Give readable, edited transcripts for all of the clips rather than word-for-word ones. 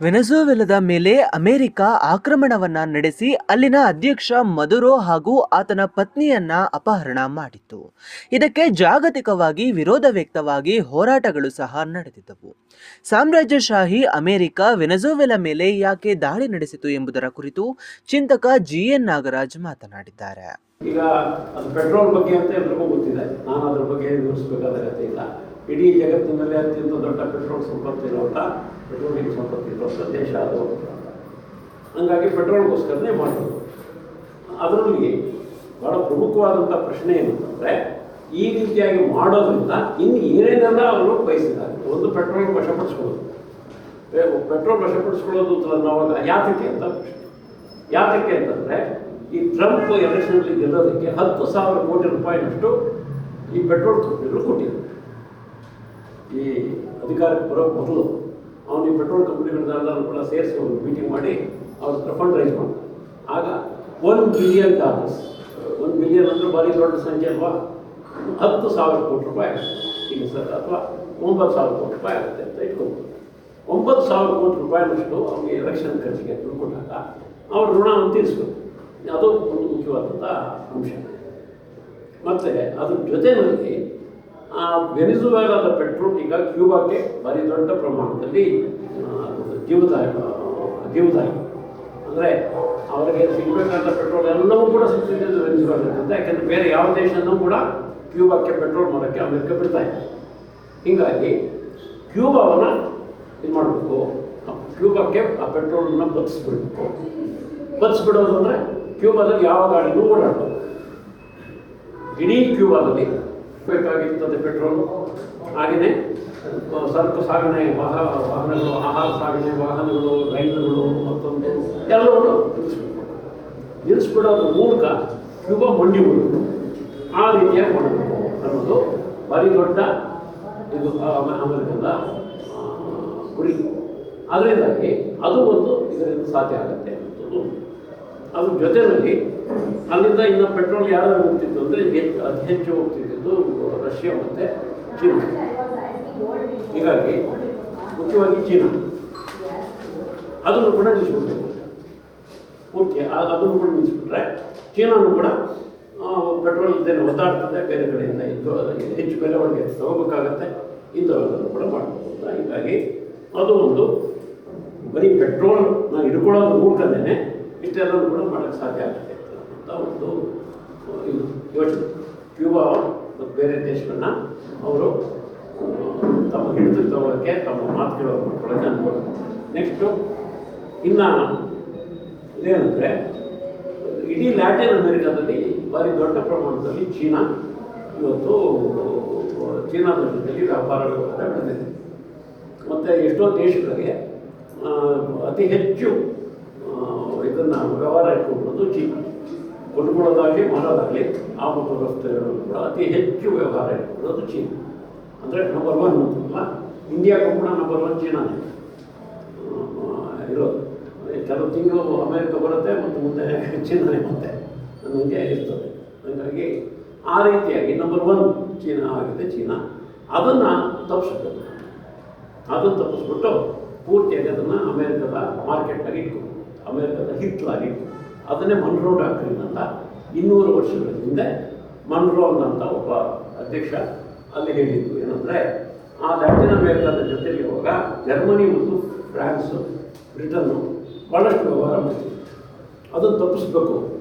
ವೆನೆಜುವೆಲಾದ ಮೇಲೆ ಅಮೆರಿಕ ಆಕ್ರಮಣವನ್ನ ನಡೆಸಿ ಅಲ್ಲಿನ ಅಧ್ಯಕ್ಷ ಮದುರೋ ಹಾಗೂ ಆತನ ಪತ್ನಿಯನ್ನ ಅಪಹರಣ ಮಾಡಿತ್ತು. ಇದಕ್ಕೆ ಜಾಗತಿಕವಾಗಿ ವಿರೋಧ ವ್ಯಕ್ತವಾಗಿ ಹೋರಾಟಗಳು ಸಹ ನಡೆದಿದ್ದವು. ಸಾಮ್ರಾಜ್ಯಶಾಹಿ ಅಮೆರಿಕ ವೆನೆಜುವೆಲಾ ಮೇಲೆ ಯಾಕೆ ದಾಳಿ ನಡೆಸಿತು ಎಂಬುದರ ಕುರಿತು ಚಿಂತಕ GN ನಾಗರಾಜ್ ಮಾತನಾಡಿದ್ದಾರೆ. ಈಗ ಅದು ಪೆಟ್ರೋಲ್ ಬಗ್ಗೆ ಅಂತ ಎಲ್ರಿಗೂ ಗೊತ್ತಿದೆ. ನಾನು ಅದ್ರ ಬಗ್ಗೆ ವಿವರಿಸಬೇಕಾದ ಅಗತ್ಯ ಇಲ್ಲ. ಇಡೀ ಜಗತ್ತಿನಲ್ಲಿ ಅತ್ಯಂತ ದೊಡ್ಡ ಪೆಟ್ರೋಲ್ ಸಂಪತ್ತಿರುವಂಥ ಪೆಟ್ರೋಲಿಯಂ ಸಂಪತ್ತಿರುವಂಥ ದೇಶ ಅದು. ಹಂಗಾಗಿ ಪೆಟ್ರೋಲ್ಗೋಸ್ಕರನೇ ಮಾಡೋದು. ಅದರಲ್ಲಿ ಭಾಳ ಪ್ರಮುಖವಾದಂಥ ಪ್ರಶ್ನೆ ಏನಂತಂದರೆ, ಈ ರೀತಿಯಾಗಿ ಮಾಡೋದ್ರಿಂದ ಇನ್ನು ಏನೇನೆಲ್ಲ ಅವರು ಬಯಸಿದ್ದಾರೆ. ಒಂದು, ಪೆಟ್ರೋಲ್ ವಶಪಡಿಸ್ಕೊಳ್ಳೋದು. ಪೆಟ್ರೋಲ್ ವಶಪಡಿಸ್ಕೊಳ್ಳೋದು ಅವಾಗ ಯಾತಕ್ಕೆ ಅಂತ ಪ್ರಶ್ನೆ. ಯಾತಕ್ಕೆ ಅಂತಂದರೆ, ಈ ಟ್ರಂಪ್ ಎಲೆಕ್ಷನಲ್ಲಿ ಗೆಲ್ಲೋದಕ್ಕೆ 10,000 ಕೋಟಿ ರೂಪಾಯಿನಷ್ಟು ಈ ಪೆಟ್ರೋಲ್ ಕಂಪ್ನಿಗಳು ಕೊಟ್ಟಿದ್ರು. ಈ ಅಧಿಕಾರಕ್ಕೆ ಬರೋ ಮೊದಲು ಅವನು ಈ ಪೆಟ್ರೋಲ್ ಕಂಪ್ನಿಗಳನ್ನೆಲ್ಲರೂ ಕೂಡ ಸೇರಿಸಿ ಒಂದು ಮೀಟಿಂಗ್ ಮಾಡಿ ಅವ್ರ ಹತ್ರ ಫಂಡ್ ರೈಸ್ ಮಾಡ್ತಾರೆ. ಆಗ $1 ಬಿಲಿಯನ್, $1 ಬಿಲಿಯನ್ ಅಂದರೆ ಭಾರಿ ದೊಡ್ಡ ಸಂಖ್ಯೆ ಅಲ್ವಾ. 10,000 ಕೋಟಿ ರೂಪಾಯಿ ಈಗ ಸರ್, ಅಥವಾ 9,000 ಕೋಟಿ ರೂಪಾಯಿ ಆಗುತ್ತೆ ಅಂತ ಇಟ್ಕೊಬೋದು. 9,000 ಕೋಟಿ ರೂಪಾಯಿನಷ್ಟು ಅವ್ರಿಗೆ ಎಲೆಕ್ಷನ್ ಖರ್ಚಿಗೆ ದುಡ್ಡು ಕೊಟ್ಟಾಗ ಅವ್ರ ಋಣವನ್ನು ತೀರಿಸ್ಬೇಕು. ಅದು ಒಂದು ಮುಖ್ಯವಾದಂಥ ಅಂಶ. ಮತ್ತು ಅದ್ರ ಜೊತೆಯಲ್ಲಿ ವೆನಿಜುವೆಲಾದ ಪೆಟ್ರೋಲ್ ಈಗ ಕ್ಯೂಬಾಕ್ಕೆ ಭಾರಿ ದೊಡ್ಡ ಪ್ರಮಾಣದಲ್ಲಿ ಜೀವದಾಯಿ ಅಂದರೆ ಅವರಿಗೆ ಸಿಗಬೇಕಾದ ಪೆಟ್ರೋಲ್ ಎಲ್ಲವೂ ಕೂಡ ಸಿಗ್ತಿದ್ದು ವೆನಿಜುವೆಲಾದಿಂದ. ಯಾಕೆಂದರೆ ಬೇರೆ ಯಾವ ದೇಶನೂ ಕೂಡ ಕ್ಯೂಬಾಕ್ಕೆ ಪೆಟ್ರೋಲ್ ಮಾಡೋಕ್ಕೆ ಅಮೆರಿಕ ಬಿಡ್ತಾ ಇದೆ. ಹೀಗಾಗಿ ಕ್ಯೂಬಾವನ್ನು ಇದು ಮಾಡಬೇಕು, ಕ್ಯೂಬಾಕ್ಕೆ ಆ ಪೆಟ್ರೋಲನ್ನು ಬದಿಸ್ಬಿಡ್ಬೇಕು. ಬದಿಸ್ಬಿಡೋದು ಅಂದರೆ ಕ್ಯೂಬಾದಲ್ಲಿ ಯಾವ ಗಾಡಿನೂ ಓಡಾಡೋದು. ಇಡೀ ಕ್ಯೂಬಾದಲ್ಲಿ ಬೇಕಾಗಿರ್ತದೆ ಪೆಟ್ರೋಲು. ಹಾಗೆಯೇ ಸರಕು ಸಾಗಣೆ ವಾಹನಗಳು, ಆಹಾರ ಸಾಗಣೆ ವಾಹನಗಳು, ರೈಲುಗಳು, ಮತ್ತೊಂದು ಎಲ್ಲವನ್ನು ನಿಲ್ಲಿಸ್ಬಿಡೋದ್ರ ಮೂಲಕ ಕ್ಯೂಬಾ ಮಂಡಿ ಬಿಡೋದು. ಆ ರೀತಿಯಾಗಿ ಮಾಡಬೇಕು ಅನ್ನೋದು ಭಾರಿ ದೊಡ್ಡ ಇದು ಅಮೆರಿಕದ ಗುರಿ. ಅದರಿಂದಾಗಿ ಅದು ಒಂದು ಇದರಿಂದ ಸಾಧ್ಯ ಆಗುತ್ತೆ ಅನ್ನೋದು. ಅದ್ರ ಜೊತೆಯಲ್ಲಿ ಅಲ್ಲಿಂದ ಇನ್ನು ಪೆಟ್ರೋಲ್ ಯಾರು ಹೋಗ್ತಿತ್ತು ಅಂದರೆ ಅತಿ ಹೆಚ್ಚು ಹೋಗ್ತಿದ್ದು ರಷ್ಯಾ ಮತ್ತು ಚೀನಾ. ಹೀಗಾಗಿ ಮುಖ್ಯವಾಗಿ ಚೀನಾ ಅದನ್ನು ಕೂಡ ನಿಲ್ಲಿಸ್ಬಿಡ್ಬೇಕು ಪೂರ್ತಿ. ಅದನ್ನು ಕೂಡ ನಿಲ್ಲಿಸ್ಬಿಟ್ರೆ ಚೀನಾನು ಕೂಡ ಪೆಟ್ರೋಲ್ ಇದ್ದೇನೆ ಒದ್ದಾಡ್ತದೆ, ಬೇರೆ ಕಡೆಯಿಂದ ಇದ್ದು ಹೆಚ್ಚು ಬೆಲೆ ಒಳಗೆ ತಗೋಬೇಕಾಗತ್ತೆ. ಇಂಥವೆಲ್ಲರೂ ಕೂಡ ಮಾಡಬೇಕು ಅಂತ. ಹೀಗಾಗಿ ಅದು ಒಂದು ಬರೀ ಪೆಟ್ರೋಲ್ನ ಹಿಡ್ಕೊಳ್ಳೋದ್ರ ಮೂಲಕನೇ ಇಷ್ಟೆಲ್ಲರೂ ಕೂಡ ಮಾಡೋಕ್ಕೆ ಸಾಧ್ಯ ಆಗುತ್ತೆ ಅಂತ ಒಂದು ಇದು ಯೋಚನೆ. ಕ್ಯೂಬಾ ಮತ್ತು ಬೇರೆ ದೇಶಗಳನ್ನ ಅವರು ತಮ್ಮ ಹಿಡಿದು ತಗೊಳ್ಳೋಕ್ಕೆ, ತಮ್ಮ ಮಾತುಗಳು ಮಾಡ್ಕೊಳ್ಳೋಕ್ಕೆ ಅನುಕೂಲ. ನೆಕ್ಸ್ಟು ಇನ್ನು ಇದೇನೆಂದರೆ, ಇಡೀ ಲ್ಯಾಟಿನ್ ಅಮೆರಿಕಾದಲ್ಲಿ ಭಾರಿ ದೊಡ್ಡ ಪ್ರಮಾಣದಲ್ಲಿ ಚೀನಾ ಇವತ್ತು ಚೀನಾದ ಜೊತೆಯಲ್ಲಿ ವ್ಯಾಪಾರ ವ್ಯವಹಾರ ಬೆಳೆದಿದೆ. ಮತ್ತು ಎಷ್ಟೋ ದೇಶಗಳಿಗೆ ಅತಿ ಹೆಚ್ಚು ಇದನ್ನು ವ್ಯವಹಾರ ಇಟ್ಕೊಂಡ್ಬರೋದು ಚೀನಾ. ಕೊಂಡ್ಕೊಳ್ಳೋದಾಗಲಿ ಮಾರೋದಾಗಲಿ ಆ ಮತ್ತು ರಸ್ತೆಗಳು ಕೂಡ ಅತಿ ಹೆಚ್ಚು ವ್ಯವಹಾರ ಇಟ್ಕೊಳ್ಳೋದು ಚೀನಾ. ಅಂದರೆ ನಂಬರ್ 1 ಅಂತಲ್ಲ, ಇಂಡಿಯಾಗೂ ಕೂಡ ನಂಬರ್ 1 ಚೀನಾನೇ ಇರೋದು. ಕೆಲವು ತಿಂಗಳು ಅಮೇರಿಕ ಬರುತ್ತೆ ಮತ್ತು ಮುಂದೆ ಚೀನಾನೇ ಮತ್ತೆ ಅನ್ನೋಂಗೆ ಇರ್ತದೆ. ಹಾಗಾಗಿ ಆ ರೀತಿಯಾಗಿ ನಂಬರ್ 1 ಚೀನಾ ಆಗಿದೆ ಚೀನಾ. ಅದನ್ನು ತಪ್ಪಿಸ್ಬೇಕು. ಅದನ್ನು ತಪ್ಪಿಸ್ಬಿಟ್ಟು ಪೂರ್ತಿಯಾಗಿ ಅದನ್ನು ಅಮೇರಿಕದ ಮಾರ್ಕೆಟ್ನಾಗಿ ಇಟ್ಕೊಂಡು, ಅಮೇರಿಕದ ಹಿಟ್ಲಾಗಿ ಅದನ್ನೇ ಮನ್ರೋ ಡಾಕ್ಟ್ರಿನ್ ಅಂತ 200 ವರ್ಷಗಳ ಹಿಂದೆ ಮನ್ರೋ ಅನ್ನೋಂಥ ಒಬ್ಬ ಅಧ್ಯಕ್ಷ ಅಲ್ಲಿ ಹೇಳಿದ್ದು ಏನಂದರೆ, ಆ ಲ್ಯಾಟಿನ್ ಅಮೇರಿಕಾದ ಜೊತೆಲಿ ಇರುವಾಗ ಜರ್ಮನಿ ಮತ್ತು ಫ್ರಾನ್ಸು, ಬ್ರಿಟನ್ನು ಭಾಳಷ್ಟು ವ್ಯವಹಾರ ಮಾಡ್ತಿದ್ರು. ಅದನ್ನು ತಪ್ಪಿಸ್ಬೇಕು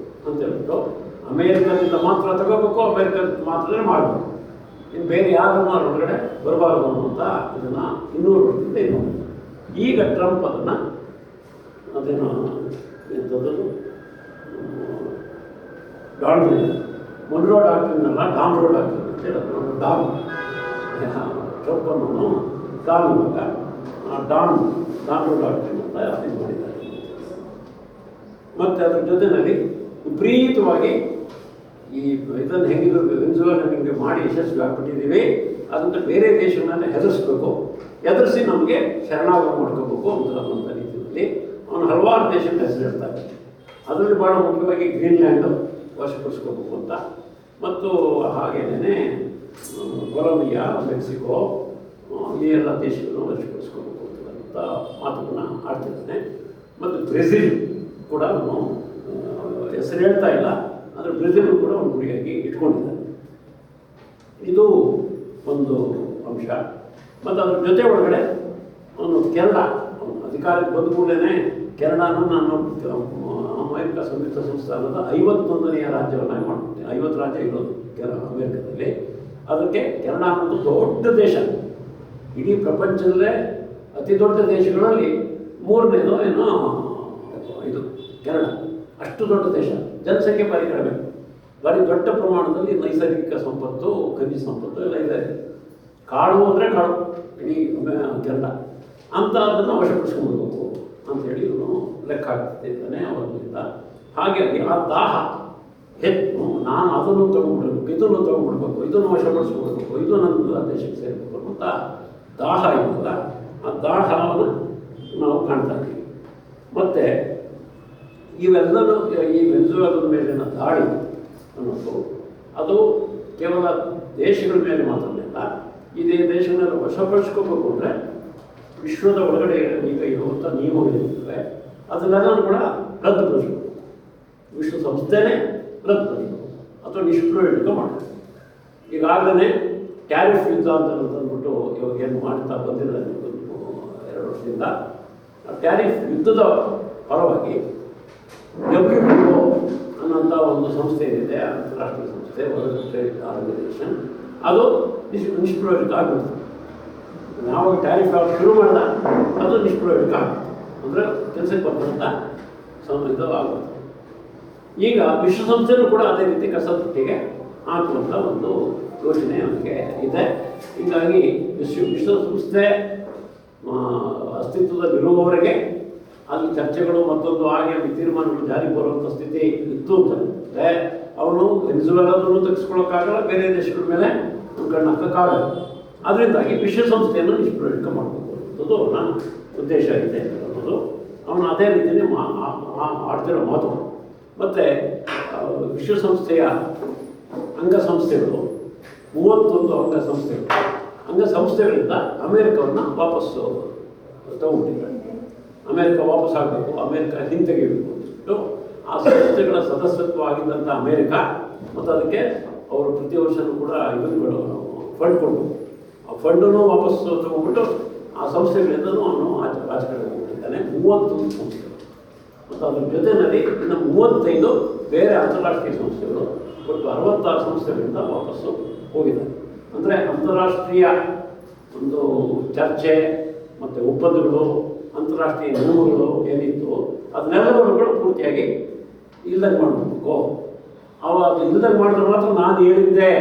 ಅಂತ ಹೇಳ್ಬಿಟ್ಟು ಅಮೇರಿಕದಿಂದ ಮಾತ್ರ ತಗೋಬೇಕು, ಅಮೇರಿಕದಿಂದ ಮಾತ್ರನೇ ಮಾಡಬೇಕು, ಇನ್ನು ಬೇರೆ ಯಾರನ್ನು ಹೊರಗಡೆ ಬರಬಾರ್ದು ಅನ್ನೋಂಥ ಇದನ್ನು 200 ವರ್ಷದಿಂದ ಇದು. ಈಗ ಟ್ರಂಪ್ ಅದನ್ನು ಅದೇನು ಎಂಥದ್ದು ಮೊನ್ರೋ ಡಾಕ್ಟ್ರಿನಲ್ಲ, ಡಾನ್ರೋ ಡಾಕ್ಟ್ರಿನ್ ಅಂತ ಹೇಳೋದು. ಡಾನ್ ಟ್ರಂಪ್ ಅನ್ನೋನು ಡಾನ್, ಇವಾಗ ಡಾನ್ರೋ ಡಾಕ್ಟ್ರಿನ್ ಅಂತ ಇದು ಮಾಡಿದ್ದಾರೆ. ಮತ್ತು ಅದ್ರ ಜೊತೆಯಲ್ಲಿ ವಿಪರೀತವಾಗಿ ಈ ಇದನ್ನು ಹೆಂಗಿದ್ರು ವೆನಿಜುವೆಲಾ ಹಿಂಗೆ ಮಾಡಿ ಯಶಸ್ವಿ ಆಗ್ಬಿಟ್ಟಿದ್ದೀವಿ, ಅದನ್ನು ಬೇರೆ ದೇಶಗಳನ್ನೇ ಹೆದರಿಸ್ಬೇಕು, ಹೆದರಿಸಿ ನಮಗೆ ಶರಣಾಗಮ ಮಾಡ್ಕೋಬೇಕು ಅಂತ ರೀತಿಯಲ್ಲಿ ಅವನು ಹಲವಾರು ದೇಶಗಳ ಹೆಸರು ಹೇಳ್ತಾರೆ. ಅದರಲ್ಲಿ ಭಾಳ ಮುಖ್ಯವಾಗಿ ಗ್ರೀನ್ಲ್ಯಾಂಡು ವಶಪಡಿಸ್ಕೋಬೇಕು ಅಂತ, ಮತ್ತು ಹಾಗೇನೇ ಕೊಲಂಬಿಯಾ, ಮೆಕ್ಸಿಕೋ ಈ ಎಲ್ಲ ದೇಶಗಳನ್ನು ವಶಪಡಿಸ್ಕೋಬೇಕು ಅಂತ ಅಂತ ಮಾತುಗಳನ್ನ ಆಡ್ತಿದ್ದಾನೆ. ಮತ್ತು ಬ್ರೆಜಿಲ್ ಕೂಡ ಅವನು ಹೆಸರು ಹೇಳ್ತಾ ಇಲ್ಲ, ಆದರೆ ಬ್ರೆಜಿಲ್ ಕೂಡ ಅವನು ಗುರಿಯಾಗಿ ಇಟ್ಕೊಂಡಿದ್ದಾನೆ. ಇದು ಒಂದು ಅಂಶ. ಮತ್ತು ಅದ್ರ ಜೊತೆ ಒಳಗಡೆ ಅವನು ಕೆನಡಾ ಅಧಿಕಾರಕ್ಕೆ ಬಂದ ಕೂಡಲೇ ಕೆನಡಾನು ನಾನು ಅಮೆರಿಕ ಸಂಯುಕ್ತ ಸಂಸ್ಥಾನದ 51ನೇ ರಾಜ್ಯವನ್ನಾಗಿ ಮಾಡ್ಬಿಡ್ತೀನಿ. 50 ರಾಜ್ಯ ಇರೋದು ಅಮೆರಿಕದಲ್ಲಿ. ಅದಕ್ಕೆ ಕೆನಡಾ ಅನ್ನೋದು ದೊಡ್ಡ ದೇಶ, ಇಡೀ ಪ್ರಪಂಚದಲ್ಲೇ ಅತಿ ದೊಡ್ಡ ದೇಶಗಳಲ್ಲಿ 3ನೇದು ಏನೋ ಇದು ಕೆನಡಾ. ಅಷ್ಟು ದೊಡ್ಡ ದೇಶ, ಜನಸಂಖ್ಯೆ ಭಾರಿ ಕಡಿಮೆ, ಭಾರಿ ದೊಡ್ಡ ಪ್ರಮಾಣದಲ್ಲಿ ನೈಸರ್ಗಿಕ ಸಂಪತ್ತು, ಖನಿಜ ಸಂಪತ್ತು ಎಲ್ಲ ಇದೆ. ಕಾಡು ಅಂದರೆ ಕಾಡು ಇಡೀ ಕೆನಡಾ ಅಂತ ಅದನ್ನು ವಶಪಡಿಸ್ಕೊಳ್ಬೇಕು ಅಂಥೇಳಿ ಇವನು ಲೆಕ್ಕ ಹಾಕ್ತಿದ್ದಾನೆ ಅವರಿಂದ. ಹಾಗಾಗಿ ಆ ದಾಹ ಹೆಚ್ಚು, ನಾನು ಅದನ್ನು ತೊಗೊಂಡ್ಬಿಡ್ಬೇಕು, ಇದನ್ನು ತೊಗೊಂಡ್ಬಿಡ್ಬೇಕು, ಇದನ್ನು ವಶಪಡಿಸ್ಕೊಳ್ಬೇಕು, ಇದು ನನ್ನ ದೇಶಕ್ಕೆ ಸೇರಬೇಕು ಅಂತ ದಾಹ ಇದೆಯಲ್ಲ, ಆ ದಾಹವನ್ನು ನಾವು ಕಾಣ್ತಾ ಇದ್ದೀವಿ. ಮತ್ತು ಇವೆಲ್ಲನೂ ಈ ವೆನೆಜುವೆಲಾದ ಮೇಲಿನ ದಾಳಿ ಅನ್ನೋದು ಅದು ಕೇವಲ ದೇಶಗಳ ಮೇಲೆ ಮಾತ್ರಲ್ಲ, ಇದೇ ದೇಶಗಳನ್ನ ವಶಪಡಿಸ್ಕೋಬೇಕು ಅಂದರೆ ವಿಶ್ವದ ಒಳಗಡೆ ಈಗ ಇರುವಂಥ ನಿಯಮಗಳಿರ್ತವೆ, ಅದನ್ನೆಲ್ಲ ಕೂಡ ರದ್ದುಪಡಿಸಬೇಕು. ವಿಶ್ವಸಂಸ್ಥೆನೇ ರದ್ದುಪಡಿಸಬೇಕು ಅಥವಾ ನಿಷ್ಪ್ರಯೋಜಕ ಮಾಡಬೇಕು. ಈಗಾಗಲೇ ಟ್ಯಾರಿಫ್ ಯುದ್ಧ ಅಂತಂದ್ಬಿಟ್ಟು ಇವಾಗ ಏನು ಮಾಡ್ತಾ ಬಂದಿದ್ದಾರೆ 2 ವರ್ಷದಿಂದ. ಟ್ಯಾರಿಫ್ ಯುದ್ಧದ ಪರವಾಗಿ WTO ಅನ್ನೋಂಥ ಒಂದು ಸಂಸ್ಥೆ ಏನಿದೆ, ಅಂತಾರಾಷ್ಟ್ರೀಯ ಸಂಸ್ಥೆ, ವರ್ಲ್ಡ್ ಟ್ರೇಡ್ ಆರ್ಗನೈಸೇಷನ್, ಅದು ನಿಷ್ಪ್ರಯೋಜಕ ಆಗಿಬಿಡ್ತದೆ. ಯಾವಾಗ ಟ್ಯಾರಿಫ್ ಯಾವಾಗ ಶುರು ಮಾಡಿದ ಅದು ನಿಷ್ಪ್ರಯೋಜಕ ಆಗುತ್ತೆ, ಅಂದರೆ ಕೆಲಸಕ್ಕೆ ಬರ್ತಂಥ ಇದು ಆಗುತ್ತೆ. ಈಗ ವಿಶ್ವಸಂಸ್ಥೆಯೂ ಕೂಡ ಅದೇ ರೀತಿ ಕಸರತ್ತಿಗೆ ಹಾಕುವಂಥ ಒಂದು ಯೋಚನೆ ನಮಗೆ ಇದೆ. ಹೀಗಾಗಿ ವಿಶ್ವಸಂಸ್ಥೆ ಅಸ್ತಿತ್ವದಲ್ಲಿರುವವರೆಗೆ ಅಲ್ಲಿ ಚರ್ಚೆಗಳು ಮತ್ತೊಂದು ಆಗಿ ಅಲ್ಲಿ ತೀರ್ಮಾನಗಳು ಜಾರಿಗೆ ಬರುವಂಥ ಸ್ಥಿತಿ ಇತ್ತು ಅಂತಂದರೆ ಅವನು ವೆನೆಜುವೆಲಾದನ್ನು ತೆಗೆಸ್ಕೊಳ್ಳೋಕ್ಕಾಗಲ್ಲ, ಬೇರೆ ದೇಶಗಳ ಮೇಲೆ ಕಣ್ಣು ಹಾಕೋಕ್ಕಾಗಲ್ಲ. ಅದರಿಂದಾಗಿ ವಿಶ್ವಸಂಸ್ಥೆಯನ್ನು ನಿಷ್ಪ್ರಯೋಜಕ ಮಾಡಬೇಕು ಅನ್ನೋದು ಅವನ ಉದ್ದೇಶ ಇದೆ ಅನ್ನೋದು ಅವನು ಅದೇ ರೀತಿಯೇ ಆಡ್ತಿರೋ ಮಾತು. ಮತ್ತು ವಿಶ್ವಸಂಸ್ಥೆಯ ಅಂಗಸಂಸ್ಥೆಗಳು 31 ಅಂಗಸಂಸ್ಥೆಗಳಿಂದ ಅಮೇರಿಕವನ್ನು ವಾಪಸ್ಸು ತಗೊಂಡಿದ್ದಾರೆ. ಅಮೇರಿಕ ವಾಪಸ್ ಆಗಬೇಕು, ಅಮೇರಿಕ ಹಿಂತೆಗೆಯಬೇಕು ಅಂದ್ಬಿಟ್ಟು ಆ ಸಂಸ್ಥೆಗಳ ಸದಸ್ಯತ್ವ ಆಗಿದ್ದಂಥ ಅಮೇರಿಕ ಮತ್ತು ಅದಕ್ಕೆ ಅವರು ಪ್ರತಿ ವರ್ಷವೂ ಕೂಡ ಇದನ್ನು ಫಂಡ್ ಕೊಡಬೇಕು. ಆ ಫಂಡನ್ನು ವಾಪಸ್ ತಗೊಂಡ್ಬಿಟ್ಟು ಆ ಸಂಸ್ಥೆಗಳಿಂದಲೂ ಅವನು ರಾಜಕಾರಣ ಹೋಗ್ತಿದ್ದಾನೆ. 31 ಸಂಸ್ಥೆಗಳು ಮತ್ತು ಅದ್ರ ಜೊತೆಯಲ್ಲಿ ಇನ್ನು 35 ಬೇರೆ ಅಂತಾರಾಷ್ಟ್ರೀಯ ಸಂಸ್ಥೆಗಳು, ಒಟ್ಟು 66 ಸಂಸ್ಥೆಗಳಿಂದ ವಾಪಸ್ಸು ಹೋಗಿದ್ದಾರೆ. ಅಂದರೆ ಅಂತಾರಾಷ್ಟ್ರೀಯ ಒಂದು ಚರ್ಚೆ ಮತ್ತು ಒಪ್ಪಂದಗಳು, ಅಂತಾರಾಷ್ಟ್ರೀಯ ನಿಯಮಗಳು ಏನಿತ್ತು ಅದನ್ನೆಲ್ಲವನ್ನು ಕೂಡ ಪೂರ್ತಿಯಾಗಿ ಇಲ್ಲದಂಗೆ ಮಾಡಬೇಕು. ಅವಾಗ ಇಲ್ಲದಂಗೆ ಮಾಡಿದ್ರೆ ಮಾತ್ರ ನಾನು ಹೇಳಿದ್ದೆ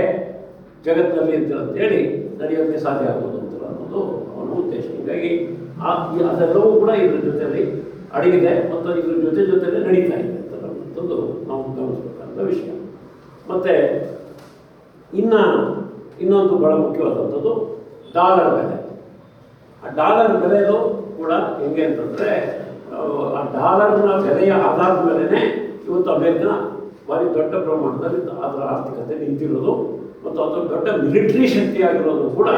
ಜಗತ್ತಿನಲ್ಲಿ ಅಂತೇಳಿ ನಡೆಯೋಕ್ಕೆ ಸಾಧ್ಯ ಆಗೋದು ಅಂತ ಅನ್ನೋದು ಅವನ ಉದ್ದೇಶ. ಹೀಗಾಗಿ ಅದೆಲ್ಲವೂ ಕೂಡ ಇದ್ರ ಜೊತೆಯಲ್ಲಿ ಅಡಗಿದೆ ಮತ್ತು ಇದ್ರ ಜೊತೆಯಲ್ಲಿ ನಡೀತಾ ಇದೆ ಅಂತಂದು ನಾವು ಗಮನಿಸಬೇಕಾದ ವಿಷಯ. ಮತ್ತು ಇನ್ನೊಂದು ಬಹಳ ಮುಖ್ಯವಾದಂಥದ್ದು ಡಾಲರ್ ಬೆಲೆ. ಆ ಡಾಲರ್ ಬೆಲೆದು ಕೂಡ ಹೆಂಗೆ ಅಂತಂದರೆ, ಆ ಡಾಲರ್ನ ಬೆಲೆಯ ಆಧಾರದ ಮೇಲೇ ಇವತ್ತು ಅಮೇರಿಕಾ ಭಾರಿ ದೊಡ್ಡ ಪ್ರಮಾಣದಲ್ಲಿ ಅದರ ಆರ್ಥಿಕತೆ ನಿಂತಿರೋದು ಮತ್ತು ಅದು ದೊಡ್ಡ ಮಿಲಿಟರಿ ಶಕ್ತಿಯಾಗಿರೋದು ಕೂಡ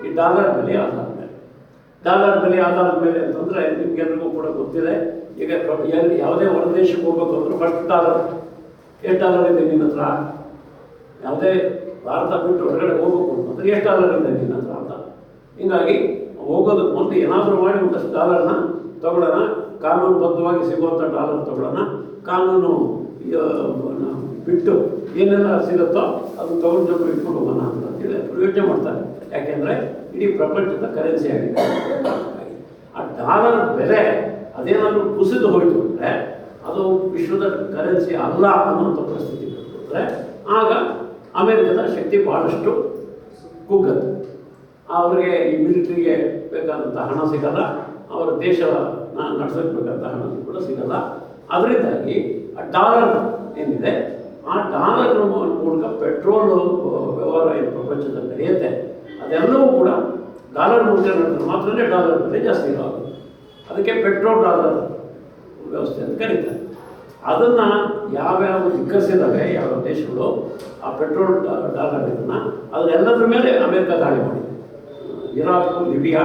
ಈ ಡಾಲರ್ ಬೆಲೆಯ ಆಧಾರದ ಮೇಲೆ. ಡಾಲರ್ ಬೆಲೆಯ ಆಧಾರದ ಮೇಲೆ ಅಂತಂದರೆ ನಿಮಗೆಲ್ಲರಿಗೂ ಕೂಡ ಗೊತ್ತಿದೆ. ಈಗ ಯಾವುದೇ ಹೊರ ದೇಶಕ್ಕೆ ಹೋಗ್ಬೇಕು ಅಂದ್ರೆ ಫಸ್ಟ್ ಡಾಲರ್, ಎಷ್ಟು ಡಾಲರ್ ಇದೆ ನಿನ್ನ ಹತ್ರ, ಯಾವುದೇ ಭಾರತ ಬಿಟ್ಟು ಹೊರಗಡೆ ಹೋಗ್ಬೇಕು ಅಂತಂದ್ರೆ ಎಷ್ಟು ಡಾಲರ್ ಇದೆ ನಿನ್ನ ಹತ್ರ ಅಂತ. ಹೀಗಾಗಿ ಹೋಗೋದಕ್ಕೆ ಮೊದಲು ಏನಾದರೂ ಮಾಡಿ ಒಂದಷ್ಟು ಡಾಲರ್ನ ತಗೊಳ್ಳೋಣ, ಕಾನೂನುಬದ್ಧವಾಗಿ ಸಿಗುವಂಥ ಡಾಲರ್ ತಗೊಳ್ಳೋಣ, ಕಾನೂನು ಬಿಟ್ಟು ಏನೆಲ್ಲ ಸಿಗುತ್ತೋ ಅದನ್ನು ತಗೊಂಡು ಇಟ್ಕೊಂಡು ಹೋಗೋಣ ಅಂತೇಳಿ ಯೋಚನೆ ಮಾಡ್ತಾರೆ. ಯಾಕೆಂದರೆ ಇಡೀ ಪ್ರಪಂಚದ ಕರೆನ್ಸಿ ಆಗಿದೆ. ಆ ಡಾಲರ್ ಬೆಲೆ ಅದೇನಾದರೂ ಕುಸಿದು ಹೋಯಿತು ಅಂದರೆ ಅದು ವಿಶ್ವದ ಕರೆನ್ಸಿ ಅಲ್ಲ ಅನ್ನೋಂಥ ಪರಿಸ್ಥಿತಿ ಬಂದರೆ ಆಗ ಅಮೇರಿಕದ ಶಕ್ತಿ ಭಾಳಷ್ಟು ಕುಗ್ಗತ್ತೆ. ಅವರಿಗೆ ಈ ಮಿಲಿಟ್ರಿಗೆ ಬೇಕಾದಂಥ ಹಣ ಸಿಗಲ್ಲ, ಅವರ ದೇಶ ನಡೆಸೋಕ್ಕೆ ಬೇಕಾದಂಥ ಹಣ ಕೂಡ ಸಿಗಲ್ಲ. ಅದರಿಂದಾಗಿ ಆ ಡಾಲರ್ ಏನಿದೆ ಆ ಡಾಲರ್ ಮೂಲಕ ಪೆಟ್ರೋಲ್ ವ್ಯವಹಾರ ಏನು ಪ್ರಪಂಚದಲ್ಲಿ ನಡೆಯುತ್ತೆ ಅದೆಲ್ಲವೂ ಕೂಡ ಡಾಲರ್ ಮೂಲಕ ನಡೆದ್ರೆ ಮಾತ್ರನೇ ಡಾಲರ್ ಬೆಲೆ ಜಾಸ್ತಿ ಇರೋದು. ಅದಕ್ಕೆ ಪೆಟ್ರೋಲ್ ಡಾಲರ್ ವ್ಯವಸ್ಥೆ ಅಂತ ಕರೀತಾರೆ. ಅದನ್ನು ಯಾವ್ಯಾವ ಧಿಕ್ಕರಿಸಿದಾವೆ ಯಾವ ದೇಶಗಳು ಆ ಪೆಟ್ರೋಲ್ ಡಾಲರ್ ಇದನ್ನು ಅದನ್ನೆಲ್ಲದ್ರ ಮೇಲೆ ಅಮೇರಿಕ ದಾಳಿ ಮಾಡಿದೆ. ಇರಾಕ್, ಲಿಬಿಯಾ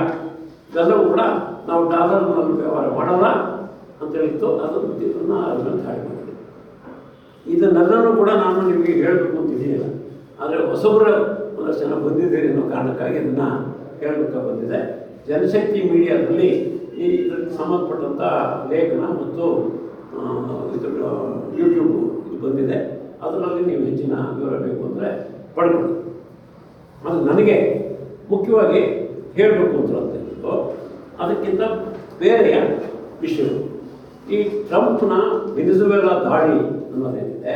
ಇದೆಲ್ಲವೂ ಕೂಡ ನಾವು ಡಾಲರ್ನಲ್ಲಿ ವ್ಯವಹಾರ ಮಾಡಲ್ಲ ಅಂತೇಳಿತ್ತು. ಅದನ್ನು ಅದನ್ನು ದಾಳಿ ಮಾಡಿದೆ. ಇದನ್ನೆಲ್ಲನೂ ಕೂಡ ನಾನು ನಿಮಗೆ ಹೇಳಬೇಕು ಅಂತಿದ್ದೀನಿಲ್ಲ, ಆದರೆ ಹೊಸಬರ ಒಂದಷ್ಟು ಜನ ಬಂದಿದ್ದೀರಿ ಅನ್ನೋ ಕಾರಣಕ್ಕಾಗಿ ಇದನ್ನು ಹೇಳಬೇಕಾಗಿ ಬಂದಿದೆ. ಜನಶಕ್ತಿ ಮೀಡಿಯಾದಲ್ಲಿ ಇದಕ್ಕೆ ಸಂಬಂಧಪಟ್ಟಂಥ ಲೇಖನ ಮತ್ತು ಇದು ಯೂಟ್ಯೂಬ್ ಇದು ಬಂದಿದೆ. ಅದರಲ್ಲಿ ನೀವು ಹೆಚ್ಚಿನ ವಿವರ ಬೇಕು ಅಂದರೆ ಪಡ್ಕೊಳ್ಳಿ. ಅದು ನನಗೆ ಮುಖ್ಯವಾಗಿ ಹೇಳಬೇಕು ಅಂತ ಹೇಳಿದ್ರು. ಅದಕ್ಕಿಂತ ಬೇರೆಯ ವಿಷಯಗಳು, ಈ ಟ್ರಂಪ್ನ ವೆನಿಜುವೆಲಾ ದಾಳಿ ಅನ್ನೋದೇನಿದೆ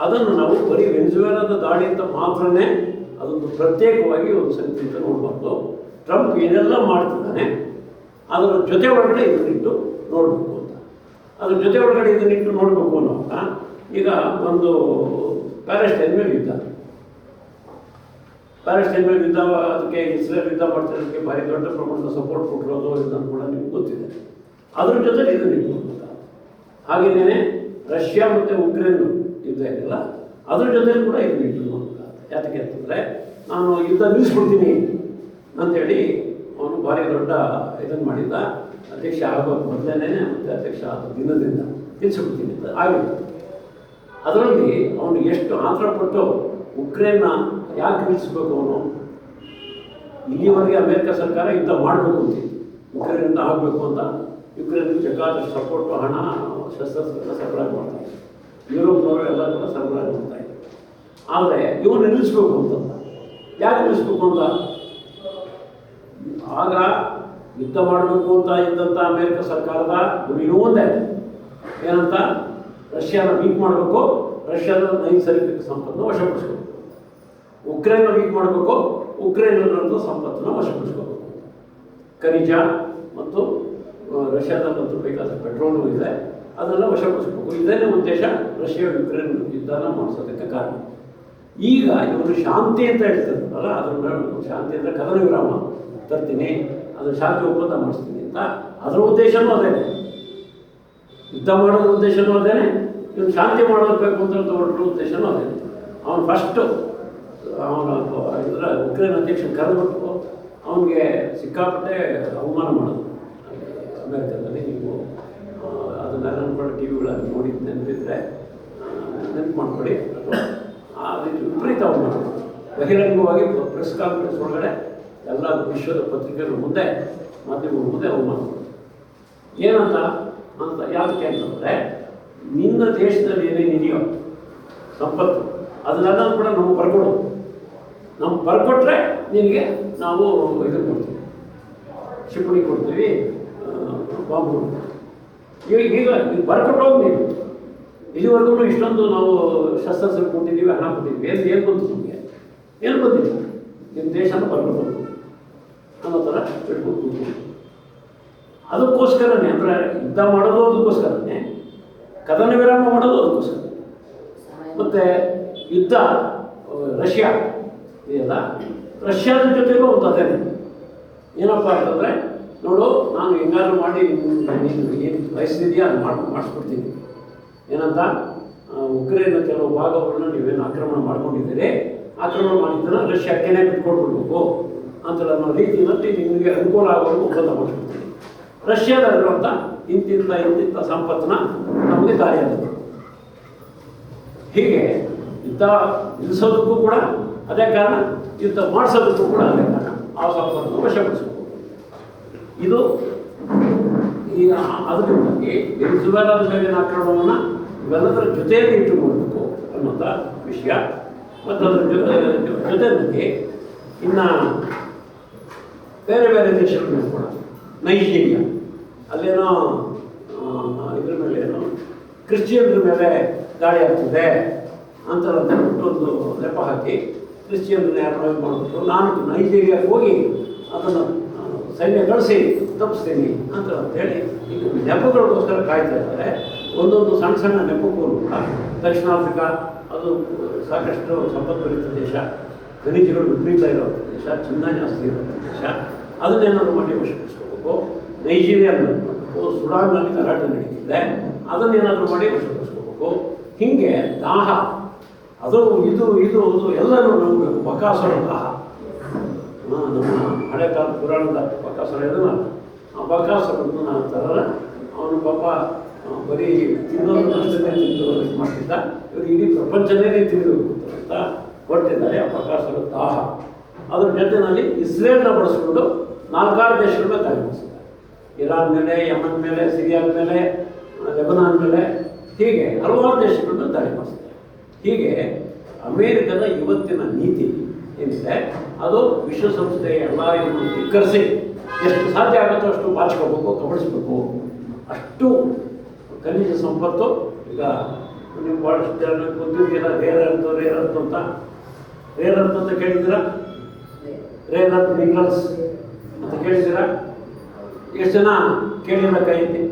ಅದನ್ನು ನಾವು ಬರೀ ವೆನಿಜುವೆಲಾದ ದಾಳಿ ಅಂತ ಮಾತ್ರನೇ ಅದೊಂದು ಪ್ರತ್ಯೇಕವಾಗಿ ಒಂದು ಸಂಗತಿ ಅಂತ ನೋಡಬಾರ್ದು. ಟ್ರಂಪ್ ಏನೆಲ್ಲ ಮಾಡ್ತಿದ್ದಾನೆ ಅದರ ಜೊತೆ ಒಳಗಡೆ ಇದನ್ನಿಟ್ಟು ನೋಡಬೇಕು ಅಂತ. ಅದ್ರ ಜೊತೆ ಒಳಗಡೆ ಇದನ್ನಿಟ್ಟು ನೋಡಬೇಕು ಅನ್ನೋವಾಗ ಈಗ ಒಂದು ಪ್ಯಾಲೆಸ್ಟೈನ್ ಮೇಲೆ ಯುದ್ಧ, ಪ್ಯಾಲೆಸ್ಟೈನ್ ಮೇಲೆ ಯುದ್ಧ, ಅದಕ್ಕೆ ಇಸ್ರೇಲ್ ಯುದ್ಧ ಮಾಡ್ತಿರೋದಕ್ಕೆ ಭಾರಿ ದೊಡ್ಡ ಪ್ರಮಾಣದ ಸಪೋರ್ಟ್ ಕೊಟ್ಟಿರೋದು ಇದನ್ನು ಕೂಡ ನಿಮ್ಗೆ ಗೊತ್ತಿದೆ. ಅದ್ರ ಜೊತೆಗೆ ಇದನ್ನಿಟ್ಟು ನೋಡ್ಬೇಕು. ಹಾಗೆಯೇ ರಷ್ಯಾ ಮತ್ತು ಉಕ್ರೇನ್ ಯುದ್ಧ ಇದೆಯಲ್ಲ ಅದ್ರ ಜೊತೆಲಿ ಕೂಡ ಇದನ್ನಿಟ್ಟು ನೋಡ್ಬೇಕು. ಯಾತಕ್ಕೆ ಅಂತಂದರೆ ನಾನು ಯುದ್ಧ ನಿಲ್ಲಿಸ್ಬಿಡ್ತೀನಿ ಅಂಥೇಳಿ ಅವನು ಭಾರಿ ದೊಡ್ಡ ಇದನ್ನು ಮಾಡಿದ್ದ. ಅಧ್ಯಕ್ಷ ಆಗೋದು ಮೊದಲನೇ ಮತ್ತು ಅಧ್ಯಕ್ಷ ಆದ ದಿನದಿಂದ ನಿಲ್ಲಿಸ್ಬಿಡ್ತೀನಿ ಅಂತ ಆಗಿತ್ತು. ಅದರಲ್ಲಿ ಅವನು ಎಷ್ಟು ಆತರಪಟ್ಟು ಉಕ್ರೇನ್ನ ಯಾಕೆ ನಿಲ್ಲಿಸ್ಬೇಕು, ಅವನು ಇಲ್ಲಿವರೆಗೆ ಅಮೇರಿಕ ಸರ್ಕಾರ ಯುದ್ಧ ಮಾಡಬೇಕು ಅಂತಿತ್ತು, ಉಕ್ರೇನಿಂದ ಆಗಬೇಕು ಅಂತ ಯುಕ್ರೇನ್ಗೆ ಬೇಕಾದಷ್ಟು ಸಪೋರ್ಟು, ಹಣ, ಶಸ್ತ್ರಾಸ್ತ್ರ ಸರಬರಾಜು ಮಾಡ್ತಾರೆ. ಯುರೋಪ್ನವರು ಎಲ್ಲ ಕೂಡ ಸರಬರಾಜು ಮಾಡ್ತಾ ಇದ್ದಾರೆ. ಆದರೆ ಇವನು ನಿಲ್ಲಿಸ್ಬೇಕು ಅಂತಂದ. ಯಾಕೆ ನಿಲ್ಲಿಸ್ಬೇಕು ಅಂತ, ಆಗ ಯುದ್ಧ ಮಾಡಬೇಕು ಅಂತ ಇದ್ದಂಥ ಅಮೇರಿಕ ಸರ್ಕಾರದ ಗುರಿನೂ ಒಂದೇ, ಏನಂತ, ರಷ್ಯಾನ ವೀಕ್ ಮಾಡಬೇಕು, ರಷ್ಯಾದ ನೈಸರ್ಗಿಕ ಸಂಪತ್ತನ್ನು ವಶಪಡಿಸ್ಬೇಕು. ಉಕ್ರೇನ್ನ ವೀಕ್ ಮಾಡಬೇಕು, ಉಕ್ರೇನ್ನಲ್ಲಿರುವಂಥ ಸಂಪತ್ತನ್ನು ವಶಪಡಿಸ್ಕೋಬೇಕು. ಖನಿಜ ಮತ್ತು ರಷ್ಯಾದಲ್ಲಂತೂ ಬೇಕಾದ ಪೆಟ್ರೋಲು ಇದೆ, ಅದೆಲ್ಲ ವಶಪಡಿಸ್ಬೇಕು. ಇದೇನೇ ಉದ್ದೇಶ ರಷ್ಯಾ ಯುಕ್ರೇನ್ ಯುದ್ಧನ ಮಾಡಿಸೋದಕ್ಕೆ ಕಾರಣ. ಈಗ ಇವರು ಶಾಂತಿ ಅಂತ ಹೇಳ್ತಿರ್ತಾರಲ್ಲ, ಅದರ ಶಾಂತಿ ಅಂದರೆ ಕದನ ವಿರಾಮ ತರ್ತೀನಿ, ಅದರ ಶಾಂತಿ ಒಪ್ಪಂದ ಮಾಡಿಸ್ತೀನಿ ಅಂತ, ಅದರ ಉದ್ದೇಶನೂ ಅದೇನೆ, ಯುದ್ಧ ಮಾಡೋದ್ರ ಉದ್ದೇಶನೂ ಅದೇನೆ, ಇವನು ಶಾಂತಿ ಮಾಡೋದಬೇಕು ಅಂತ ಹೊರಟ್ರ ಉದ್ದೇಶನೂ ಅದೇನೆ. ಅವನು ಫಸ್ಟು ಅವನ ಇದರ ಉಕ್ರೇನ್ ಅಧ್ಯಕ್ಷ ಕರೆದ್ಬಿಟ್ಟು ಅವನಿಗೆ ಸಿಕ್ಕಾಪಟ್ಟೆ ಅವಮಾನ ಮಾಡೋದು ಅಮೇರಿಕದಲ್ಲಿ. ನೀವು ಅದನ್ನೆಲ್ಲ ಅನ್ಕೊಂಡು ಟಿ ವಿಗಳಲ್ಲಿ ನೋಡಿದ್ದು ನೆನಪಿದ್ರೆ ನೆನಪು ಮಾಡ್ಕೊಳ್ಳಿ. ಅಥವಾ ಅದಕ್ಕೆ ವಿಪರೀತ ಅವಮಾನ ಬಹಿರಂಗವಾಗಿ ಪ್ರೆಸ್ ಕಾನ್ಫರೆನ್ಸ್ ಒಳಗಡೆ ಎಲ್ಲ ವಿಶ್ವದ ಪತ್ರಿಕೆಗಳ ಮುಂದೆ, ಮಾಧ್ಯಮಗಳ ಮುಂದೆ ಅವಮಾನ ಮಾಡೋದು. ಏನಂತ ಅಂತ ಯಾಕೆ ಅಂತಂದರೆ, ನಿನ್ನ ದೇಶದಲ್ಲಿ ಏನೇನಿದೆಯೋ ಸಂಪತ್ತು ಅದನ್ನೆಲ್ಲ ಕೂಡ ನಮಗೆ ಬರ್ಕೊಡೋದು, ನಮ್ಗೆ ಬರ್ಕೊಟ್ರೆ ನಿನಗೆ ನಾವು ಇದು ಕೊಡ್ತೀವಿ, ಕ್ಷಿಪಣಿ ಕೊಡ್ತೀವಿ, ಬಾಂಬು ಕೊಡ್ತೀವಿ. ಈಗ ಬರ್ಕೊಟ್ಟೋಗಿ ನೀವು ಇಲ್ಲಿವರೆಗೂ ಇಷ್ಟೊಂದು ನಾವು ಶಸ್ತ್ರಾಸ್ತ್ರ ಕೊಟ್ಟಿದ್ದೀವಿ, ಹಣ ಕೊಟ್ಟಿದ್ದೀವಿ, ಏನು ಬಂತು ನಮಗೆ, ಏನು ಬಂದಿಲ್ಲ, ನಿಮ್ಮ ದೇಶನ ಬರ್ಕೊಟ್ಟು ಅನ್ನೋ ಥರ ಬಿಟ್ಬಿಟ್ಟು ಅದಕ್ಕೋಸ್ಕರನೇ, ಅಂದರೆ ಯುದ್ಧ ಮಾಡೋದು ಅದಕ್ಕೋಸ್ಕರನೇ, ಕದನ ವಿರಾಮ ಮಾಡೋದು ಅದಕ್ಕೋಸ್ಕರ. ಮತ್ತು ಯುದ್ಧ ರಷ್ಯಾ ಇದೆಯಲ್ಲ, ರಷ್ಯಾದ ಜೊತೆಗೂ ಒಂದು ಅದೇ ಏನಪ್ಪ ಅಂತಂದರೆ, ನೋಡು ನಾನು ಹೆಂಗಾದ್ರೂ ಮಾಡಿ ನೀನು ಏನು ಬಯಸ್ತಿದೆಯಾ ಅದು ಮಾಡಿಸ್ಕೊಡ್ತೀನಿ. ಏನಂತ, ಉಕ್ರೇನ್ನ ಕೆಲವು ಭಾಗಗಳನ್ನ ನೀವೇನು ಆಕ್ರಮಣ ಮಾಡ್ಕೊಂಡಿದ್ದೀರಿ, ಆಕ್ರಮಣ ಮಾಡಿದ್ದನ್ನು ರಷ್ಯಾಕ್ಕೇನೆ ಬಿಟ್ಕೊಡ್ಬಿಡ್ಬೇಕು ಅಂತ ಅನ್ನೋ ರೀತಿಯಲ್ಲಿ ನಿಮಗೆ ಅನುಕೂಲ ಆಗೋದು ಒಪ್ಪಂದ ಮಾಡಿಸ್ಕೊಡ್ತೀನಿ. ರಷ್ಯಾದಲ್ಲಿರುವಂಥ ಇಂತಿಂಥ ಸಂಪತ್ತನ್ನ ನಮಗೆ ದಾರಿಯಾಗುತ್ತೆ. ಹೀಗೆ ಯುದ್ಧ ನಿಲ್ಲಿಸೋದಕ್ಕೂ ಕೂಡ ಅದೇ ಕಾರಣ, ಯುದ್ಧ ಮಾಡಿಸೋದಕ್ಕೂ ಕೂಡ ಅದೇ ಕಾರಣ, ಆ ಸಂಪತ್ತನ್ನು ವಶಪಡಿಸಬೇಕು. ಇದು ಈಗ ಅದರಿಂದಾಗಿ ವೆನಿಜುವೆಲಾದ ಮೇಲಿನ ಆಕ್ರಮಣವನ್ನು ಇವೆಲ್ಲದರ ಜೊತೆಯಲ್ಲಿ ಇಟ್ಟುಕೊಳ್ಬೇಕು ಅನ್ನೋಂಥ ವಿಷಯ. ಮತ್ತು ಅದರ ಜೊತೆಯಲ್ಲಿ ಇನ್ನು ಬೇರೆ ಬೇರೆ ದೇಶಗಳ ಕೂಡ, ನೈಜೀರಿಯಾ ಅಲ್ಲೇನೋ ಇದ್ರ ಮೇಲೆ ಏನೋ ಕ್ರಿಶ್ಚಿಯನ್ರ ಮೇಲೆ ದಾಳಿ ಆಗ್ತಿದೆ ಅಂತ ಒಂದು ನೆಪ ಹಾಕಿ ಕ್ರಿಶ್ಚಿಯನ್ರನ್ನ ಯಾರು ಮಾಡಿಬಿಟ್ಟು ನಾನು ನೈಜೀರಿಯಾಗೆ ಹೋಗಿ ಅದನ್ನು ಸೈನ್ಯ ಕಳಿಸಿ ತಪ್ಪಿಸ್ತೀನಿ ಅಂತ ಹೇಳಿ ಈಗ ನೆಪಗಳಿಗೋಸ್ಕರ ಕಾಯ್ತಾ ಇದ್ದಾರೆ. ಒಂದೊಂದು ಸಣ್ಣ ಸಣ್ಣ ನೆಪಕ್ಕೂ ಕೂಡ ದಕ್ಷಿಣ ಆಫ್ರಿಕಾ ಅದು ಸಾಕಷ್ಟು ಸಂಪತ್ಭರಿತ ದೇಶ, ಖನಿಜಗಳು ವಿಪರೀತ ಇರೋ ದೇಶ, ಚಿನ್ನ ಜಾಸ್ತಿ ಇರೋ ದೇಶ, ಅದನ್ನೇನಾದ್ರು ಮಾಡಿ ವಶಪಡಿಸ್ಕೋಬೇಕು. ನೈಜೀರಿಯಾ ಮಾಡಬೇಕು, ಸುಡಾನ್ನಲ್ಲಿ ಗಲಾಟೆ ನಡೀತಿದೆ, ಅದನ್ನೇನಾದರೂ ಮಾಡಿ ವಶಪಡಿಸ್ಕೋಬೇಕು. ಹೀಗೆ ದಾಹ, ಅದು ಇದು ಎಲ್ಲನೂ ನಮಗೆ ಬಕಾಸುರ ದಾಹ. ನಮ್ಮ ಹಳೆ ಕಾಲ ಪುರಾಣದ ಬಕಾಸುರ ಇದನ್ನು ಬಕಾಸುರನ ಥರ ಅವನು ಪಾಪ ಬರೀ ತಿನ್ನೋದು ಅಷ್ಟನ್ನೇ ತಿಂದು ಇದು ಮಾಡ್ತಿದ್ದ. ಇವರು ಇಡೀ ಪ್ರಪಂಚನೇ ತಿಂದು ಅಂತ ಹೊರಟಿದ್ದಾರೆ. ಆ ಬಕಾಸುರ ದಾಹ. ಅದ್ರ ಜೊತೆಯಲ್ಲಿ ಇಸ್ರೇಲ್ನ ಬಳಸ್ಕೊಂಡು 4-6 ದೇಶಗಳನ್ನ ದಾಳಿ ಮಾಡಿಸಿದ್ದಾರೆ. ಇರಾನ್ ಮೇಲೆ, ಯಮನ್ ಮೇಲೆ, ಸಿರಿಯಾದ ಮೇಲೆ, ಲೆಬನಾನ್ ಮೇಲೆ, ಹೀಗೆ ಹಲವಾರು ದೇಶಗಳನ್ನ ದಾಳಿ ಮಾಡಿಸಿದ್ದಾರೆ. ಹೀಗೆ ಅಮೇರಿಕದ ಇವತ್ತಿನ ನೀತಿ ಏನಿದೆ ಅದು ವಿಶ್ವಸಂಸ್ಥೆಯ ಎಲ್ಲ ಇದನ್ನು ಧಿಕ್ಕರಿಸಿ ಎಷ್ಟು ಸಾಧ್ಯ ಆಗುತ್ತೋ ಅಷ್ಟು ಬಾಚ್ಕೋಬೇಕು, ಕಬಳಿಸ್ಬೇಕು. ಅಷ್ಟು ಖನಿಜ ಸಂಪತ್ತು. ಈಗ ನೀವು ಭಾಳಷ್ಟು ಜನ ಗೊತ್ತಿದ್ದೀರ, ರೇರ್ ಅರ್ತ್ ಅಂತ ಕೇಳಿದ್ದೀರಾ? ರೇರ್ ಅರ್ತ್ ಮಿನರಲ್ಸ್ ಅಂತ ಕೇಳಿದ್ದೀರಾ? ಎಷ್ಟು ಜನ ಕೇಳಿಲ್ಲ ಕೈ ಎತ್ತಿ?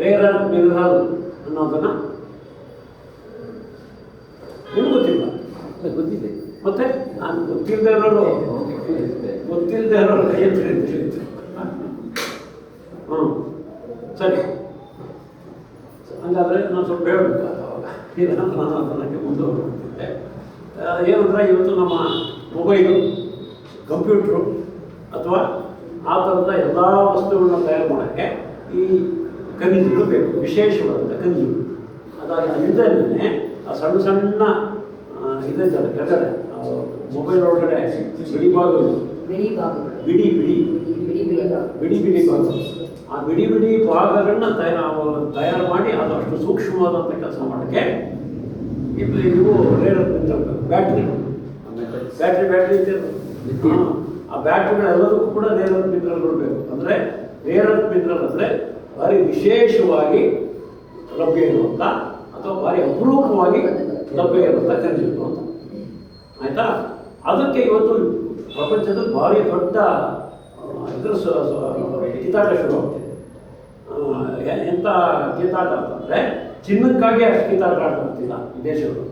ರೇರ್ ಅರ್ತ್ ಮಿನರಲ್ ಅನ್ನೋದನ್ನು ನಿಮ್ಗೆ ಗೊತ್ತಿಲ್ಲ? ಗೊತ್ತಿದೆ. ಮತ್ತೆ ನಾನು ಗೊತ್ತಿಲ್ಲದೆ ಇರೋರು ಕೈ ಎತ್ತಿ. ಸರಿ, ಹಂಗಾದರೆ ನಾನು ಸ್ವಲ್ಪ ಹೇಳಬೇಕು ಅವಾಗ. ಇದನ್ನು ನಾನು ಅದಕ್ಕೆ ಮುಂದುವರೆದಿದ್ದೆ. ಏನಂದರೆ ಇವತ್ತು ನಮ್ಮ ಮೊಬೈಲು, ಕಂಪ್ಯೂಟ್ರು ಅಥವಾ ಆ ಥರದ ಎಲ್ಲ ವಸ್ತುಗಳನ್ನ ತಯಾರು ಮಾಡೋಕ್ಕೆ ಈ ಖನಿಜಗಳು ಬೇಕು, ವಿಶೇಷವಾದಂಥ ಖನಿಜಗಳು. ಇಲ್ಲದೇ ಆ ಸಣ್ಣ ಸಣ್ಣ ಇದೈತಲ್ಲ ಕೆಳಗಡೆ ಮೊಬೈಲ್ ಒಳಗಡೆ ಬಿಡಿ ಭಾಗಗಳು, ಬಿಡಿ ಭಾಗಗಳು, ಆ ಬಿಡಿ ಭಾಗಗಳನ್ನ ತಯಾರು ಮಾಡಿ ಅದು ಅಷ್ಟು ಸೂಕ್ಷ್ಮವಾದಂಥ ಕೆಲಸ ಮಾಡೋಕ್ಕೆ ಇವು ರೇರ್ ಬ್ಯಾಟ್ರಿ ಇದೆ. ಆ ಬ್ಯಾಟ್ರಿಗಳೆಲ್ಲದಕ್ಕೂ ಕೂಡ ರೇರ್ ಅರ್ತ್ ಮಿನರಲ್ಗಳು ಬೇಕು. ಅಂದರೆ ರೇರ್ ಅರ್ತ್ ಮಿನರಲ್ ಅಂದರೆ ಭಾರಿ ವಿಶೇಷವಾಗಿ ಲಭ್ಯ ಇರುವಂಥ ಅಥವಾ ಭಾರಿ ಅಪರೂಪವಾಗಿ ಲಭ್ಯ ಇರುವಂಥ ಖನಿಜಗಳು ಅಂತ. ಆಯಿತಾ? ಅದಕ್ಕೆ ಇವತ್ತು ಪ್ರಪಂಚದಲ್ಲಿ ಭಾರಿ ದೊಡ್ಡ ಇದ್ರ ಕಿತಾಟ ಶುರುವಾಗ್ತಿದೆ. ಎಂಥ ಕಿತಾಟ ಅಂತಂದರೆ ಚಿನ್ನಕ್ಕಾಗಿ ಅಷ್ಟು ಕಿತಾಟ ಆಡ್ತಿಲ್ಲ ಈ ದೇಶಗಳು.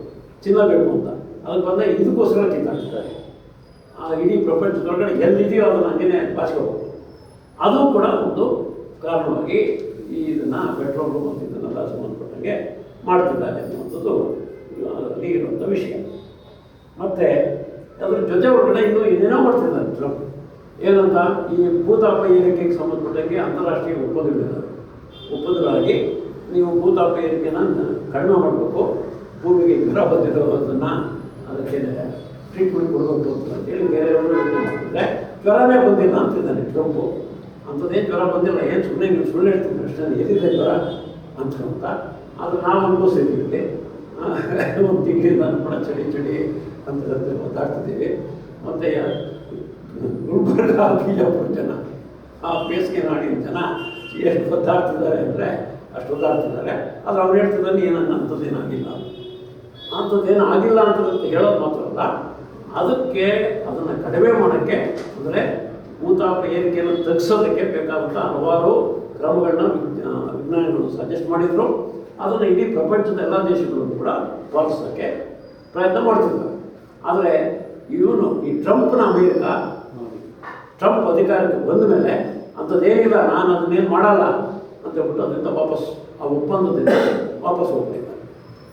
ಚಿನ್ನ ಬೇಕು ಅಂತ ಅದಕ್ಕೆ ಬಂದ ಇದಕ್ಕೋಸ್ಕರ ಕಿತ್ತಾಡ್ತಿದ್ದಾರೆ. ಇಡೀ ಪ್ರಪಂಚದೊಳಗಡೆ ಎಲ್ಲಿದೆಯೋ ಅದನ್ನು ಹಂಗೇನೆ ಬಾಚ್ಕೋಬೇಕು. ಅದು ಕೂಡ ಒಂದು ಕಾರಣವಾಗಿ ಇದನ್ನು ಪೆಟ್ರೋಲು ಮತ್ತು ಇದನ್ನೆಲ್ಲ ಸಂಬಂಧಪಟ್ಟಂಗೆ ಮಾಡ್ತಿದ್ದಾರೆ ಅನ್ನುವಂಥದ್ದು ಅದರಲ್ಲಿ ಇರುವಂಥ ವಿಷಯ. ಮತ್ತು ಅದರ ಜೊತೆ ಒಳಗಡೆ ಇನ್ನೂ ಏನೇನೋ ಮಾಡ್ತಿದ್ದಾರೆ ಟ್ರಂಪ್. ಏನಂತ ಈ ಭೂತಾಪ ಏರಿಕೆಗೆ ಸಂಬಂಧಪಟ್ಟಂಗೆ ಅಂತಾರಾಷ್ಟ್ರೀಯ ಒಪ್ಪಂದಗಳಾಗಿ ನೀವು ಭೂತಾಪ ಏರಿಕೆನ ಕಡಿಮೆ ಮಾಡಬೇಕು, ಭೂಮಿಗೆ ಜ್ವರ ಬಂದಿರೋದನ್ನು ಅದಕ್ಕೆ ಟ್ರೀಟ್ಮೆಂಟ್ ಕೊಡಬೇಕು ಅಂತೇಳಿ ಬೇರೆಯವರು ಯೋಚನೆ ಮಾಡ್ತಿದ್ರೆ ಜ್ವರನೇ ಬಂದಿಲ್ಲ ಅಂತಿದ್ದಾನೆ ಟ್ರಂಪು. ಅಂಥದ್ದೇನು ಜ್ವರ ಬಂದಿಲ್ಲ, ಏನು ಸುಮ್ಮನೆ ನೀವು ಸುಳ್ಳು ಹೇಳ್ತೀನಿ ಅಷ್ಟೇ, ಎಲ್ಲಿದೆ ಜ್ವರ ಅಂತ. ಅದು ನಾವು ಅನುಭವಿಸಿದ್ದೀವಿ. ಒಂದು ತಿಂಗಳಿಂದ ಕೂಡ ಚಳಿ ಅಂತ ಗೊತ್ತಾಗ್ತಿದ್ದೀವಿ. ಮತ್ತು ಗುಲ್ಬರ್ಗ, ಬಿಜಾಪುರ ಜನ, ಆ ಬೇಸಿಗೆ ನಾಡಿನ ಜನ ಎಷ್ಟು ಗೊತ್ತಾಗ್ತಿದ್ದಾರೆ ಅಂದರೆ ಅಷ್ಟು ಗೊತ್ತಾಗ್ತಿದ್ದಾರೆ. ಆದರೆ ಅವ್ರು ಹೇಳ್ತಿದ್ದಾನೆ ಅಂಥದ್ದೇನಾಗಿಲ್ಲ ಅಂತ ಹೇಳೋದು ಮಾತ್ರ ಅಲ್ಲ, ಅದಕ್ಕೆ ಅದನ್ನು ಕಡಿಮೆ ಮಾಡೋಕ್ಕೆ ಅಂದರೆ ಭೂತಾಪ ಏರಿಕೆಯನ್ನು ತಗ್ಗಿಸೋದಕ್ಕೆ ಬೇಕಾದಂಥ ಹಲವಾರು ಕ್ರಮಗಳನ್ನ ವಿಜ್ಞಾನಿಗಳು ಸಜೆಸ್ಟ್ ಮಾಡಿದರು. ಅದನ್ನು ಇಡೀ ಪ್ರಪಂಚದ ಎಲ್ಲ ದೇಶಗಳನ್ನು ಕೂಡ ಪಾಲಿಸೋಕ್ಕೆ ಪ್ರಯತ್ನ ಮಾಡ್ತಿದ್ದಾರೆ. ಆದರೆ ಇವನು ಈ ಟ್ರಂಪ್ನ ಅಮೇರಿಕ, ಟ್ರಂಪ್ ಅಧಿಕಾರಕ್ಕೆ ಬಂದ ಮೇಲೆ ಅಂಥದ್ದೇನಿಲ್ಲ, ನಾನು ಅದನ್ನೇನು ಮಾಡಲ್ಲ ಅಂತ ಹೇಳ್ಬಿಟ್ಟು ಅದರಿಂದ ಆ ಒಪ್ಪಂದದಿಂದ ವಾಪಸ್ ಹೋಗ್ತಿದ್ದಾರೆ.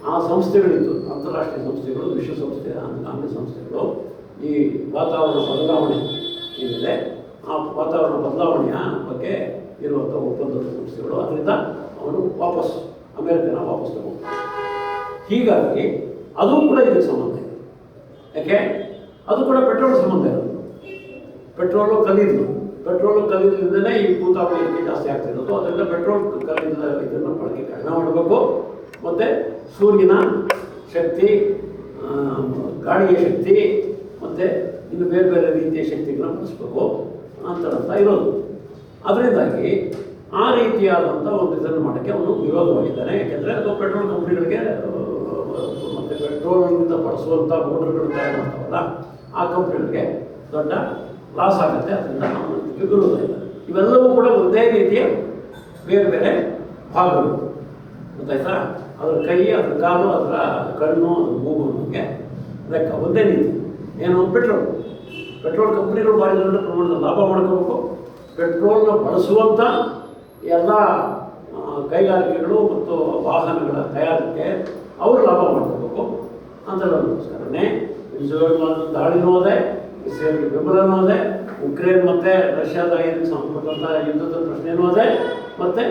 ಆ ಸಂಸ್ಥೆಗಳಿತ್ತು, ಅಂತಾರಾಷ್ಟ್ರೀಯ ಸಂಸ್ಥೆಗಳು, ವಿಶ್ವಸಂಸ್ಥೆ, ಅಂಗ ಸಂಸ್ಥೆಗಳು, ಈ ವಾತಾವರಣ ಬದಲಾವಣೆ ಏನಿದೆ ಆ ವಾತಾವರಣ ಬದಲಾವಣೆಯ ಬಗ್ಗೆ ಇರುವಂಥ ಒಪ್ಪಂದದ ಸಂಸ್ಥೆಗಳು, ಅದರಿಂದ ಅವನು ಅಮೇರಿಕನ ವಾಪಸ್ ತಗೋಗ್ತಾನೆ. ಹೀಗಾಗಿ ಅದು ಕೂಡ ಇದಕ್ಕೆ ಸಂಬಂಧ ಇದೆ. ಯಾಕೆ? ಅದು ಕೂಡ ಪೆಟ್ರೋಲ್ ಸಂಬಂಧ ಇರೋದು. ಪೆಟ್ರೋಲು ಕಲ್ಲಿದ್ದಲಿಂದಲೇ ಈ ಭೂತಾಪ ಏರಿಕೆ ಜಾಸ್ತಿ ಆಗ್ತಿರೋದು. ಅದರಿಂದ ಪೆಟ್ರೋಲ್ ಕಲ್ಲಿದ್ದ ಇದನ್ನು ಬಳಕೆ ಕಡಿಮೆ ಮಾಡಬೇಕು. ಮತ್ತು ಸೂರ್ಯನ ಶಕ್ತಿ, ಗಾಳಿಯ ಶಕ್ತಿ ಮತ್ತು ಇನ್ನು ಬೇರೆ ಬೇರೆ ರೀತಿಯ ಶಕ್ತಿಗಳನ್ನ ಬಳಸಬೇಕು ಅಂತ ಇರೋದು. ಅದರಿಂದಾಗಿ ಆ ರೀತಿಯಾದಂಥ ಒಂದು ಇದನ್ನು ಮಾಡೋಕ್ಕೆ ಅವನು ವಿರೋಧವಾಗಿದ್ದಾನೆ. ಯಾಕೆಂದರೆ ಅದು ಪೆಟ್ರೋಲ್ ಕಂಪ್ನಿಗಳಿಗೆ ಮತ್ತು ಪೆಟ್ರೋಲಿಂದ ಬಳಸುವಂಥ ಮೋಟರ್ಗಳು ತಯಾರು ಮಾಡ್ತಾವಲ್ಲ, ಆ ಕಂಪ್ನಿಗಳಿಗೆ ದೊಡ್ಡ ಲಾಸ್ ಆಗುತ್ತೆ. ಅದರಿಂದ ನಾವು ವಿರೋಧ ಇಲ್ಲ. ಇವೆಲ್ಲವೂ ಕೂಡ ಒಂದೇ ರೀತಿಯ ಬೇರೆ ಬೇರೆ ಭಾಗಗಳು, ಗೊತ್ತಾಯ್ತಾ? ಅದರ ಕೈ, ಅದರ ಕಾಲು, ಅದರ ಕಣ್ಣು, ಅದರ ಮೂಗು ನಮಗೆ ಲೆಕ್ಕ ಒಂದೇ ರೀತಿ. ಏನು? ಪೆಟ್ರೋಲ್ ಕಂಪ್ನಿಗಳು ಭಾರಿ ದೊಡ್ಡ ಪ್ರಮಾಣದ ಲಾಭ ಮಾಡ್ಕೋಬೇಕು. ಪೆಟ್ರೋಲ್ನ ಬಳಸುವಂಥ ಎಲ್ಲ ಕೈಗಾರಿಕೆಗಳು ಮತ್ತು ವಾಹನಗಳ ತಯಾರಿಕೆ ಅವರು ಲಾಭ ಮಾಡ್ಕೋಬೇಕು ಅಂತ ಹೇಳೋದಕ್ಕೋಸ್ಕರನೇ ದಾಳಿನೂ ಅದೇ, ಇಸ್ರೇಲ್ಗೆ ಬೆಂಬಲನೂ ಅದೇ, ಉಕ್ರೇನ್ ಮತ್ತು ರಷ್ಯಾದ ಇದಕ್ಕೆ ಸಂಬಂಧಪಟ್ಟಂಥ ಯುದ್ಧದ ಪ್ರಶ್ನೆಯೂ ಅದೇ, ಮತ್ತು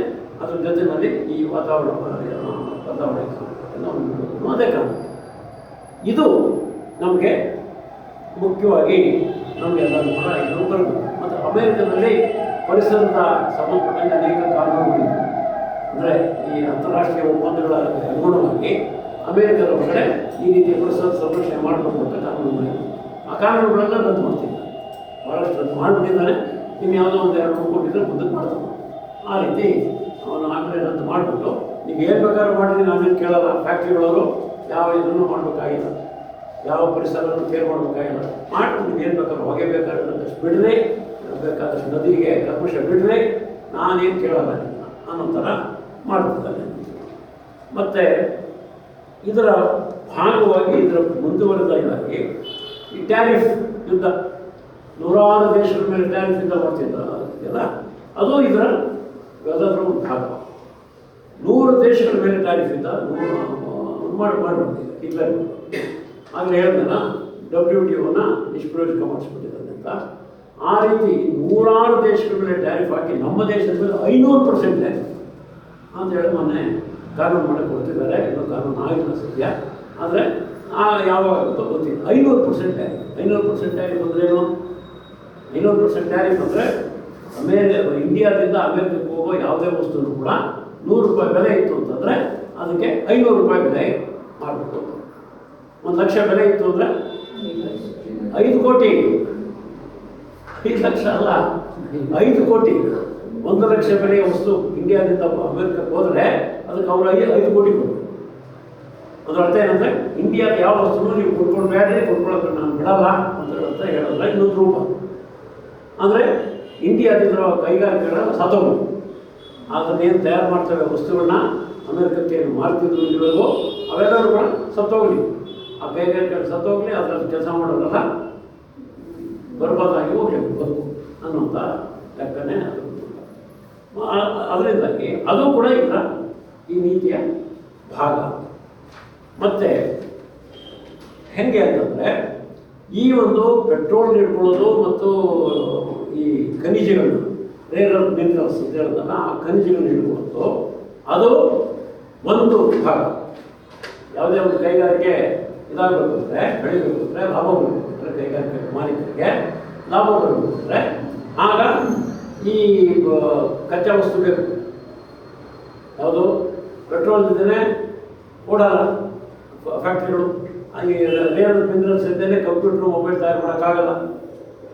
ಅದ್ರ ಜೊತೆಯಲ್ಲಿ ಈ ವಾತಾವರಣ ಅದೇ ಕಾರಣ. ಇದು ನಮಗೆ ಮುಖ್ಯವಾಗಿ ನಮಗೆಲ್ಲರೂ ಕೂಡ ಇದು ಬರಬೇಕು. ಮತ್ತು ಅಮೇರಿಕದಲ್ಲಿ ಪರಿಸರದ ಸಂಬಂಧಪಟ್ಟಂತೆ ಅನೇಕ ಕಾನೂನುಗಳಿವೆ. ಅಂದರೆ ಈ ಅಂತಾರಾಷ್ಟ್ರೀಯ ಒಪ್ಪಂದಗಳ ಅನುಗುಣವಾಗಿ ಅಮೇರಿಕದ ಒಳಗಡೆ ಈ ರೀತಿಯ ಪರಿಸರದ ಸಂರಕ್ಷಣೆ ಮಾಡಬೇಕು ಅಂತ ಕಾನೂನುಗಳಿವೆ. ಆ ಕಾನೂನುಗಳೆಲ್ಲ ರದ್ದು ಮಾಡ್ತಿದ್ದಾರೆ, ಭಾಳಷ್ಟು ರದ್ದು ಮಾಡಿಬಿಟ್ಟಿದ್ದಾನೆ. ಇನ್ನು ಯಾವುದೋ ಒಂದು 2-3 ಕೊಟ್ಟಿದ್ರೆ ಮುಂದಕ್ಕೆ ಮಾಡ್ತಾನೆ. ಆ ರೀತಿ ಅವನು ಆಗಲೇ ರದ್ದು ಮಾಡಿಬಿಟ್ಟು ನೀವು ಏನು ಬೇಕಾದ್ರೂ ಮಾಡಿದ್ರೆ ನಾನೇನು ಕೇಳಲ್ಲ. ಫ್ಯಾಕ್ಟ್ರಿಗಳವರು ಯಾವ ಇದನ್ನು ಮಾಡಬೇಕಾಗಿಲ್ಲ, ಯಾವ ಪರಿಸರವನ್ನು ಕೇರ್ ಮಾಡಬೇಕಾಗಿಲ್ಲ. ಮಾಡಿ ನೀವು ಏನು ಬೇಕಾದ್ರೂ ಹೊಗೆ ಬೇಕಾದಷ್ಟು ಬಿಡ್ರಿ, ಬೇಕಾದಷ್ಟು ನದಿಗೆ ಕಲ್ಮಶ ಬಿಡ್ರಿ, ನಾನೇನು ಕೇಳಲ್ಲ ಅನ್ನೋ ಥರ ಮಾಡ್ತಿದ್ದಾನೆ. ಮತ್ತು ಇದರ ಭಾಗವಾಗಿ ಇದರ ಮುಂದುವರೆದಾಗಿ ಈ ಟ್ಯಾರಿಫ್ ಯುದ್ಧ, ನೂರಾರು ದೇಶಗಳ ಮೇಲೆ ಟ್ಯಾರಿಫ್ ಯುದ್ಧ ಮಾಡ್ತಿದ್ದಲ್ಲ, ಅದು ಇದರ ಅದರ ಒಂದು ಭಾಗ. 100 ದೇಶಗಳ ಮೇಲೆ ಟ್ಯಾರಿಫ್ ಯುದ್ಧ ಮಾಡಿಬಿಟ್ಟಿದೆ ಹಿಟ್ಲರ್. ಆಗಲೇ ಹೇಳಿದ್ನಲ್ಲ, WTOನ ನಿಷ್ಪ್ರಯೋಜಕ ಮಾಡಿಸ್ಬಿಟ್ಟಿದ್ದಾರೆ ಅಂತ. ಆ ರೀತಿ ನೂರಾರು ದೇಶಗಳ ಮೇಲೆ ಟ್ಯಾರಿಫ್ ಹಾಕಿ ನಮ್ಮ ದೇಶದ ಮೇಲೆ 500% ಟ್ಯಾರಿಫ್ ಅಂತ ಹೇಳಿ ಮೊನ್ನೆ ಕಾನೂನು ಮಾಡಕ್ಕೆ ಕೊಡ್ತಿದ್ದಾರೆ. ಇನ್ನೂ ಕಾನೂನು ಆಗಿಲ್ಲ ಸದ್ಯ, ಆದರೆ ಯಾವಾಗ ಗೊತ್ತಿಲ್ಲ. 500% ಟ್ಯಾರಿಫ್. 500% ಟ್ಯಾರಿಫ್ ಅಂದ್ರೇನು? 500% ಟ್ಯಾರಿಫ್ ಅಂದರೆ ಇಂಡಿಯಾದಿಂದ ಅಮೇರಿಕಕ್ಕೆ ಹೋಗೋ ಯಾವುದೇ ವಸ್ತುನೂ ಕೂಡ ₹100 ಬೆಲೆ ಇತ್ತು ಅಂತಂದರೆ ಅದಕ್ಕೆ ₹500 ಬೆಲೆ ಮಾಡಬೇಕು. 1 ಲಕ್ಷ ಬೆಲೆ ಇತ್ತು ಅಂದರೆ 5 ಕೋಟಿ. 5 ಲಕ್ಷ ಅಲ್ಲ, 5 ಕೋಟಿ. 1 ಲಕ್ಷ ಬೆಲೆಯ ವಸ್ತು ಇಂಡಿಯಾದಿಂದ ಅಮೇರಿಕಕ್ಕೆ ಹೋದರೆ ಅದಕ್ಕೆ ಅವರು 5 ಕೋಟಿ ಕೊಡಬೇಕು. ಅದರ ಅರ್ಥ ಏನಂದರೆ ಇಂಡಿಯಾದ ಯಾವ ವಸ್ತುನೂ ನೀವು ಕೊಡ್ಕೊಂಡು ಬೇರೆ ಕೊಡ್ಕೊಳ್ಳೋಕೆ ನಾನು ಬಿಡಲ್ಲ ಅಂತ ಅರ್ಥ ಹೇಳೋಲ್ಲ. ಇನ್ನೊಂದು ರೂಪ ಅಂದರೆ ಇಂಡಿಯಾದಿಂದ ಕೈಗಾರಿಕೆಗಳ ಸತ್ತೋಗು, ಅದನ್ನೇನು ತಯಾರು ಮಾಡ್ತೇವೆ ವಸ್ತುಗಳನ್ನ ಅಮೇರಿಕಕ್ಕೆ ಏನು ಮಾರ್ತಿದ್ರು ಇರಬೇಕು, ಅವೆಲ್ಲರೂ ಕೂಡ ಸತ್ತೋಗಲಿ. ಆ ಕೈಗಾರಿಕೆಗಳು ಸತ್ತೋಗಲಿ, ಅದರಲ್ಲಿ ಕೆಲಸ ಮಾಡೋದಲ್ಲ ಬರ್ಬಾದಾಗಿ ಹೋಗ್ಬೇಕು ಬದುಕು ಅನ್ನೋಂಥ ಲೆಕ್ಕನೇ ಅದು. ಅದರಿಂದಾಗಿ ಅದು ಕೂಡ ಈಗ ಈ ನೀತಿಯ ಭಾಗ. ಮತ್ತು ಹೆಂಗೆ ಅಂತಂದರೆ ಈ ಒಂದು ಪೆಟ್ರೋಲ್ ಹಿಡ್ಕೊಳ್ಳೋದು ಮತ್ತು ಈ ಖನಿಜಗಳನ್ನು, ರೇರ್ ಅರ್ತ್ ಮಿನರಲ್ಸ್ ಅಂತ ಹೇಳಿದಾಗ ಆ ಖನಿಜಗಳನ್ನು ಹಿಡ್ಕೊಳ್ಳೋದು ಅದು ಒಂದು ಭಾಗ. ಯಾವುದೇ ಒಂದು ಕೈಗಾರಿಕೆ ಇದಾಗಬೇಕು ಅಂದರೆ, ಬೆಳಿಬೇಕು ಅಂದರೆ, ಲಾಭ ಬರಬೇಕು ಅಂದರೆ, ಕೈಗಾರಿಕೆ ಮಾಲೀಕರಿಗೆ ಲಾಭ ಬರಬೇಕು ಅಂದರೆ ಆಗ ಈ ಕಚ್ಚಾ ವಸ್ತು ಬೇಕು. ಯಾವುದು ಪೆಟ್ರೋಲ್ ಇದ್ದೇನೆ ಓಡಲ್ಲ ಫ್ಯಾಕ್ಟ್ರಿಗಳು. ಈ ರೇರ್ ಮಿನರಲ್ಸ್ ಇದ್ದೇನೆ ಕಂಪ್ಯೂಟ್ರು ಮೊಬೈಲ್ ತಯಾರು ಮಾಡೋಕ್ಕಾಗಲ್ಲ.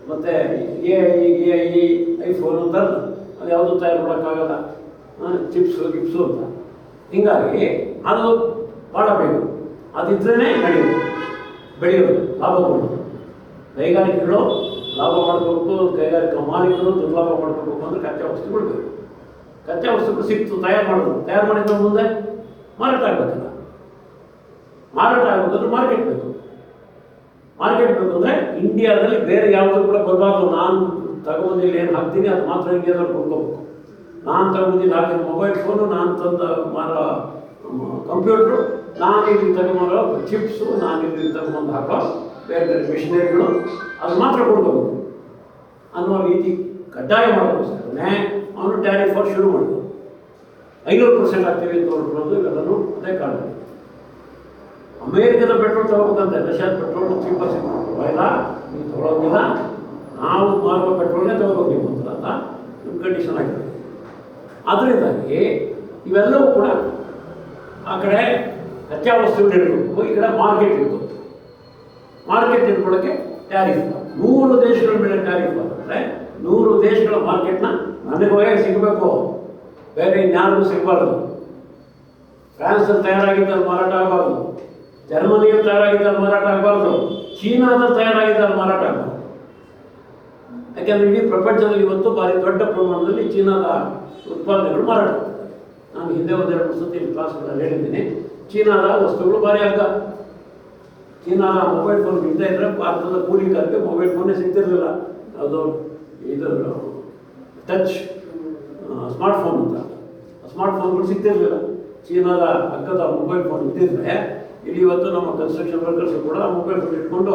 ಮತ್ತು ಐಫೋನ್ ಅಂತ ಅದು ಯಾವುದೂ ತಯಾರು ಮಾಡೋಕ್ಕಾಗಲ್ಲ, ಚಿಪ್ಸು ಗಿಪ್ಸು ಅಂತ. ಹೀಗಾಗಿ ಅದು ಮಾಡಬೇಕು, ಅದಿದ್ರೇ ಬೆಳೆಯೋದು, ಲಾಭ ಕೊಡೋದು. ಕೈಗಾರಿಕೆಗಳು ಲಾಭ ಮಾಡಬೇಕು, ಕೈಗಾರಿಕಾ ಮಾಲೀಕರು ದುರ್ಲಾಭ ಮಾಡಬೇಕು ಅಂದರೆ ಕಚ್ಚಾ ವಸ್ತುಗಳು ಬೇಕು. ಕಚ್ಚಾ ವಸ್ತುಗಳು ಸಿಕ್ತು, ತಯಾರು ಮಾಡೋದು. ತಯಾರು ಮಾಡಿದ್ರೆ ಮುಂದೆ ಮಾರಾಟ ಆಗಬೇಕಲ್ಲ. ಮಾರಾಟ ಆಗಬೇಕಂದ್ರೆ ಮಾರ್ಕೆಟ್ ಬೇಕು. ಮಾರ್ಕೆಟ್ ಬೇಕು ಅಂದರೆ ಇಂಡಿಯಾದಲ್ಲಿ ಬೇರೆ ಯಾವುದೂ ಕೂಡ ಬರಬಾರ್ದು. ನಾನು ತಗೊಂಡಿಲ್ಲಿ ಏನು ಹಾಕ್ತೀನಿ ಅದು ಮಾತ್ರ ಇಂಡಿಯಾದಲ್ಲಿ ಕೊಡ್ಕೋಬೇಕು. ನಾನು ತಗೊಂಡಿಲ್ಲಿ ಹಾಕಿದ ಮೊಬೈಲ್ ಫೋನು, ನಾನು ತಂದ ಮಾರೋ ಕಂಪ್ಯೂಟ್ರು, ನಾನು ಇಲ್ಲಿ ತಗೊಂಬರೋ ಚಿಪ್ಸು, ನಾನು ಇಲ್ಲಿ ತಗೊಂಡು ಹಾಕೋ ಬೇರೆ ಬೇರೆ ಮಿಷನರಿಗಳು, ಅದು ಮಾತ್ರ ಕೊಡ್ಕೋಬೇಕು ಅನ್ನೋ ರೀತಿ ಕಡ್ಡಾಯ ಮಾಡೋಕ್ಕೋಸ್ಕರನೇ ಅವನು ಟ್ಯಾರಿಫ್ ಶುರು ಮಾಡಿದ್ರು. 500% ಆಗ್ತೀವಿ ಅಂತ ಹೊರಟೋದು ಇವೆಲ್ಲನೂ ಅದೇ ಕಾರಣ. ಅಮೇರಿಕದ ಪೆಟ್ರೋಲ್ ತಗೋಬೇಕಂತೆ, ರಷ್ಯಾದ ಪೆಟ್ರೋಲ್ ಚೀಪಾಗಿ ಸಿಗ್ಬೇಕು. ಇಲ್ಲ, ನೀವು ತೊಗೊಳೋಂಗಿಲ್ಲ, ನಾವು ಮಾರುವ ಪೆಟ್ರೋಲ್ನೇ ತಗೋಬೇಕು ನೀವು ಅಂತ ನಿಮ್ಮ ಕಂಡೀಷನ್ ಆಗಿದೆ. ಅದರಿಂದಾಗಿ ಇವೆಲ್ಲವೂ ಕೂಡ ಆ ಕಡೆ ಕಚ್ಚಾ ವಸ್ತುಗಳು ಇರಬೇಕು, ಈ ಕಡೆ ಮಾರ್ಕೆಟ್ ಇರಬೇಕು. ಮಾರ್ಕೆಟ್ ಇಟ್ಕೊಳ್ಳೋಕ್ಕೆ ಟ್ಯಾರಿಫ್ 100 ದೇಶಗಳ ಮೇಲೆ ಟ್ಯಾರಿಫ್ ಅಂದರೆ 100 ದೇಶಗಳ ಮಾರ್ಕೆಟ್ನ ನನಗೆ ಹೋಗಿ ಸಿಗಬೇಕು, ಬೇರೆ ಇನ್ಯಾರಿಗೂ ಸಿಗಬಾರ್ದು. ಫ್ರಾನ್ಸಲ್ಲಿ ತಯಾರಾಗಿದ್ದಲ್ಲಿ ಮಾರಾಟ ಆಗಬಾರ್ದು, ಜರ್ಮನಿಯಲ್ಲಿ ತಯಾರಾಗಿದ್ದಲ್ಲಿ ಮಾರಾಟ ಆಗಬಾರ್ದು, ಚೀನಾದಲ್ಲಿ ತಯಾರಾಗಿದ್ದಲ್ಲಿ ಮಾರಾಟ ಆಗಬಾರ್ದು. ಯಾಕೆಂದರೆ ಇಡೀ ಪ್ರಪಂಚದಲ್ಲಿ ಇವತ್ತು ಭಾರಿ ದೊಡ್ಡ ಪ್ರಮಾಣದಲ್ಲಿ ಚೀನಾದ ಉತ್ಪಾದನೆಗಳು ಮಾರಾಟ ಆಗ್ತದೆ. ನಾನು ಹಿಂದೆ 1-2 ಸತಿ ಕ್ಲಾಸ್ಗಳಲ್ಲಿ ಹೇಳಿದ್ದೀನಿ, ಚೀನಾದ ವಸ್ತುಗಳು ಭಾರಿ ಅಗ್ಗ. ಚೀನಾದ ಮೊಬೈಲ್ ಫೋನ್ ಇದ್ದೇ ಇದ್ದರೆ ಭಾರತದ ಕೂಲಿಕಾರರಿಗೆ ಮೊಬೈಲ್ ಫೋನೇ ಸಿಗ್ತಿರಲಿಲ್ಲ. ಅದು ಇದು ಟಚ್ ಸ್ಮಾರ್ಟ್ಫೋನ್ ಅಂತ, ಸ್ಮಾರ್ಟ್ಫೋನ್ಗಳು ಸಿಗ್ತಿರಲಿಲ್ಲ. ಚೀನಾದ ಅಗ್ಗದ ಮೊಬೈಲ್ ಫೋನ್ ಇದ್ದಿದ್ರೆ ಇಲ್ಲಿ ಇವತ್ತು ನಮ್ಮ ಕನ್ಸ್ಟ್ರಕ್ಷನ್ ವರ್ಕರ್ಸ್ ಕೂಡ ಮೊಬೈಲ್ ಫೋನ್ ಇಟ್ಕೊಂಡು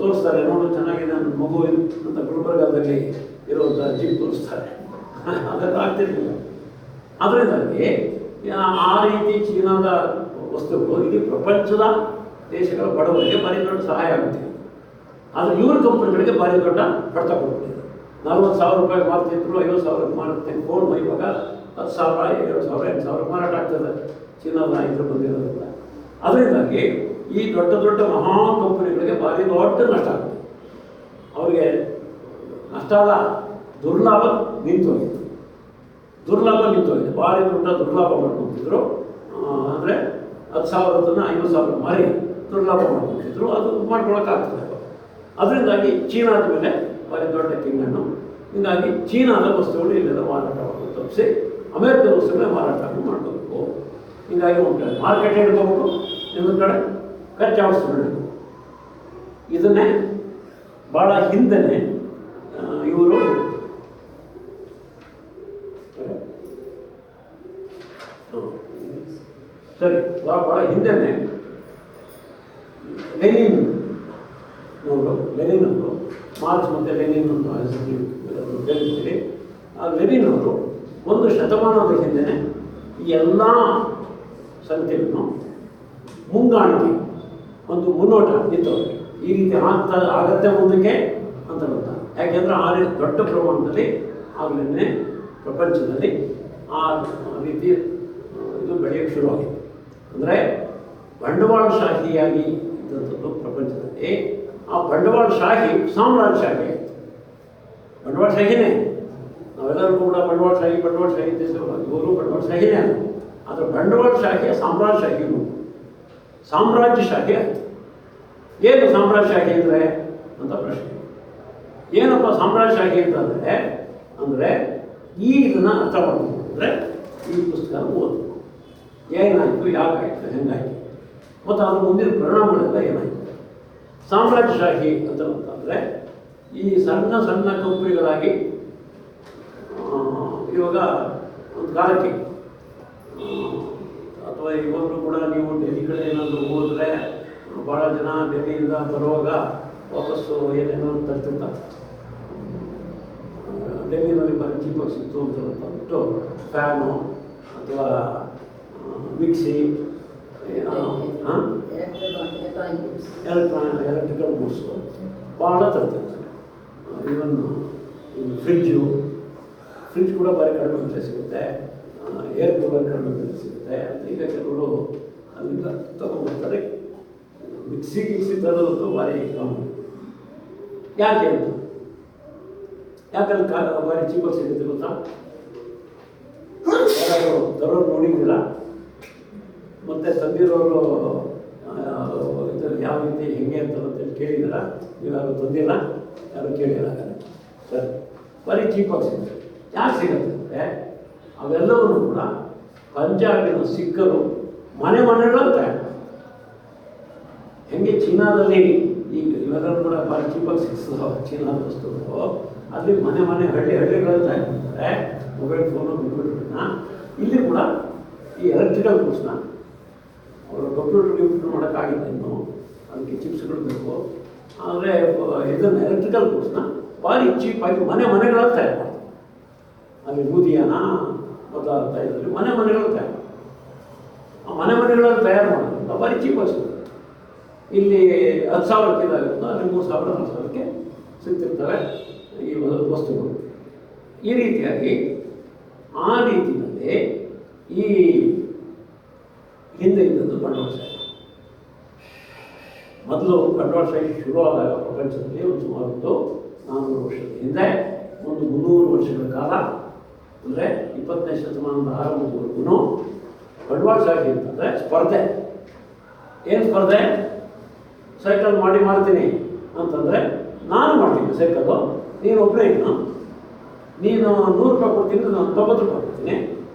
ತೋರಿಸ್ತಾರೆ, ನೋಡು ಚೆನ್ನಾಗಿದೆ ನನ್ನ ಮಗು ಅಂತ ಗುಲ್ಬರ್ಗಾದಲ್ಲಿ ಇರುವಂಥ ಜೀಪ್ ತೋರಿಸ್ತಾರೆ. ಅದೆಲ್ಲ ಆಗ್ತಿರ್ಲಿಲ್ಲ. ಅದರಿಂದಾಗಿ ಆ ರೀತಿ ಚೀನಾದ ವಸ್ತುಗಳು ಇಡೀ ಪ್ರಪಂಚದ ದೇಶಗಳ ಬಡವರಿಗೆ ಭಾರಿ ದೊಡ್ಡ ಸಹಾಯ ಆಗುತ್ತೆ. ಆದರೆ ಇವ್ರ ಕಂಪನಿಗಳಿಗೆ ಭಾರಿ ದೊಡ್ಡ ಹೊಡೆತ ಕೊಡ್ಬಿಟ್ಟಿದೆ. 40,000 ರೂಪಾಯಿ ಮಾರ್ತಿದ್ರು, 50,000 ಮಾರುತ್ತೆ ಫೋನ್. ಇವಾಗ 10,000, 7,000, 8,000 ಮಾರಾಟ ಆಗ್ತದೆ ಚೀನಾದ ಇದ್ರ ಬಂದಿರೋದ್ರಿಂದ. ಅದರಿಂದಾಗಿ ಈ ದೊಡ್ಡ ದೊಡ್ಡ ಮಹಾ ಕಂಪನಿಗಳಿಗೆ ಭಾರಿ ದೊಡ್ಡ ನಷ್ಟ ಆಗುತ್ತೆ. ಅವರಿಗೆ ನಷ್ಟ ಅಲ್ಲ, ದುರ್ಲಾಭ ನಿಂತೋಗಿದೆ. ಭಾರಿ ದೊಡ್ಡ ದುರ್ಲಾಭ ಮಾಡ್ಕೊತಿದ್ರು. ಅಂದರೆ 10,000 50,000 ಮಾರಿ ದುರ್ಲಾಭ ಮಾಡ್ಕೊತಿದ್ರು. ಅದು ಮಾಡ್ಕೊಳಕ್ಕಾಗ್ತದೆ. ಅದರಿಂದಾಗಿ ಚೀನಾದ ಮೇಲೆ ಭಾರಿ ದೊಡ್ಡ ಕಿಂಗಣ್ಣು. ಹೀಗಾಗಿ ಚೀನಾದ ವಸ್ತುಗಳು ಇಲ್ಲೆಲ್ಲ ಮಾರಾಟವನ್ನು ತಪ್ಪಿಸಿ ಅಮೇರಿಕದ ವಸ್ತುಗಳೇ ಮಾರಾಟವನ್ನು ಮಾಡ್ಕೋಬೇಕು. ಹೀಗಾಗಿ ಒಂದು ಕಡೆ ಮಾರ್ಕೆಟ್ ಹಿಡ್ಕೋಬೇಕು, ಇನ್ನೊಂದು ಕಡೆ ಕಚ್ಚಾ ವಸ್ತುಗಳು ಹಿಡ್ಕೋಬೇಕು. ಇದನ್ನೇ ಭಾಳ ಹಿಂದೆನೇ ಇವರು ಸರಿ ಭಾಳ ಹಿಂದೆನೇ ಲೆನಿನ್ ಅವರು ಮಾರ್ಕ್ಸ್ ಮತ್ತು ಲೆನಿನ್ ಅಂತ ಹೇಳ್ತೀವಿ. ಆ ಲೆನಿನ್ ಅವರು 1 ಶತಮಾನದ ಹಿಂದೆನೇ ಈ ಎಲ್ಲ ಸಂಖ್ಯೆಯನ್ನು ಮುಂಗಾಣಿಕೆ ಒಂದು ಮುನ್ನೋಟ ಇತ್ತವ್ರಿಗೆ. ಈ ರೀತಿ ಆಗತ್ತೆ ಮುಂದಕ್ಕೆ ಅಂತ ಗೊತ್ತ. ಯಾಕೆಂದರೆ ಆ ರೀತಿ ದೊಡ್ಡ ಪ್ರಮಾಣದಲ್ಲಿ ಆಗಲೇ ಪ್ರಪಂಚದಲ್ಲಿ ಆ ರೀತಿ ಇದು ಬೆಳೆಯೋಕ್ಕೆ ಶುರುವಾಗಿದೆ. ಅಂದರೆ ಬಂಡವಾಳಶಾಹಿಯಾಗಿ ಇದ್ದಂಥದ್ದು ಪ್ರಪಂಚದಲ್ಲಿ. ಆ ಬಂಡವಾಳಶಾಹಿ ಸಾಮ್ರಾಜ್ಯಶಾಹಿ ಆಯಿತು. ಬಂಡವಾಳಶಾಹಿನೇ ನಾವೆಲ್ಲರೂ ಕೂಡ ಬಂಡವಾಳಶಾಹಿ ಇವರು ಬಂಡವಾಳಶಾಹಿನೇ ಅಲ್ಲ. ಆದರೆ ಬಂಡವಾಳಶಾಹಿಯ ಸಾಮ್ರಾಜ್ಯಶಾಹಿ ಆಯಿತು. ಏನು ಸಾಮ್ರಾಜ್ಯಶಾಹಿ ಅಂದರೆ ಅಂತ ಪ್ರಶ್ನೆ. ಏನಪ್ಪ ಸಾಮ್ರಾಜ್ಯಶಾಹಿ ಅಂದರೆ ಈ ಇದನ್ನು ಅರ್ಥ ಮಾಡ್ಕೊಂಡು ಅಂದರೆ ಈ ಪುಸ್ತಕ ಓದಬೇಕು. ಏನಾಯಿತು, ಯಾಕಾಯಿತು, ಹೆಂಗಾಯಿತು, ಮತ್ತು ಅದ್ರ ಮುಂದಿನ ಪರಿಣಾಮಗಳೆಲ್ಲ ಏನಾಯಿತು. ಸಾಮ್ರಾಜ್ಯಶಾಹಿ ಅಂತಂದರೆ ಈ ಸಣ್ಣ ಸಣ್ಣ ಕಂಪನಿಗಳಾಗಿ ಇವಾಗ ಒಂದು ಕಾಲಕ್ಕೆ ಅಥವಾ ಇವಾಗಲೂ ಕೂಡ ನೀವು ಡೆಲ್ಲಿ ಕಡೆ ಏನಾದರೂ ಹೋದರೆ ಭಾಳ ಜನ ಡೆಲ್ಲಿಯಿಂದ ಬರುವಾಗ ವಾಪಸ್ಸು ಏನೇನೋ ತರ್ತಿರ್ತಾರೆ. ಡೆಲ್ಲಿನಲ್ಲಿ ಭಾರಿ ಚೀಪಾಗಿ ಸಿಕ್ತು ಅಂತ ಅಂದ್ಬಿಟ್ಟು ಫ್ಯಾನು ಅಥವಾ ಮಿಕ್ಸಿ, ಎಲೆಕ್ಟ್ರಿಕಲ್ ಗೂಡ್ಸು ಭಾಳ ತರ್ತಿರ್ತಾರೆ. ಇವನ್ ಫ್ರಿಜ್ ಕೂಡ ಭಾರಿ ಕಡಿಮೆ ಬೆಲೆ ಸಿಗುತ್ತೆ, ಏರ್ ಕೂಲರ್ ಕಡಿಮೆ ಬೆಲೆ ಸಿಗುತ್ತೆ ಅಂತ ಈಗ ಕೆಲವರು ಅಲ್ಲಿಂದ ತಗೊಂಡ್ಬರ್ತಾರೆ. ಮಿಕ್ಸಿ ತರೋದು ಭಾರಿ ಕಮ್ಮಿ. ಯಾಕೆ ಅಂತ ಯಾಕಂದ್ರೆ ಭಾರಿ ಚೀಪಾಗಿ ಸಿಗುತ್ತೆ ಗೊತ್ತಾ? ಯಾರಾದರೂ ತರೋರು ನೋಡಿದ್ದೀರಾ? ಮತ್ತು ತಂದಿರೋರು ಇದರಲ್ಲಿ ಯಾವ ರೀತಿ ಹೆಂಗೆ ಅಂತೇಳಿ ಕೇಳಿದ್ದೀರಾ? ನೀವ್ಯಾರು ತಂದಿಲ್ಲ, ಯಾರು ಕೇಳಿಲ್ಲ. ಸರಿ, ಭಾರಿ ಚೀಪಾಗಿ ಸಿಗುತ್ತೆ. ಯಾಕೆ ಸಿಗುತ್ತೆ ಅಂದರೆ ಅವೆಲ್ಲವೂ ಕೂಡ ಪಂಜಾಬಿನ ಸಿಖ್ಖರು ಮನೆಗಳಲ್ಲಿ ತಯಾರು. ಹೆಂಗೆ ಚೀನಾದಲ್ಲಿ ಈಗ ಇವೆಲ್ಲರೂ ಕೂಡ ಭಾರಿ ಚೀಪಾಗಿ ಸಿಕ್ಕಿಸ್ತೋ ಚೀನಾದ ವಸ್ತುಗಳು, ಅಲ್ಲಿ ಹಳ್ಳಿಗಳಲ್ಲಿ ತಯಾರು ಮಾಡ್ತಾರೆ. ಮೊಬೈಲ್ ಫೋನು, ಕಂಪ್ಯೂಟರ್ನ. ಇಲ್ಲಿ ಕೂಡ ಈ ಎಲೆಕ್ಟ್ರಿಕಲ್ ಗೂಡ್ಸ್ನ ಅವರು ಕಂಪ್ಯೂಟರ್ ಮಾಡೋಕ್ಕಾಗಿಲ್ಲ ಇನ್ನು, ಅದಕ್ಕೆ ಚಿಪ್ಸ್ಗಳು ಬೇಕು. ಆದರೆ ಇದನ್ನು ಎಲೆಕ್ಟ್ರಿಕಲ್ ಗೂಡ್ಸ್ನ ಭಾರಿ ಚೀಪಾಗಿ ಮನೆಗಳಲ್ಲಿ ತಯಾರು ಮಾಡ್ತಾರೆ. ಅಲ್ಲಿ ಲೂಧಿಯಾನ ಮೊದಲಾದ ಇದರಲ್ಲಿ ಮನೆಗಳಲ್ಲಿ ತಯಾರು. ಆ ಮನೆಗಳಲ್ಲಿ ತಯಾರು ಮಾಡೋದ್ರಿಂದ ಭಾರಿ ಚೀಪಾಗಿ ಸಿಗುತ್ತೆ. ಇಲ್ಲಿ 10,000 ಇದಾಗುತ್ತೆ, ಅಲ್ಲಿ 3,000 4,000ಕ್ಕೆ ಸಿಗ್ತಿರ್ತವೆ ಈ ವಸ್ತುಗಳು. ಈ ರೀತಿಯಾಗಿ ಆ ರೀತಿಯಲ್ಲಿ ಈ ಹಿಂದೆ ಇದ್ದದ್ದು ಬಂಡವಾಳಶಾಹಿ. ಮೊದಲು ಬಂಡವಾಳಶಾಹಿ ಶುರುವಾದಾಗ ಪ್ರಪಂಚದಲ್ಲಿ ಒಂದು ಸುಮಾರು 400 ವರ್ಷದ ಹಿಂದೆ, ಒಂದು 300 ವರ್ಷಗಳ ಕಾಲ, ಅಂದರೆ 20ನೇ ಶತಮಾನದ ಆರಂಭದವರೆಗೂ ಬಂಡವಾಳಶಾಹಿ ಅಂತಂದರೆ ಸ್ಪರ್ಧೆ. ಏನು ಸ್ಪರ್ಧೆ? ಸೈಕಲ್ ಮಾಡ್ತೀನಿ ಅಂತಂದರೆ ನಾನು ಮಾಡ್ತೀನಿ ಸೈಕಲ್ಲು, ನೀನು ಒಬ್ಬನೇ ಇನ್ನು, ನೀನು 100 ರೂಪಾಯಿ ಕೊಡ್ತೀನಿ, ನಾನು 90 ರೂಪಾಯಿ ಕೊಡ್ತೀನಿ,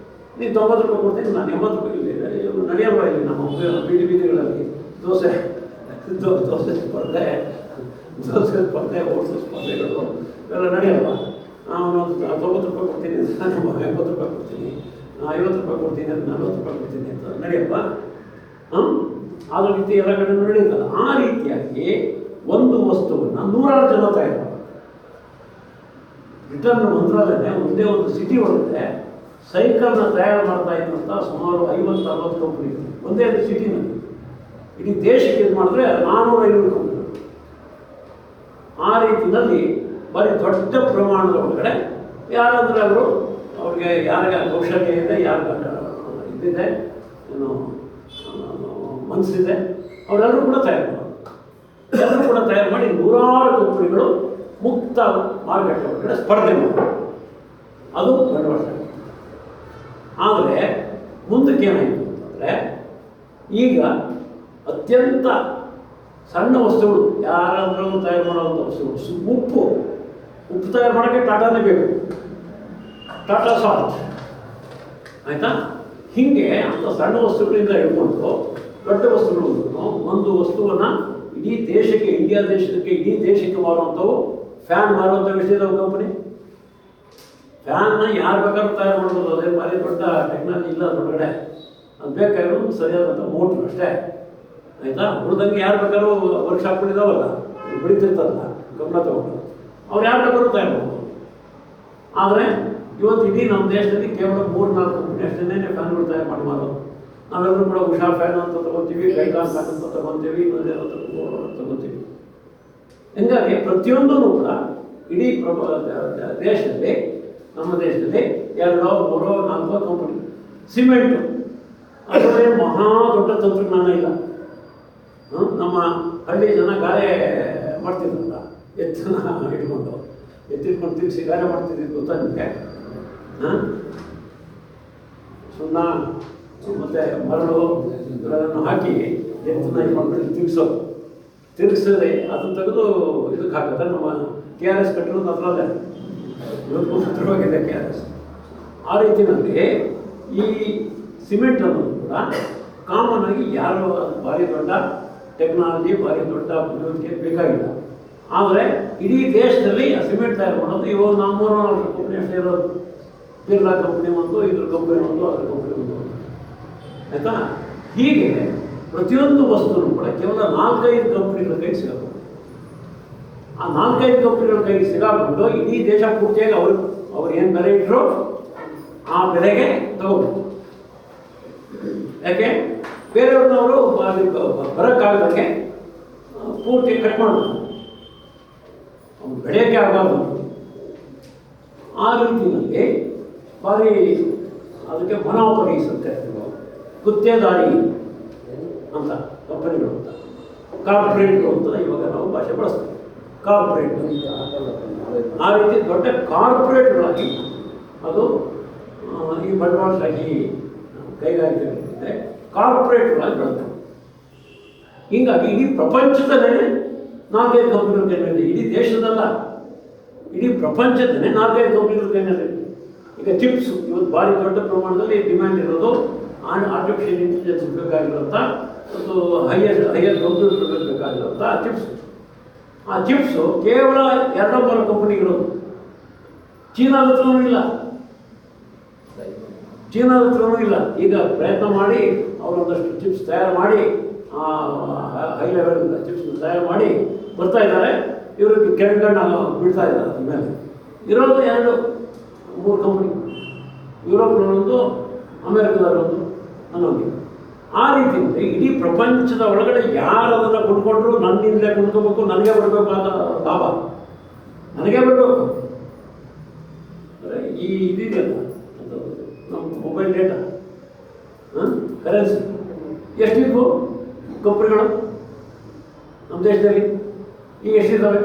ನೀನು 90 ರೂಪಾಯಿ ಕೊಡ್ತೀನಿ, ನಾನು 80 ರೂಪಾಯಿ. ಇಲ್ಲಿ ನಡೆಯಲ್ಲ, ಇಲ್ಲಿ ನಮ್ಮ ಬೀದಿಗಳಲ್ಲಿ ದೋಸೆ ಸ್ಪರ್ಧೆ ಓಡಿಸೋ ಸ್ಪರ್ಧೆಗಳು ಇವೆಲ್ಲ ನಡೆಯಲ್ಲ. ನಾನು 90 ರೂಪಾಯಿ ಕೊಡ್ತೀನಿ, ನಾನು 80 ರೂಪಾಯಿ ಕೊಡ್ತೀನಿ, 50 ರೂಪಾಯಿ ಕೊಡ್ತೀನಿ, 40 ರೂಪಾಯಿ ಕೊಡ್ತೀನಿ ಅಂತ ನಡೆಯಪ್ಪ. ಆ ರೀತಿ ಎಲ್ಲ ಕಡೆ ನಡೆಯುತ್ತಲ್ಲ, ಆ ರೀತಿಯಾಗಿ ಒಂದು ವಸ್ತುವನ್ನು 100 ಜನ ತಯಾರು ಮಾಡ್ತಾರೆ. ಬ್ರಿಟನ್ ಒಂದರಲ್ಲೇ ಒಂದೇ ಒಂದು ಸಿಟಿ ಒಳಗೆ ಸೈಕಲ್ನ ತಯಾರು ಮಾಡ್ತಾ ಇದ್ದಂಥ ಸುಮಾರು 50-60 ಕಂಪನಿಗಳು ಒಂದೇ ಸಿಟಿನಲ್ಲಿ. ಇಡೀ ದೇಶಕ್ಕೆ ಇದು ಮಾಡಿದ್ರೆ 400-500 ಕಂಪನಿಗಳು. ಆ ರೀತಿಯಲ್ಲಿ ಭಾರಿ ದೊಡ್ಡ ಪ್ರಮಾಣದ ಒಳಗಡೆ ಯಾರಾದರೂ ಅವರು ಅವ್ರಿಗೆ ಯಾರಿಗೆ ಕೌಶಲ್ಯ ಇದೆ, ಯಾರಿಗೆ ಇದಿದೆ, ಏನು ಮನಸ್ಸಿದೆ, ಅವರೆಲ್ಲರೂ ಕೂಡ ತಯಾರು ಮಾಡೋದು. ಎಲ್ಲರೂ ಕೂಡ ತಯಾರು ಮಾಡಿ 100 ಕಂಪನಿಗಳು ಮುಕ್ತ ಮಾರುಕಟ್ಟೆ ಒಳಗಡೆ ಸ್ಪರ್ಧೆ ಮಾಡೋದು. ಅದು ಬಂಡವಾಳ. ಆದರೆ ಮುಂದಕ್ಕೆ ಏನಾಯಿತು ಅಂತಂದರೆ, ಈಗ ಅತ್ಯಂತ ಸಣ್ಣ ವಸ್ತುಗಳು ಯಾರಾದರೂ ತಯಾರು ಮಾಡುವಂಥ ವಸ್ತುಗಳು, ಉಪ್ಪು ತಯಾರು ಮಾಡೋಕ್ಕೆ ಟಾಟಾನೇ ಬೇಕು, ಟಾಟಾ ಸಾಲ್ಟ್ ಆಯಿತಾ. ಹೀಗೆ ಅಂಥ ಸಣ್ಣ ವಸ್ತುಗಳಿಂದ ಹಿಡ್ಕೊಂಡು ದೊಡ್ಡ ವಸ್ತುಗಳು, ಒಂದು ವಸ್ತುವನ್ನು ಇಡೀ ದೇಶಕ್ಕೆ, ಇಂಡಿಯಾ ದೇಶಕ್ಕೆ, ಇಡೀ ದೇಶಕ್ಕೆ ಮಾರುವಂಥವು. Fan ಮಾರುವಂಥ ವಿಷಯದವು company. ಫ್ಯಾನ್ನ ಯಾರು ಬೇಕಾದ್ರೂ ತಯಾರು ಮಾಡ್ಬೋದು, ಅದೇ ಭಾರಿ ದೊಡ್ಡ ಟೆಕ್ನಾಲಜಿ ಇಲ್ಲ ಅದರೊಳಗಡೆ. ಅದು ಬೇಕಾಗಿರೋದು ಸರಿಯಾದಂಥ ಮೋಟ್ರ್ ಅಷ್ಟೇ, ಆಯಿತಾ. ಉಳಿದಂಗೆ ಯಾರು ಬೇಕಾದ್ರೂ ವರ್ಕ್ಶಾಪ್ಗಳಿದಾವಲ್ಲ, ಬಿಡಿತಿರ್ತಾರಲ್ಲ ಗಮನ ತಗೊಂಡು, ಅವ್ರು ಯಾರು ಬೇಕಾದ್ರೂ ತಯಾರು ಮಾಡ್ಬೋದು. ಆದರೆ ಇವತ್ತು ಇಡೀ ನಮ್ಮ ದೇಶದಲ್ಲಿ ಕೇವಲ 3-4 ಕಂಪನಿ ಅಷ್ಟೇ ಫ್ಯಾನ್ಗಳು ತಯಾರು ಮಾಡಿ ಮಾರೋದು. ನಾವೆಲ್ಲರೂ ಕೂಡ ಉಷಾ ಫ್ಯಾನ್ ಅಂತ ತೊಗೊತೀವಿ, ಗೈಕಾನ್ ಫ್ಯಾನ್ ಅಂತ ತೊಗೊತೀವಿ, ಇನ್ನೊಂದೇನೋ ತೊಗೊತೀವಿ. ಹೀಗಾಗಿ ಪ್ರತಿಯೊಂದೂ ಕೂಡ ಇಡೀ ದೇಶದಲ್ಲಿ, ನಮ್ಮ ದೇಶದಲ್ಲಿ 2-3-4 ಕಂಪನಿ. ಸಿಮೆಂಟು ಅದರಲ್ಲಿ ಮಹಾ ದೊಡ್ಡ ತಂತ್ರಜ್ಞಾನ ಇಲ್ಲ. ನಮ್ಮ ಹಳ್ಳಿ ಜನ ಗಾರೆ ಮಾಡ್ತಿದ್ರಲ್ಲ, ಇಟ್ಕೊಂಡು ತಿರ್ಸಿ ಗಾರೆ ಮಾಡ್ತಿದ್ದು ಗೊತ್ತಾ ನಿಮಗೆ? ಸುಣ್ಣ ಮತ್ತು ಮರಳು ಇವೆಲ್ಲವನ್ನು ಹಾಕಿ ಎತ್ತನ್ನ ಇಟ್ಕೊಂಡು ತಿರುಗಿಸದೆ ಅದನ್ನು ತೆಗೆದು ಇದಕ್ಕೆ ಹಾಕುತ್ತೆ. ನಮ್ಮ KRS ಕಟ್ಟಿರೋದು ಅದರಲ್ಲೇ ಇವತ್ತು ಹತ್ತಿರವಾಗಿದೆ KRS. ಆ ರೀತಿಯಲ್ಲಿ ಈ ಸಿಮೆಂಟ್ ಅನ್ನೋದು ಕೂಡ ಕಾಮನ್ ಆಗಿ ಯಾರು ಭಾರಿ ದೊಡ್ಡ ಟೆಕ್ನಾಲಜಿ, ಭಾರಿ ದೊಡ್ಡ ಬುದ್ಧಿವಂತಿಕೆ ಬೇಕಾಗಿಲ್ಲ. ಆದರೆ ಇಡೀ ದೇಶದಲ್ಲಿ ಆ ಸಿಮೆಂಟ್ ತಯಾರು ಮಾಡೋದು ಇವಾಗ 3-4 ಕಂಪ್ನಿ ಅಷ್ಟೇ ಇರೋದು. ಬಿರ್ಲಾ ಕಂಪ್ನಿ ಒಂದು, ಇದ್ರ ಕಂಪ್ನಿ ಒಂದು, ಅದ್ರ ಕಂಪ್ನಿ ಒಂದು, ಆಯಿತಾ. ಹೀಗೆ ಪ್ರತಿಯೊಂದು ವಸ್ತುನೂ ಕೂಡ ಕೇವಲ 4-5 ಕಂಪ್ನಿಗಳ ಕೈಗೆ ಸಿಗಬೇಕು. ಆ 4-5 ಕಂಪ್ನಿಗಳ ಕೈಗೆ ಸಿಗಾಕೊಂಡು ಇಡೀ ದೇಶ ಪೂರ್ತಿಯಾಗಿ ಅವ್ರು ಏನು ಬೆಲೆ ಇಟ್ಟರು ಆ ಬೆಲೆಗೆ ತಗೋಬೇಕು. ಯಾಕೆ ಬೇರೆಯವ್ರನ್ನವರು ಬರೋಕ್ಕಾಗದಂಗೆ ಪೂರ್ತಿ ಕಟ್ ಮಾಡಬೇಕು, ಅವ್ರು ಬೆಳೆಯೋಕ್ಕೆ ಆಗಬಾರ್ದು. ಆ ರೀತಿಯಲ್ಲಿ ಭಾರಿ ಅದಕ್ಕೆ ಮೊನೋಪೊಲೀಸ್ ಅಂತ ಹೇಳ್ತೀವಿ, ಗುತ್ತೇದಾರಿ ಅಂತ ಕಂಪನಿಗಳು ಅಂತ, ಕಾರ್ಪೊರೇಟ್ಗಳು ಅಂತ ಇವಾಗ ನಾವು ಭಾಷೆ ಬಳಸ್ತೀವಿ. ಕಾರ್ಪೊರೇಟ್ ಆ ರೀತಿ ದೊಡ್ಡ ಕಾರ್ಪೊರೇಟ್ಗಳಾಗಿ ಅದು ಈ ಬಂಡವಾಳಶಾಹಿ ಕೈಗಾರಿಕೆಗಳಿದೆ, ಕಾರ್ಪೊರೇಟ್ಗಳಾಗಿ ಬೆಳೆದ. ಹೀಗಾಗಿ ಇಡೀ ಪ್ರಪಂಚದಲ್ಲೇ 4-5 ಕಂಪ್ನಿಗಳ ಕೈನಲ್ಲಿ, ಇಡೀ ದೇಶದಲ್ಲ, ಇಡೀ ಪ್ರಪಂಚದಲ್ಲೇ 4-5 ಕಂಪ್ನಿಗಳ ಕೈನಲ್ಲಿ. ಈಗ ಚಿಪ್ಸು ಇವತ್ತು ಭಾರಿ ದೊಡ್ಡ ಪ್ರಮಾಣದಲ್ಲಿ ಡಿಮ್ಯಾಂಡ್ ಇರೋದು. ಆರ್ಟಿಫಿಷಿಯಲ್ ಇಂಟೆಲಿಜೆನ್ಸ್ ಬೇಕಾಗಿರೋಂಥ ಒಂದು ಹೈಯರ್ ಕಂಪ್ಯೂಟರ್ ಬೇಕಾಗಿರೋಂಥ ಚಿಪ್ಸು. ಆ ಚಿಪ್ಸು ಕೇವಲ 2-3 ಕಂಪನಿಗಳು. ಚೀನಾದ ಹತ್ರನೂ ಇಲ್ಲ, ಈಗ ಪ್ರಯತ್ನ ಮಾಡಿ ಅವರೊಂದಷ್ಟು ಚಿಪ್ಸ್ ತಯಾರು ಮಾಡಿ, ಹೈ ಲೆವೆಲ್ ಚಿಪ್ಸ್ ತಯಾರು ಮಾಡಿ ಬರ್ತಾ ಇದ್ದಾರೆ. ಇವ್ರಿಗೆ ಕೆಳಗಂಡು ಬಿಡ್ತಾ ಇದ್ದಾರೆ. ಅದ್ರ ಮೇಲೆ ಇರೋದು 2-3 ಕಂಪನಿ, ಯುರೋಪ್ನಲ್ಲೊಂದು, ಅಮೇರಿಕದಲ್ಲೊಂದು ಅನ್ನೋದು. ಆ ರೀತಿಯಲ್ಲಿ ಇಡೀ ಪ್ರಪಂಚದ ಒಳಗಡೆ ಯಾರು ಅದನ್ನು ಕೊಂಡ್ಕೊಂಡ್ರು ನನ್ನಿಂದಲೇ ಕೊಂಡ್ಕೋಬೇಕು, ನನಗೆ ಬರಬೇಕಾದ ಲಾಭ ನನಗೆ ಬರಬೇಕು. ಈ ಇದೆಯಲ್ಲ ನಮ್ಮ ಮೊಬೈಲ್ ಡೇಟಾ, ಕರೆನ್ಸಿ ಎಷ್ಟಿದ್ವು ಕಂಪ್ನಿಗಳು ನಮ್ಮ ದೇಶದಲ್ಲಿ? ಈಗ ಎಷ್ಟಿದ್ದಾವೆ?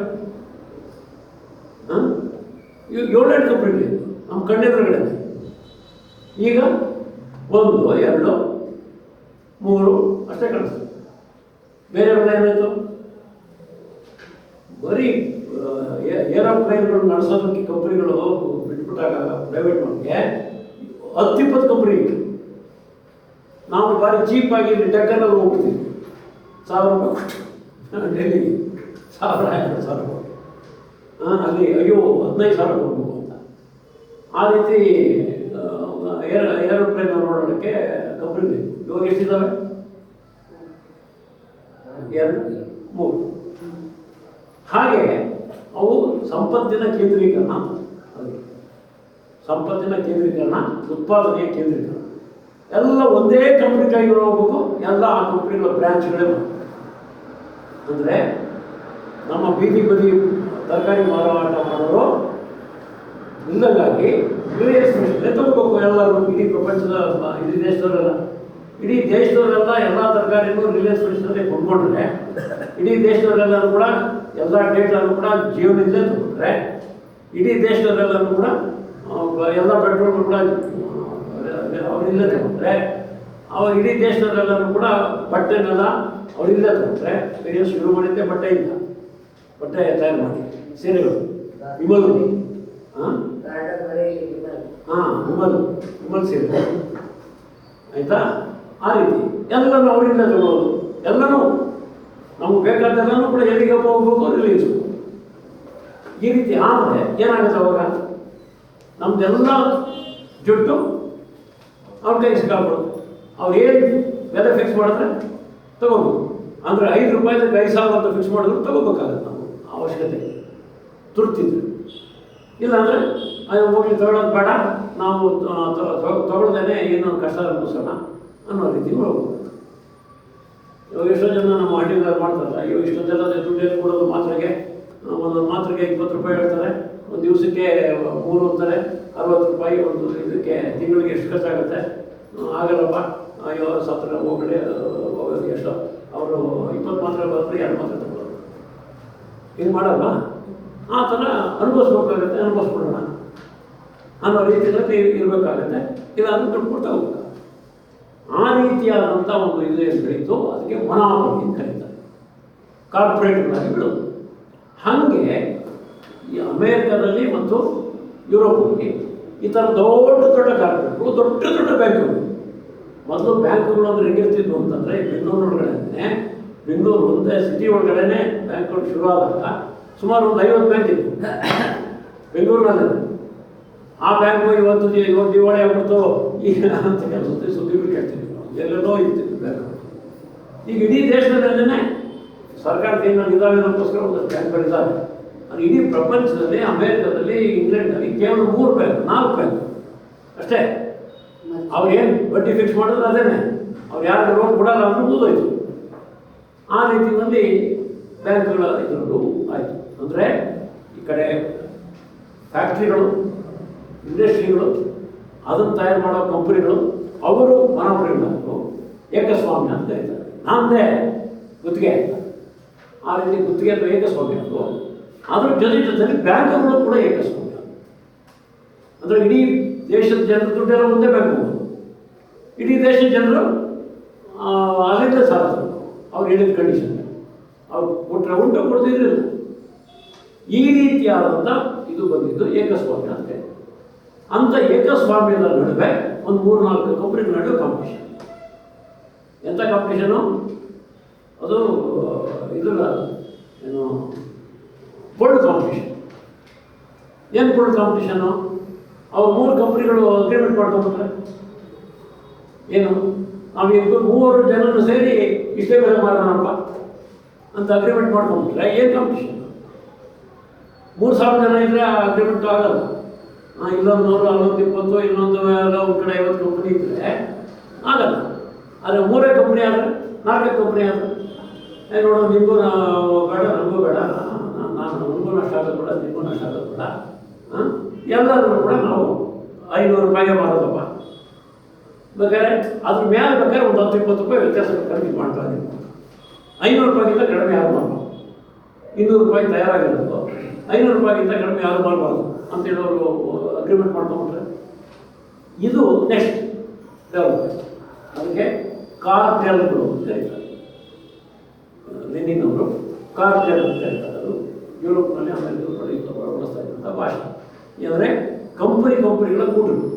ಈಗ 7-8 ಕಂಪ್ನಿಗಳಿವೆ ನಮ್ಮ ಕಣ್ಣೆದುರುಗಡೆ. ಈಗ 1, 2, 3 ಅಷ್ಟೇ ಕಾಣಿಸ್ತದೆ. ಬೇರೆಯವೆಲ್ಲ ಏನಾಯಿತು? ಬರೀ ಏರೋಪ್ಲೇನ್ಗಳು ನಡೆಸೋದಕ್ಕೆ ಕಂಪ್ನಿಗಳು ಬಿಟ್ಬಿಟ್ಟಾಗ ಪ್ರೈವೇಟ್ ನಮಗೆ 10-20 ಕಂಪ್ನಿ ಇತ್ತು. ನಾವು ಭಾರಿ ಚೀಪಾಗಿ ಟೆಕ್ಕನಲ್ಲಿ ಹೋಗ್ಬಿಡ್ತೀವಿ, 1000 ರೂಪಾಯಿ ಕೊಟ್ಟು ಡೆಲ್ಲಿಗೆ 1000-2000 ರೂಪಾಯಿ, ಅಲ್ಲಿ ಅಯ್ಯೋ 15,000 ಕೊಡಬೇಕು ಅಂತ. ಆ ರೀತಿ ಏರೋಪ್ಲೇನ್ ನೋಡೋದಕ್ಕೆ ಕಂಪ್ನಿಗಳು ಇವಾಗ ಎಷ್ಟಿದ್ದಾವೆ? 2 3. ಹಾಗೆ ಅವು ಸಂಪತ್ತಿನ ಕೇಂದ್ರೀಕರಣ, ಉತ್ಪಾದನೆಯ ಕೇಂದ್ರೀಕರಣ ಎಲ್ಲ ಒಂದೇ ಕಂಪ್ನಿ ಕೈಗೆ ಹೋಗ್ಬೇಕು. ಎಲ್ಲ ಆ ಕಂಪ್ನಿಗಳ ಬ್ರ್ಯಾಂಚ್ಗಳೇ ಅಂದರೆ ನಮ್ಮ ಬೀದಿ ಬದಿ ತರಕಾರಿ ಮಾರಾಟ ಮಾಡೋರು ಇಲ್ಲದಾಗಿ ರಿಲಯನ್ಸ್ ತಗೋಬೇಕು ಎಲ್ಲರೂ. ಇಡೀ ಪ್ರಪಂಚದ ಇಡೀ ದೇಶದವರೆಲ್ಲ ಎಲ್ಲ ತರಕಾರಿನೂ ರಿಲಯನ್ಸ್ ಮಿಷನಲ್ಲೇ ಕೊಂಡ್ಕೊಂಡ್ರೆ, ಇಡೀ ದೇಶದವರೆಲ್ಲರೂ ಕೂಡ ಎಲ್ಲ ಡೇಟಾನು ಕೂಡ ಜಿಯೋನಿಂದಲೇ ತಗೊಂಡ್ರೆ, ಇಡೀ ದೇಶದವರೆಲ್ಲರೂ ಕೂಡ ಎಲ್ಲ ಪೆಟ್ರೋಲ್ ಕೂಡ ಅವರಿಲ್ಲೇ ತಗೊಂಡ್ರೆ, ಇಡೀ ದೇಶದವರೆಲ್ಲರೂ ಕೂಡ ಬಟ್ಟೆನೆಲ್ಲ ಅವರಿಲ್ಲೇ ತಗೊಂಡ್ರೆ, ಶುರು ಮಾಡಿದ್ದೆ ಬಟ್ಟೆ ತಯಾರು ಮಾಡಿ ಸೀರೆಗಳು, ವಿಮಲ್ ಸೀರೆ ಆಯಿತಾ. ಆ ರೀತಿ ಎಲ್ಲನೂ ಅವರಿಂದ ತಗೊಳ್ಳೋದು, ಎಲ್ಲನೂ ನಮಗೆ ಬೇಕಾದ್ದೆಲ್ಲನೂ ಕೂಡ ಎಲ್ಲಿಗಪ್ಪ ಹೋಗ್ಬೇಕು, ರಿಲೀಸ್. ಈ ರೀತಿ ಆದರೆ ಏನಾಗುತ್ತೆ ಅವಾಗ ನಮ್ದೆಲ್ಲ ಜುಟ್ಟು ಅವ್ರ ಕೈ ಸಿಕ್ಕಾಗ್ಬಿಡೋದು. ಅವ್ರು ಏನು ಬೆಲೆ ಫಿಕ್ಸ್ ಮಾಡಿದ್ರೆ ತಗೋಬೇಕು. ಅಂದರೆ 5 ರೂಪಾಯಿಗೆ 5,000 ಅಂತ ಫಿಕ್ಸ್ ಮಾಡಿದ್ರು ತಗೋಬೇಕಾಗತ್ತೆ. ನಾವು ಅವಶ್ಯಕತೆ ತುರ್ತಿದ್ರು. ಇಲ್ಲಾಂದರೆ ಹೋಗ್ಲಿ ತಗೊಳ್ಳೋದು ಬೇಡ, ನಾವು ತಗೊಳ್ದೇನೆ ಏನು ಕಷ್ಟ ಅನುಭವಿಸೋಣ ಅನ್ನೋ ರೀತಿ ಹೋಗ್ಬೋದು. ಇವಾಗ ಎಷ್ಟೋ ಜನ ನಮ್ಮ ಹಳ್ಳಿಗಳಲ್ಲಿ ಮಾಡ್ತಾರಲ್ಲ, ಇವಾಗ ಇಷ್ಟೊಂದು ಜನ ದುಡ್ಡು ಕೊಡೋದು ಮಾತ್ರೆಗೆ, ಒಂದೊಂದು ಮಾತ್ರೆಗೆ 20 ರೂಪಾಯಿ ಹೇಳ್ತಾರೆ, ಒಂದು ದಿವಸಕ್ಕೆ 3 ಅಂತಾರೆ, 60 ರೂಪಾಯಿ. ಒಂದು ಇದಕ್ಕೆ ತಿಂಗಳಿಗೆ ಎಷ್ಟು ಖರ್ಚಾಗುತ್ತೆ? ಆಗಲ್ಲಪ್ಪ, ಅಯ್ಯೋ ಸತ್ರ ಹೋಗಡೆ ಹೋಗೋದು ಎಷ್ಟೋ, ಅವರು 20 ಮಾತ್ರೆ ಬರೋದು 2 ಮಾತ್ರೆ ತಗೊಳ್ಳೋದು. ಹಿಂಗೆ ಮಾಡಲ್ಲ. ಆ ಥರ ಅನುಭವಿಸ್ಬಿಡೋಣ ಅನ್ನೋ ರೀತಿಯಲ್ಲಿ ಇರಬೇಕಾಗತ್ತೆ. ಇಲ್ಲಾಂದ್ರೆ ದುಡ್ಡು ಕೊಡ್ತಾ ಹೋಗ್ಬೇಕು. ಆ ರೀತಿಯಾದಂಥ ಒಂದು ಇದೇ ಬೆಳೀತು. ಅದಕ್ಕೆ ಮೊನಾಪೊಲಿ ಅಂತ ಕರೀತಾರೆ, ಕಾರ್ಪೊರೇಟ್ಗಳಾಗಿ ಬಿಡೋದು. ಹಾಗೆ ಈ ಅಮೇರಿಕಾದಲ್ಲಿ ಮತ್ತು ಯುರೋಪಲ್ಲಿ ಈ ಥರ ದೊಡ್ಡ ಕಾರ್ಪೊರೇಟ್ಗಳು, ದೊಡ್ಡ ಬ್ಯಾಂಕುಗಳು. ಮೊದಲು ಬ್ಯಾಂಕುಗಳು ಅಂದರೆ ಹೆಂಗಿರ್ತಿದ್ವು ಅಂತಂದರೆ, ಬೆಂಗಳೂರು ಒಂದೇ ಸಿಟಿ ಒಳಗಡೆ ಬ್ಯಾಂಕ್ಗಳು ಶುರುವಾದಾಗ ಸುಮಾರು ಒಂದು 50 ಬ್ಯಾಂಕ್ ಇತ್ತು ಬೆಂಗಳೂರಿನಲ್ಲಿ. ಆ ಬ್ಯಾಂಕು ಇವತ್ತು ದಿವಾಳಿ ಆಗ್ಬಿಡ್ತು ಈಗ ಅಂತ ಕೆಲಸ ಸುದ್ದಿಗಳು ಕೇಳ್ತೀವಿ ನಾವು. ಎಲ್ಲೆಲ್ಲೋ ಇರ್ತಿತ್ತು ಬ್ಯಾಂಕ್. ಈಗ ಇಡೀ ದೇಶದಲ್ಲೇ ಸರ್ಕಾರದ ಇದಾವೆ ನಮಗೋಸ್ಕರ ಒಂದಷ್ಟು ಬ್ಯಾಂಕ್ಗಳಿದ್ದಾವೆ. ಅದು ಇಡೀ ಪ್ರಪಂಚದಲ್ಲಿ, ಅಮೇರಿಕಾದಲ್ಲಿ, ಇಂಗ್ಲೆಂಡಲ್ಲಿ ಕೇವಲ 3 ಬ್ಯಾಂಕ್ 4 ಬ್ಯಾಂಕ್ ಅಷ್ಟೇ. ಅವ್ರು ಏನು ಬಡ್ಡಿ ಫಿಕ್ಸ್ ಮಾಡಿದ್ರೆ ಅದೇನೆ, ಅವ್ರು ಯಾರು ಲೋನ್ ಕೊಡಲ್ಲ ಅಂದ್ರೆ ಮುಗಿದೋಯ್ತು. ಆ ರೀತಿಯಲ್ಲಿ ಬ್ಯಾಂಕ್ಗಳ ಇದರಲ್ಲೂ ಆಯಿತು. ಅಂದರೆ ಈ ಕಡೆ ಫ್ಯಾಕ್ಟ್ರಿಗಳು, ಇಂಡಸ್ಟ್ರಿಗಳು, ಅದನ್ನು ತಯಾರು ಮಾಡೋ ಕಂಪ್ನಿಗಳು, ಅವರು ಮನೋಪ್ರೇರಣರು ಏಕಸ್ವಾಮ್ಯ ಅಂತ ಹೇಳ್ತಾರೆ. ನಾನೇ ಗುತ್ತಿಗೆ ಅಂತ, ಆ ರೀತಿ ಗುತ್ತಿಗೆ ಅಥವಾ ಏಕಸ್ವಾಮ್ಯ ಅದು. ಅದರ ಜೊತೆಲಿ ಬ್ಯಾಂಕ್ಗಳು ಕೂಡ ಏಕಸ್ವಾಮ್ಯ. ಅಂದರೆ ಇಡೀ ದೇಶದ ಜನರು ದುಡ್ಡೆಲ್ಲ ಒಂದೇ ಬ್ಯಾಂಕ್ ಹೋಗೋದು. ಇಡೀ ದೇಶದ ಜನರು ಅಲ್ಲಿಂದ ಸಾಲ ತಗೋದು, ಅವ್ರು ಹೇಳಿದ ಕಂಡೀಷನ್. ಅವ್ರು ಕೊಟ್ಟರೆ ಉಂಟು, ಕೊಡ್ತಿದ್ರಿಲ್ಲ. ಈ ರೀತಿಯಾದಂಥ ಇದು ಬಂದಿದ್ದು ಏಕಸ್ವಾಮ್ಯ ಅಂತ. ಅಂಥ ಏಕಸ್ವಾಮ್ಯದ ನಡುವೆ ಒಂದು 3-4 ಕಂಪ್ನಿಗಳ ನಡುವೆ ಕಾಂಪಿಟೇಷನ್. ಎಂಥ ಕಾಂಪಿಟೇಷನು ಅದು? ಇದಲ್ಲ, ಏನು ಬೋಲ್ಡ್ ಕಾಂಪಿಟೇಷನ್. ಏನು ಬೋಲ್ಡ್ ಕಾಂಪಿಟೇಷನು? ಅವ್ರು 3 ಕಂಪ್ನಿಗಳು ಅಗ್ರಿಮೆಂಟ್ ಮಾಡ್ಕೊಂಡ್ಬಿಟ್ರೆ ಏನು, ನಾವು ಈಗ 3 ಜನರು ಸೇರಿ ಇಷ್ಟೇ ಬೆಲೆ ಮಾಡೋಣಪ್ಪ ಅಂತ ಅಗ್ರಿಮೆಂಟ್ ಮಾಡ್ಕೊಂಡ್ಬಿಟ್ರೆ ಏನು ಕಾಂಪಿಟೇಷನ್? 3,000 ಜನ ಇದ್ದರೆ ಆ ಅಗ್ರಿಮೆಂಟ್ ಆಗಲ್ಲ. ಇಲ್ಲೊಂದು 100, ಅಲ್ಲೊಂದು 20, ಇನ್ನೊಂದು ಒಂದು ಕಡೆ 50 ಕಂಪ್ನಿ ಇದ್ದರೆ ಆಗಲ್ಲ. ಆದರೆ 3 ಕಂಪ್ನಿ ಆದರೆ, 4 ಕಂಪ್ನಿ ಆದರೆ ನೋಡೋ, ನಿಮಗೂ ಬೇಡ, ನಮಗೂ ಬೇಡ, ನನಗೂ ನಷ್ಟ ಆಗೋದು ಬೇಡ, ನಿಮಗೂ ನಷ್ಟ ಆಗೋದು ಬೇಡ, ಎಲ್ಲರೂ ಕೂಡ ನಾವು 500 ರೂಪಾಯಿಗೆ ಮಾರೋದಪ್ಪ. ಬೇಕಾದ್ರೆ ಅದ್ರ ಮೇಲೆ ಬೇಕಾದ್ರೆ ಒಂದು 10-20 ರೂಪಾಯಿ ವ್ಯತ್ಯಾಸ ಕಡಿಮೆ ಮಾಡ್ತಾ ಇದ್ದೀವಿ. 500 ರೂಪಾಯಿಗಿಂತ ಕಡಿಮೆ ಯಾರು ಮಾಡಬಾರ್ದು. 200 ರೂಪಾಯಿ ತಯಾರಾಗಿರೋದು 500 ರೂಪಾಯಿಗಿಂತ ಕಡಿಮೆ ಯಾರು ಮಾಡಬಾರ್ದು ಅಂತೇಳಿ ಅವರು ಅಗ್ರಿಮೆಂಟ್ ಮಾಡ್ಕೊಂಡ್ರೆ ಇದು ನೆಕ್ಸ್ಟ್ ಡೆವಲಪ್ಮೆಂಟ್. ಅದಕ್ಕೆ ಕಾರ್ಟೆಲ್ಗಳು ಅಂತ ಕರೀತಾರೆ. ಲೆನಿನ್ ಅವರು ಕಾರ್ಟೆಲ್ ಅಂತ ಹೇಳ್ತಾರೆ. ಅದು ಯುರೋಪ್ನಲ್ಲಿ, ಅಮೆರಿಕದಲ್ಲಿ ಬಳಸ್ತಾ ಇದ್ದಂಥ ಭಾಷೆ. ಅಂದರೆ ಕಂಪನಿಗಳ ಕೂಟಗಳು,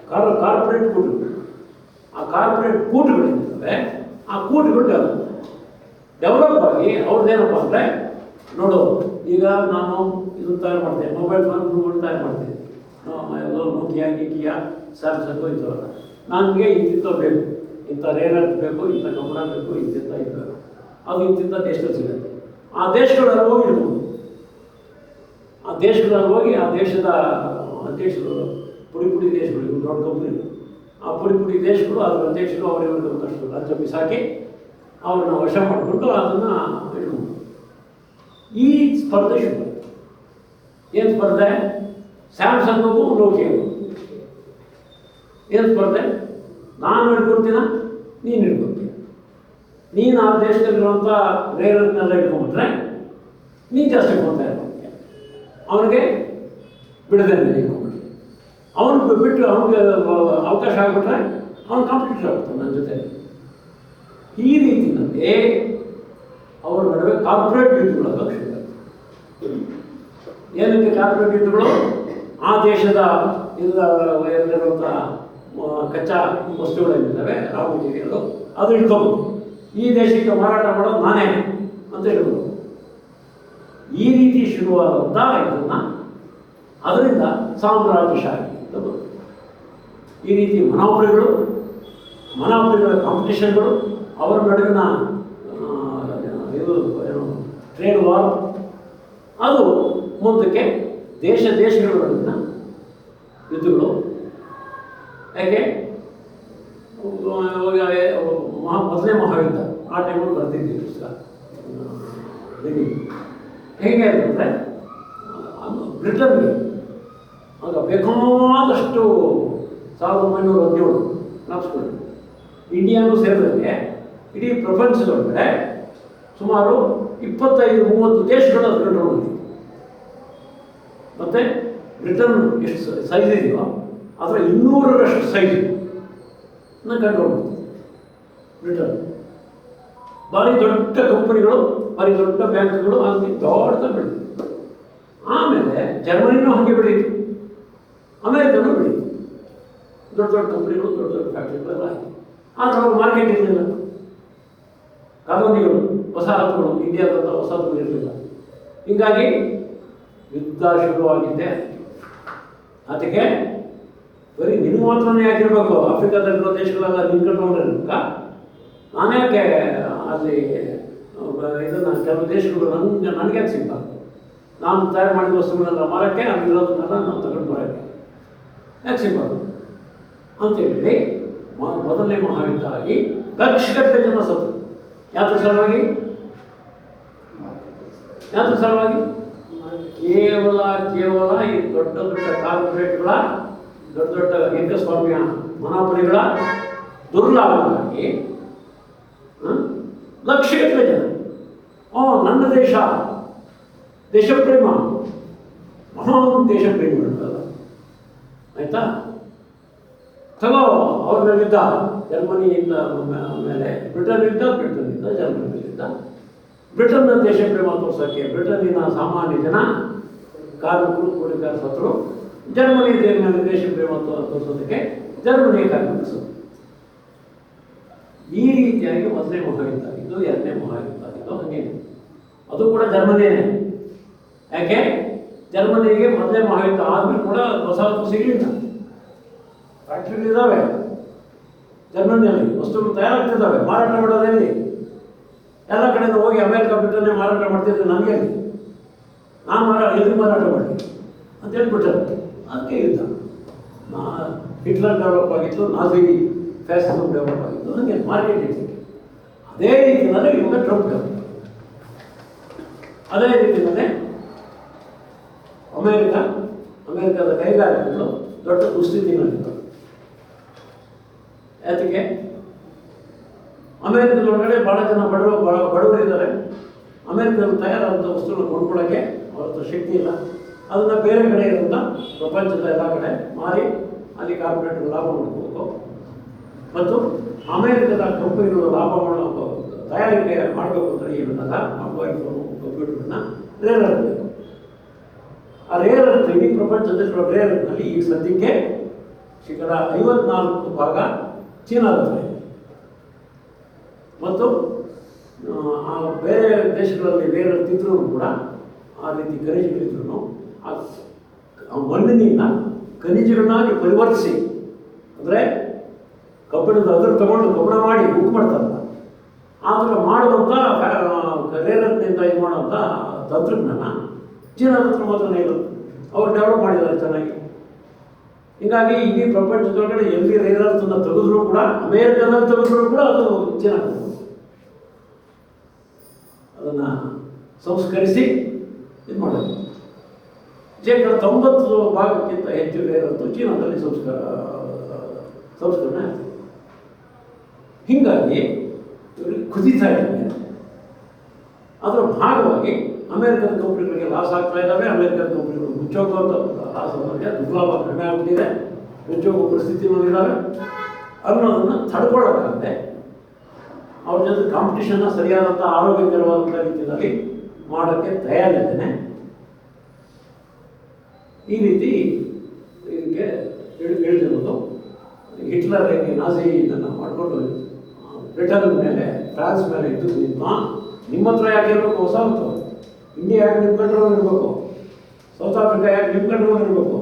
ಕಾರ್ಪೊರೇಟ್ ಕೂಟಗಳು. ಆ ಕಾರ್ಪೊರೇಟ್ ಕೂಟಗಳಿರ್ತವೆ. ಆ ಕೂಟಗಳು ಡೆವಲಪ್ ಆಗಿ ಅವ್ರದ್ದೇನಪ್ಪ ಅಂದರೆ, ನೋಡು ಈಗ ನಾನು ಇದನ್ನು ತಯಾರು ಮಾಡ್ತೇನೆ, ಮೊಬೈಲ್ ಫೋನ್ ತಯಾರು ಮಾಡ್ತೇನೆ, ಎಲ್ಲೋ ನೋಕಿಯಾ ಸ್ಯಾಮ್ಸಂಗು ನನಗೆ ಇಂತಿಂತ ಬೇಕು, ಇಂಥ ರೇರ್ ಬೇಕು, ಇಂಥ ಕಮಲ ಬೇಕು, ಇಂತಿಂತ ಇದು ಬೇಕು. ಅದು ಇಂತಿಂಥ ದೇಶದಲ್ಲಿ ಸಿಗುತ್ತೆ. ಆ ದೇಶಗಳಲ್ಲಿ ಹೋಗಿ ಇಡ್ಬೋದು. ಆ ದೇಶಗಳಲ್ಲಿ ಹೋಗಿ ಆ ದೇಶದ ಅಧ್ಯಕ್ಷರು ಪುಡಿ ದೇಶಗಳು, ದೊಡ್ಡ ಕಂಪ್ನಿಗಳು, ಆ ಪುಡಿ ದೇಶಗಳು ಅದರ ಅಧ್ಯಕ್ಷರು ಅವರಿಗೆ ಒಂದಷ್ಟು ಲಂಚ ಬಿಸಾಕಿ ಅವ್ರನ್ನ ವಶ ಮಾಡಿಕೊಂಡು ಅದನ್ನು ಇಟ್ಕೊಂಡು ಈ ಸ್ಪರ್ಧೆ ಶುರು. ಏನು ಸ್ಪರ್ಧೆ? ಸ್ಯಾಮ್ಸಂಗಿಗೂ ನೋಕಿಯಾಗೂ ಏನು ಸ್ಪರ್ಧೆ? ನಾನು ಹಿಡ್ಕೊಡ್ತೀನ, ನೀನು ಹಿಡ್ಕೊಡ್ತೀಯ. ನೀನು ಆ ದೇಶದಲ್ಲಿರುವಂಥ ರೇರನ್ನೆಲ್ಲ ಹಿಡ್ಕೊಂಡ್ಬಿಟ್ರೆ ನೀನು ಜಾಸ್ತಿ ಕೊಡ್ತಾ ಇರ್ತೀಯ. ಅವನಿಗೆ ಬಿಡದೆ ಮೇಲೆ ಹಿಡ್ಕೊಂಡ್ಬಿಟ್ರೆ, ಅವನು ಬಿಟ್ಟು ಅವನಿಗೆ ಅವಕಾಶ ಆಗಿಬಿಟ್ರೆ ಅವನು ಕಾಂಪಿಟೇಟರ್ ಆಗ್ತಾನೆ ನನ್ನ ಜೊತೆ. ಈ ರೀತಿಯಲ್ಲಿ ಅವರ ನಡುವೆ ಕಾರ್ಪೊರೇಟ್ ಯುದ್ಧಗಳು ಶುರು. ಏನಕ್ಕೆ ಕಾರ್ಪೊರೇಟ್ ಯುದ್ಧಗಳು? ಆ ದೇಶದ ಇಲ್ಲಿರುವಂಥ ಕಚ್ಚಾ ವಸ್ತುಗಳೇನಿದ್ದಾವೆ, ರಾ ಮೆಟೀರಿಯಲ್ಲು, ಅದು ಹಿಡ್ಕೋಬೇಕು. ಈ ದೇಶಕ್ಕೆ ಮಾರಾಟ ಮಾಡೋದು ನಾನೇ ಅಂತ ಹೇಳ್ಬೋದು. ಈ ರೀತಿ ಶುರುವಾದಂಥ ಇದನ್ನು ಅದರಿಂದ ಸಾಮ್ರಾಜ್ಯಶಾಹಿ ಅಂತ ಬರುತ್ತೆ. ಈ ರೀತಿ ಮನೋಪರಿಗಳ ಕಾಂಪಿಟೇಷನ್ಗಳು, ಅವರ ನಡುವಿನ ಇದು ಏನು ಟ್ರೇಡ್ ವಾರ್, ಅದು ಮುಂದಕ್ಕೆ ದೇಶಗಳ ನಡುವಿನ ಯುದ್ಧಗಳು. ಯಾಕೆ? ಮೊದಲನೇ ಮಹಾಯುದ್ಧ ಆ ಟೈಮಲ್ಲಿ ಬರ್ತಿದ್ದೀವಿ ಪುಸ್ತಕ. ಹೇಗೆ ಅಂತಂದರೆ ಬ್ರಿಟನ್ಗೆ ಆಗ ಬೇಕಾದಷ್ಟು 1917 ಜ್ಞಾಪಿಸ್ಕೊಂಡು ಇಂಡಿಯಾನು ಸೇರಿದಂಗೆ ಇಡೀ ಪ್ರಪಂಚದೊಳಗಡೆ ಸುಮಾರು 25-30 ದೇಶಗಳು ಅದು ಕಂಟ್ರೋಲ್ ಇದೆ. ಮತ್ತು ಬ್ರಿಟನ್ ಎಷ್ಟು ಸೈಜ್ ಇದೆಯೋ ಅದರ 200ರಷ್ಟು ಸೈಜ್ ಕಂಟ್ರೋಲ್ ಮಾಡ್ತೀವಿ. ಬ್ರಿಟನ್ ಭಾರಿ ದೊಡ್ಡ ಕಂಪನಿಗಳು, ಭಾರಿ ದೊಡ್ಡ ಬ್ಯಾಂಕ್ಗಳು ಹಾಗೆ ದೊಡ್ಡ ಬೆಳೀತು. ಆಮೇಲೆ ಜರ್ಮನಿನೂ ಹಾಗೆ ಬೆಳೀತು, ಅಮೇರಿಕನೂ ಬೆಳೀತು. ದೊಡ್ಡ ಕಂಪ್ನಿಗಳು, ದೊಡ್ಡ ಫ್ಯಾಕ್ಟ್ರಿಗಳೆಲ್ಲ ಆಯಿತು. ಆದರೆ ಅವ್ರ ಮಾರ್ಕೆಟ್ ಇರಲಿಲ್ಲ. ಕಾಲೋನಿಗಳು, ವಸಾಹತುಗಳು, ಇಂಡಿಯಾದಂಥ ವಸಾಹತುಗಳು ಇರಲಿಲ್ಲ. ಹೀಗಾಗಿ ಯುದ್ಧ ಶುರುವಾಗಿದ್ದೆ. ಅದಕ್ಕೆ ಬರೀ ನಿನ್ನ ಮಾತ್ರನೇ ಯಾಕಿರಬೇಕು? ಆಫ್ರಿಕಾದಲ್ಲಿರೋ ದೇಶಗಳೆಲ್ಲ ನಿಂತ್ಕೊಂಡ್ರೆ ನಾನೇ ಯಾಕೆ ಅಲ್ಲಿ ಇದನ್ನು ಕೆಲವು ದೇಶಗಳು ನನಗೆ ಯಾಕೆ ಸಿಗ್ಬಾರ್ದು? ನಾನು ತಯಾರು ಮಾಡಿದ ವಸ್ತುಗಳನ್ನೆಲ್ಲ ಮಾರೋಕ್ಕೆ, ಅಲ್ಲಿರೋದನ್ನೆಲ್ಲ ನಾವು ತಗೊಂಡು ಬರೋಕ್ಕೆ ಯಾಕೆ ಸಿಗ್ಬಾರ್ದು ಅಂತೇಳಿ ಮೊದಲನೇ ಮಹಾಯುದ್ಧ ಆಗಿ ಲಕ್ಷಗಟ್ಟಲೆ ಜನ ಸತ್ತು. ಯಾತ್ರ ಸಲುವಾಗಿ ಕೇವಲ ಈ ದೊಡ್ಡ ಕಾರ್ಪೊರೇಟ್ಗಳ, ದೊಡ್ಡ ಏಕಸ್ವಾಮ್ಯ ಮನೋಪರಿಗಳ ದುರ್ಲಾಭವಾಗಿ ಲಕ್ಷಗಟ್ಟಲೆ ಜನ ನನ್ನ ದೇಶಪ್ರೇಮ, ಮಹಾನ್ ದೇಶಪ್ರೇಮಿಗಳಲ್ಲ, ಆಯಿತಾ? ತಗೋ ಅವ್ರ ಮೇಲಿದ್ದ ಜರ್ಮನಿಯಿಂದ ಮೇಲೆ ಬ್ರಿಟನ್ನಿಂದ ಜರ್ಮನಿ ಮೇಲಿದ್ದ ಬ್ರಿಟನ್ನ ದೇಶಪ್ರೇಮ ತೋರ್ಸೋಕ್ಕೆ ಬ್ರಿಟನ್ನಿನ ಸಾಮಾನ್ಯ ಜನ, ಕಾರ್ಮಿಕರು, ಕೂಲಿಕಾರ ಸತ್ರು. ಜರ್ಮನಿ ಮೇಲೆ ದೇಶಪ್ರೇಮ ತೋರಿಸೋದಕ್ಕೆ ಜರ್ಮನಿಯ ಕಾರ್ಮಿಕರು ಸತ್ರು. ಈ ರೀತಿಯಾಗಿ ಮೊದಲನೇ ಮಹಾಯುದ್ಧ ಆಗಿದ್ದು, ಎರಡನೇ ಮಹಾಯುದ್ಧ ಆಗಿದ್ದು ಹಾಗೆ. ಅದು ಕೂಡ ಜರ್ಮನಿಯೇ. ಯಾಕೆ? ಜರ್ಮನಿಗೆ ಮೊದಲನೇ ಮಹಾಯುದ್ಧ ಆದ್ಮೇಲೆ ಕೂಡ ವಸಾಹತು ಸಿಗಲಿಲ್ಲ. ಫ್ಯಾಕ್ಟ್ರಿಗಳಿದ್ದಾವೆ ಜರ್ಮನಿಯಲ್ಲಿ, ವಸ್ತುಗಳು ತಯಾರಾಗ್ತಿದ್ದಾವೆ, ಮಾರಾಟ ಮಾಡೋದಲ್ಲಿ ಎಲ್ಲ ಕಡೆಯಿಂದ ಹೋಗಿ ಅಮೇರಿಕ ಬ್ರಿಟನ್ನೇ ಮಾರಾಟ ಮಾಡ್ತಿದ್ದೆ. ನನಗೆ ನಾನು ಎಲ್ಲಿ ಮಾರಾಟ ಮಾಡಿ ಅಂತ ಹೇಳ್ಬಿಟ್ಟರು. ಅದಕ್ಕೆ ಯುದ್ಧ. ಹಿಟ್ಲರ್ ಡೆವಲಪ್ ಆಗಿತ್ತು, ನಾಜಿ ಫ್ಯಾಸಿಸಮ್ ಡೆವಲಪ್ ಆಗಿತ್ತು, ಹಾಗೆ ಮಾರ್ಕೆಟ್ ಇರ್ತಿತ್ತು. ಅದೇ ರೀತಿಯಲ್ಲೇ ಇವಾಗ ಟ್ರಂಪ್ ಡೆವಲಪ್. ಅದೇ ರೀತಿಯಲ್ಲೇ ಅಮೇರಿಕದ ಕೈಗಾರಿಕೆಗಳು ದೊಡ್ಡ ದುಸ್ಥಿತಿಗಳಿದ್ದವು. ಯಾತಕ್ಕೆ? ಅಮೇರಿಕದೊಳಗಡೆ ಭಾಳ ಜನ ಬಡವರು ಇದ್ದಾರೆ. ಅಮೇರಿಕದಲ್ಲಿ ತಯಾರಾದಂಥ ವಸ್ತುಗಳನ್ನು ಕೊಂಡ್ಕೊಳ್ಳೋಕ್ಕೆ ಅವ್ರ ಹತ್ರ ಶಕ್ತಿ ಇಲ್ಲ. ಅದನ್ನು ಬೇರೆ ಕಡೆ ಇರುವಂಥ ಪ್ರಪಂಚದ ಎಲ್ಲ ಕಡೆ ಮಾರಿ ಅಲ್ಲಿ ಕಾರ್ಪೊರೇಟ್ಗಳು ಲಾಭ ಮಾಡ್ಕೋಬೇಕು. ಮತ್ತು ಅಮೇರಿಕದ ಕಂಪನಿಗಳು ಲಾಭ ತಯಾರಿಕೆ ಮಾಡಬೇಕು ಅಂತ ಹೇಳಿದಾಗ ಮೊಬೈಲ್ ಫೋನು, ಕಂಪ್ಯೂಟರ್ನ ರೇರ್ ಆಗಬೇಕು. ಆ ರೇರ್ ಅರ್ಥ ಇಡೀ ಪ್ರಪಂಚದಲ್ಲಿರೋ ರೇರ್ ಅರ್ಥದಲ್ಲಿ ಈಗ ಸದ್ಯಕ್ಕೆ 54% ಚೀನಾದಲ್ಲಿ ಮತ್ತು ಆ ಬೇರೆ ದೇಶಗಳಲ್ಲಿ ರೇರ್ ಅರ್ಥ ಇದ್ರೂ ಕೂಡ ಆ ರೀತಿ ಖನಿಜಗಳಿದ್ರೂ ಆ ಮಣ್ಣಿನಿಂದ ಖನಿಜಗಳನ್ನಾಗಿ ಪರಿವರ್ತಿಸಿ, ಅಂದರೆ ಕಬ್ಬಿಣದ ಅದನ್ನು ತಗೊಂಡು ಕಬ್ಬಣ ಮಾಡಿ ಬುಕ್ ಮಾಡ್ತಾರಲ್ಲ, ಆದರೆ ಮಾಡುವಂಥ ರೇರತ್ನಿಂದ ಇದು ಮಾಡುವಂಥ ತಂತ್ರಜ್ಞಾನ ಚೀನಾದ ಹತ್ರ ಮಾತ್ರನೇ ಇರುತ್ತೆ. ಅವರು ಡೆವಲಪ್ ಮಾಡಿದ್ದಾರೆ ಚೆನ್ನಾಗಿ. ಹೀಗಾಗಿ ಇಡೀ ಪ್ರಪಂಚದೊಳಗಡೆ ಎಲ್ಲಿ ರೇರತ್ನ ತೆಗೆದ್ರೂ ಕೂಡ, ಅಮೇರಿಕಾದಲ್ಲಿ ತೆಗೆದ್ರೂ ಕೂಡ ಅದು ಚೀನಾ ಅದನ್ನು ಸಂಸ್ಕರಿಸಿ ಇದು ಮಾಡೋದು. 90% ಹೆಚ್ಚು ರೇರತ್ತು ಚೀನಾದಲ್ಲಿ ಸಂಸ್ಕರಣೆ ಆಗ್ತದೆ. ಹೀಗಾಗಿ ಇವ್ರಿಗೆ ಕುದೀತಾ ಇದ್ದಾರೆ. ಅದರ ಭಾಗವಾಗಿ ಅಮೇರಿಕದ ಕಂಪ್ನಿಗಳಿಗೆ ಲಾಸ್ ಆಗ್ತಾ ಇದ್ದಾವೆ. ಅಮೇರಿಕದ ಕಂಪ್ನಿಗಳು ಮುಚ್ಚೋಗುವಂಥ ಲಾಸ್ ಅನ್ನೋದಕ್ಕೆ ದುರ್ಲಾಭ ಕಡಿಮೆ ಆಗ್ಬಿಟ್ಟಿದೆ, ಮುಚ್ಚೋಗೋ ಪರಿಸ್ಥಿತಿನಲ್ಲಿದ್ದಾವೆ ಅನ್ನೋದನ್ನು ತಡ್ಕೊಳ್ಳೋಕ್ಕಾಗದೆ ಅವ್ರ ಜೊತೆ ಕಾಂಪಿಟೇಷನ್ನ ಸರಿಯಾದಂಥ ಆರೋಗ್ಯಕರವಾದಂಥ ರೀತಿಯಲ್ಲಿ ಮಾಡೋಕ್ಕೆ ತಯಾರಿದ್ದೇನೆ. ಈ ರೀತಿ ಇದಕ್ಕೆ ಹೇಳಿರೋದು. ಹಿಟ್ಲರ್ ಹೇಗೆ ನಾಜಿ ಇದನ್ನು ಮಾಡಿಕೊಂಡು ಬ್ರಿಟನ್ ಮೇಲೆ, ಫ್ರಾನ್ಸ್ ಮೇಲೆ ಇದ್ದು ನಿಮ್ಮ ಹತ್ರ ಯಾಕೆ ಇರಬೇಕು? ಹೊಸ ಹೊತ್ತು ಇಂಡಿಯಾ ಯಾಕೆ ನಿಮ್ಮ ಕಂಟ್ರೋಲ್ ಇರಬೇಕು? ಸೌತ್ ಆಫ್ರಿಕಾ ಯಾಕೆ ನಿಮ್ಮ ಕಂಟ್ರೋಲ್ ಇರಬೇಕು?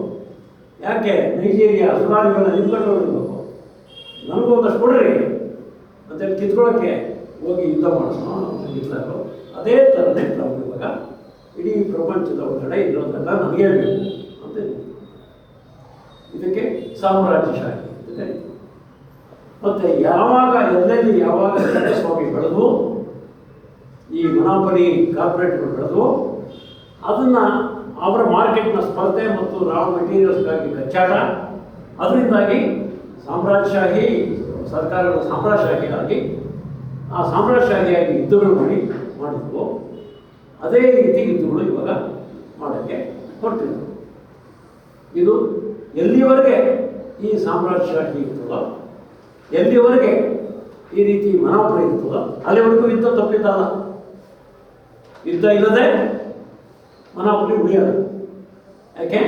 ಯಾಕೆ ನೈಜೀರಿಯಾ, ಸುಡಾನ್ ಇವೆಲ್ಲ ನಿಮ್ಮ ಕಂಟ್ರೋಲ್ ಇರಬೇಕು? ನನಗೂ ಒಂದಷ್ಟು ಕೊಡ್ರಿ ಅಂತೇಳಿ ಕಿತ್ಕೊಳ್ಳೋಕ್ಕೆ ಹೋಗಿ ಯುದ್ಧ ಮಾಡೋಣ ಹಿಟ್ಲರು. ಅದೇ ಥರನೇ ನಾವು ಇವಾಗ ಇಡೀ ಪ್ರಪಂಚದ ಒಳಗಡೆ ಇರೋದೆಲ್ಲ ನನಗೇ ಬೇಕು ಅಂತ. ಇದಕ್ಕೆ ಸಾಮ್ರಾಜ್ಯಶಾಹಿ ಇದೆ. ಮತ್ತು ಯಾವಾಗ ಎಲ್ಲೆಲ್ಲಿ ಯಾವಾಗ ಸ್ವಾಮಿ ಬೆಳೆದು ಈ ಮೊನಾಪಲಿ ಕಾರ್ಪೊರೇಟ್ಗಳು ಬೆಳೆದು ಅದನ್ನು ಅವರ ಮಾರ್ಕೆಟ್ನ ಸ್ಪರ್ಧೆ ಮತ್ತು ರಾ ಮೆಟೀರಿಯಲ್ಸ್ಗಾಗಿ ಕಚ್ಚಾಟ, ಅದರಿಂದಾಗಿ ಸಾಮ್ರಾಜ್ಯಶಾಹಿ ಸರ್ಕಾರಗಳು ಸಾಮ್ರಾಜ್ಯಶಾಹಿಯಾಗಿ ಆ ಸಾಮ್ರಾಜ್ಯಶಾಹಿಯಾಗಿ ಯುದ್ಧಗಳು ಮಾಡಿದ್ವು. ಅದೇ ರೀತಿ ಯುದ್ಧಗಳು ಇವಾಗ ಮಾಡೋಕ್ಕೆ ಹೊರಟಿದ್ರು. ಇದು ಎಲ್ಲಿವರೆಗೆ ಈ ಸಾಮ್ರಾಜ್ಯಶಾಹಿ ಇರ್ತದೋ, ಎಲ್ಲಿವರೆಗೆ ಈ ರೀತಿ ಮೊನಾಪಲಿ ಇರ್ತದೋ ಅಲ್ಲಿವರೆಗೂ ಯುದ್ಧ ತಪ್ಪಿದ್ದಲ್ಲ. ಯುದ್ಧ ಇಲ್ಲದೆ ಮೊನಾಪಲಿ ಉಳಿಯೋದು. ಯಾಕೆ?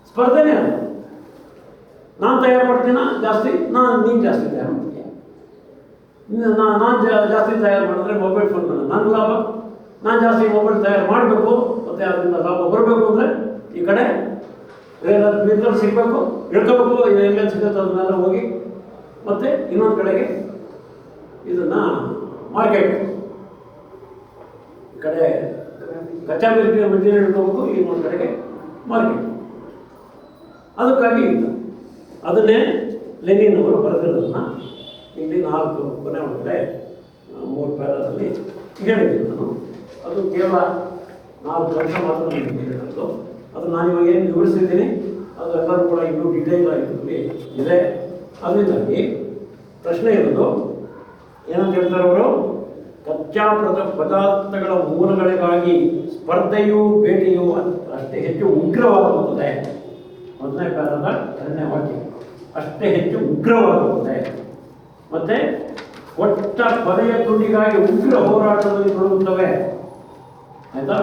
ಸ್ಪರ್ಧೆನೇ ಅಲ್ಲ. ನಾನು ತಯಾರು ಮಾಡ್ತೀನ ಜಾಸ್ತಿ, ನೀನು ಜಾಸ್ತಿ ತಯಾರು ಮಾಡ್ತೀಯ. ನಾನು ಜಾಸ್ತಿ ತಯಾರು ಮಾಡಿದ್ರೆ ಮೊಬೈಲ್ ಫೋನ್ ನನ್ನ ಲಾಭ. ನಾನು ಜಾಸ್ತಿ ಮೊಬೈಲ್ ತಯಾರು ಮಾಡಬೇಕು, ಮತ್ತು ಅದರಿಂದ ಲಾಭ ಬರಬೇಕು ಅಂದರೆ ಈ ಕಡೆ ಮಿತ್ರರು ಸಿಗಬೇಕು, ಇಳ್ಕೋಬೇಕು, ಎಲ್ಲೆಲ್ಲಿ ಸಿಗುತ್ತೆ ಅದನ್ನೆಲ್ಲ ಹೋಗಿ, ಮತ್ತು ಇನ್ನೊಂದು ಕಡೆಗೆ ಇದನ್ನು ಮಾರ್ಕೆಟ್, ಈ ಕಡೆ ಕಚ್ಚಾ ಮೆಟೀರಿಯಲ್ ಇಟ್ಕೋಬೇಕು, ಇನ್ನೊಂದು ಕಡೆಗೆ ಮಾರ್ಕೆಟ್. ಅದಕ್ಕಾಗಿ ಇಲ್ಲ. ಅದನ್ನೇ ಲೆನಿನ್ ಅವರು ಬರೆದಿರೋದನ್ನು ಇಲ್ಲಿ 4 ಕೊನೆ ಒಳಗಡೆ 3 ಪ್ಯಾರಾದಲ್ಲಿ ಹೇಳಿದ್ದೀನಿ ನಾನು. ಅದು ಕೇವಲ 4 ವರ್ಷ ಮಾತ್ರ ನನಗೆ ಹೇಳಿರೋದು. ಅದು ನಾನು ಇವಾಗ ಏನು ವಿವರಿಸಿದ್ದೀನಿ ಅದೆಲ್ಲರೂ ಕೂಡ ಇನ್ನೂ ಡಿಟೇಲ್ ಆಗಿರಲಿ ಇದೆ. ಅದರಿಂದಾಗಿ ಪ್ರಶ್ನೆ ಇರೋದು ಏನಂತ ಹೇಳ್ತಾರೆ ಅವರು, ಕಚ್ಚಾ ಪದಾರ್ಥಗಳ ಮೂಲಗಳಿಗಾಗಿ ಸ್ಪರ್ಧೆಯೂ ಭೇಟಿಯೂ ಅಷ್ಟೇ ಹೆಚ್ಚು ಉಗ್ರವಾಗುತ್ತದೆ. ಮೊದಲನೇ ಪ್ಯಾರದ 2ನೇ ವಾಕ್ಯ, ಅಷ್ಟೇ ಹೆಚ್ಚು ಉಗ್ರವಾಗುತ್ತದೆ. ಮತ್ತು ಕೊಟ್ಟ ಕೊನೆಯ ತುಂಡಿಗಾಗಿ ಉಗ್ರ ಹೋರಾಟದಲ್ಲಿ ತೊಡಗುತ್ತವೆ. ಆಯಿತಾ?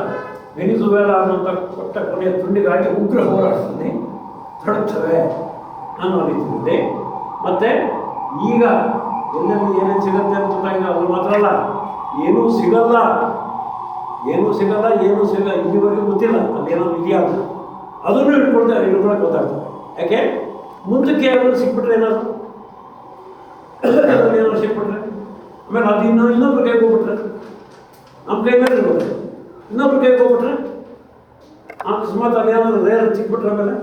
ವೆನಿಜುವೆಲಾ ಅನ್ನುವಂಥ ಕೊಟ್ಟ ಕೊನೆಯ ತುಂಡಿಗಾಗಿ ಉಗ್ರ ಹೋರಾಟದಲ್ಲಿ ತೊಡಗುತ್ತವೆ ಅನ್ನೋ ರೀತಿ ಇದೆ. ಮತ್ತು ಈಗ ಎಲ್ಲೆಲ್ಲಿ ಏನೇನು ಸಿಗುತ್ತೆ ಅಂತ ಗೊತ್ತಾಗಿದೆ. ಅದು ಮಾತ್ರ ಅಲ್ಲ, ಏನೂ ಸಿಗಲ್ಲ, ಇಲ್ಲಿವರೆಗೂ ಗೊತ್ತಿಲ್ಲ ಅದೇನಾದ್ರು ಇದೆಯಾ ಅಂತ. ಅದನ್ನು ಇಟ್ಕೊಳಕ್ಕೆ ಗೊತ್ತಾಗ್ತದೆ. ಯಾಕೆ? ಮುಂದಕ್ಕೆ ಏನಾದರೂ ಸಿಕ್ಬಿಟ್ರೆ, ಏನಾದ್ರು ಸಿಕ್ಬಿಟ್ರೆ ಆಮೇಲೆ ಅದು ಇನ್ನೊಬ್ರು ಕೈಗೆ ಹೋಗ್ಬಿಟ್ರೆ, ನಮ್ಮ ಕೈ ಮೇಲೆ ಇರ್ಬೋದು, ಇನ್ನೊಬ್ರು ಕೈಗೆ ಹೋಗ್ಬಿಟ್ರೆ ಅಕಸ್ಮಾತ್ ಅದೇನಾದ್ರು ರೇರ್ ಸಿಕ್ಬಿಟ್ರೆ ಆಮೇಲೆ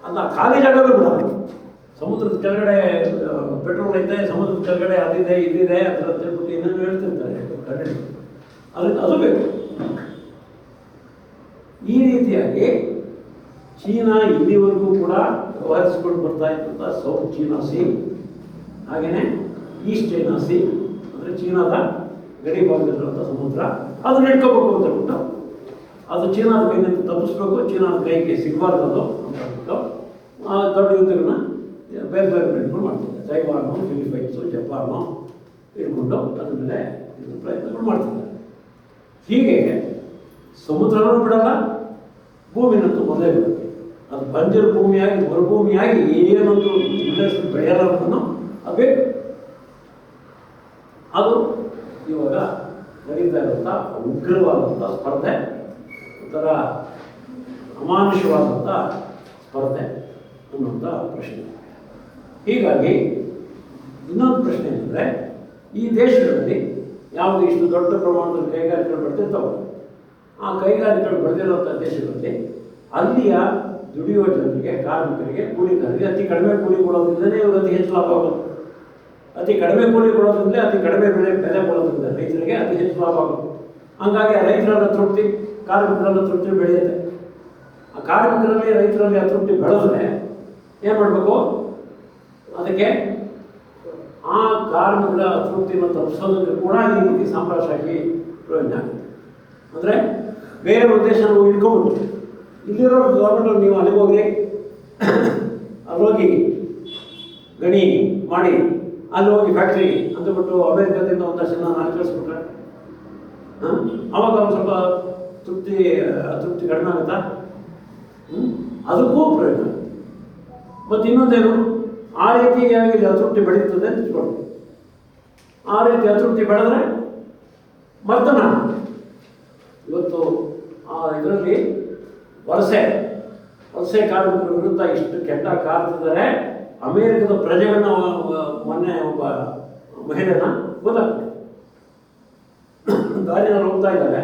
ಅದು ಖಾಲಿ ಜಾಗವೇ ಬಿಡೋದು. ಸಮುದ್ರದ ಕೆಳಗಡೆ ಪೆಟ್ರೋಲ್ ಐತೆ, ಸಮುದ್ರದ ಕೆಳಗಡೆ ಅದಿದೆ ಇದಿದೆ ಅದರ ತಿಳ್ಬಿಟ್ಟು ಏನೇನು ಹೇಳ್ತಿರ್ತಾರೆ ಕನ್ನಡಿ. ಅದು ಬೇಕು. ಈ ರೀತಿಯಾಗಿ ಚೀನಾ ಇಲ್ಲಿವರೆಗೂ ಕೂಡ ವ್ಯವಹರಿಸಿಕೊಂಡು ಬರ್ತಾ ಇದ್ದಂಥ ಸೌತ್ ಚೀನಾ ಸಿ, ಹಾಗೆಯೇ ಈಸ್ಟ್ ಚೈನಾ ಸಿ ಅಂದರೆ ಚೀನಾದ ಗಡಿ ಭಾಗದಲ್ಲಿರುವಂಥ ಸಮುದ್ರ, ಅದನ್ನ ಇಟ್ಕೋಬೇಕು ಅಂತ ಹೇಳ್ಬಿಟ್ಟು ಅದು ಚೀನಾದ ಕೈಯಿಂದ ತಪ್ಪಿಸ್ಬೇಕು, ಚೀನಾದ ಕೈಗೆ ಸಿಗಬಾರ್ದು ಅಂತ ಹೇಳ್ಬಿಟ್ಟು ದೊಡ್ಡ ಯುದ್ಧಗಳನ್ನ ಬೇರೆ ಇಟ್ಕೊಂಡು ಮಾಡ್ತಿದ್ದಾರೆ. ತೈವಾನು, ಫಿಲಿಪೈನ್ಸು, ಜಪಾನು ಇಟ್ಕೊಂಡು ಅದ್ರ ಮೇಲೆ ಪ್ರಯತ್ನಗಳು ಮಾಡ್ತಿದ್ದಾರೆ. ಹೀಗೆ ಸಮುದ್ರನೂ ಬಿಡಲ್ಲ, ಭೂಮಿನಂತೂ ಮೊದಲೇ ಬಿಡುತ್ತೆ. ಅದು ಬಂಜರು ಭೂಮಿಯಾಗಿ ಮರುಭೂಮಿಯಾಗಿ ಏನೊಂದು ಇಂಡಸ್ಟ್ರಿ ಬೆಳೆಯಲ್ಲವನ್ನು ಅದು ಬೇಕು. ಅದು ಇವಾಗ ನಡೀತಾ ಇರುವಂಥ ಉಗ್ರವಾದಂಥ ಸ್ಪರ್ಧೆ, ಒಂಥರ ಅಮಾನುಷವಾದಂಥ ಸ್ಪರ್ಧೆ ಅನ್ನುವಂಥ ಪ್ರಶ್ನೆ. ಹೀಗಾಗಿ ಇನ್ನೊಂದು ಪ್ರಶ್ನೆ ಅಂದರೆ ಈ ದೇಶಗಳಲ್ಲಿ ಯಾವುದು ಇಷ್ಟು ದೊಡ್ಡ ಪ್ರಮಾಣದಲ್ಲಿ ಕೈಗಾರಿಕೆಗಳು ಬೆಳೆದಿರ್ತಾವೆ, ಆ ಕೈಗಾರಿಕೆಗಳು ಬೆಳೆದಿರುವಂಥ ದೇಶಗಳಲ್ಲಿ ಅಲ್ಲಿಯ ದುಡಿಯುವ ಜನರಿಗೆ, ಕಾರ್ಮಿಕರಿಗೆ, ಕೂಲಿಗಾರರಿಗೆ ಅತಿ ಕಡಿಮೆ ಕೂಲಿ ಕೊಡೋದ್ರಿಂದಲೇ ಇವರು ಅತಿ ಹೆಚ್ಚು ಲಾಭ ಆಗೋದು. ಅತಿ ಕಡಿಮೆ ಕೂಲಿ ಕೊಡೋದ್ರಿಂದ, ಅತಿ ಕಡಿಮೆ ಬೆಲೆ ಕೊಡೋದ್ರಿಂದ ರೈತರಿಗೆ ಅತಿ ಹೆಚ್ಚು ಲಾಭ ಆಗೋದು. ಹಂಗಾಗಿ ರೈತರಲ್ಲ ತೃಪ್ತಿ, ಕಾರ್ಮಿಕರಲ್ಲ ತೃಪ್ತಿ ಬೆಳೆಯುತ್ತೆ. ಆ ಕಾರ್ಮಿಕರಲ್ಲಿ, ರೈತರಲ್ಲಿ ಆ ತೃಪ್ತಿ ಬೆಳೆದ್ರೆ ಏನು ಮಾಡಬೇಕು? ಅದಕ್ಕೆ ಆ ಕಾರ್ಮಿಕರ ತೃಪ್ತಿಯನ್ನು ತಪ್ಪಿಸೋದಕ್ಕೆ ಕೂಡ ಈ ರೀತಿ ಸಾಮ್ರಾಜ್ಯವಾಗಿ ಪ್ರಯೋಜನ ಆಗುತ್ತೆ. ಅಂದರೆ ಬೇರೆ ಉದ್ದೇಶ ನಾವು ಇಟ್ಕೊಂಡು ಇಲ್ಲಿರೋ ಗೌರ್ಮೆಂಟ್ ನೀವು ಅಲ್ಲಿಗೆ ಹೋಗ್ರಿ, ಅಲ್ಲೋಗಿ ಗಣಿ ಮಾಡಿ ಅಲ್ಲಿ ಹೋಗಿ ಫ್ಯಾಕ್ಟ್ರಿ ಅಂತಬಿಟ್ಟು ಅಮೇರಿಕಾದಿಂದ ಒಂದಷ್ಟು ಜನ ನಾನು ಕಳಿಸ್ಬಿಟ್ರೆ ಅವಾಗ ಒಂದು ಸ್ವಲ್ಪ ತೃಪ್ತಿ ಕಡಿಮೆ ಆಗುತ್ತಾ? ಅದಕ್ಕೂ ಪ್ರಯೋಜನ. ಮತ್ತು ಇನ್ನೊಂದೇನು, ಆ ರೀತಿಯಾಗಿ ಅತೃಪ್ತಿ ಬೆಳೀತದೆ ಅಂತ ಇಟ್ಕೊಂಡು, ಆ ರೀತಿ ಅತೃಪ್ತಿ ಬೆಳೆದ್ರೆ ಮರ್ತನ ಇವತ್ತು ಇದರಲ್ಲಿ ವಲಸೆ ಕಾರ್ಮಿಕರ ವಿರುದ್ಧ ಇಷ್ಟು ಕೆಟ್ಟ ಕಾರ್ತಿದ್ದಾರೆ. ಅಮೇರಿಕದ ಪ್ರಜೆಗಳನ್ನ ಮೊನ್ನೆ ಒಬ್ಬ ಮಹಿಳೆನ ಗೊತ್ತಾಗ್ತದೆ, ದಾರಿನಲ್ಲಿ ಹೋಗ್ತಾ ಇದ್ದಾರೆ,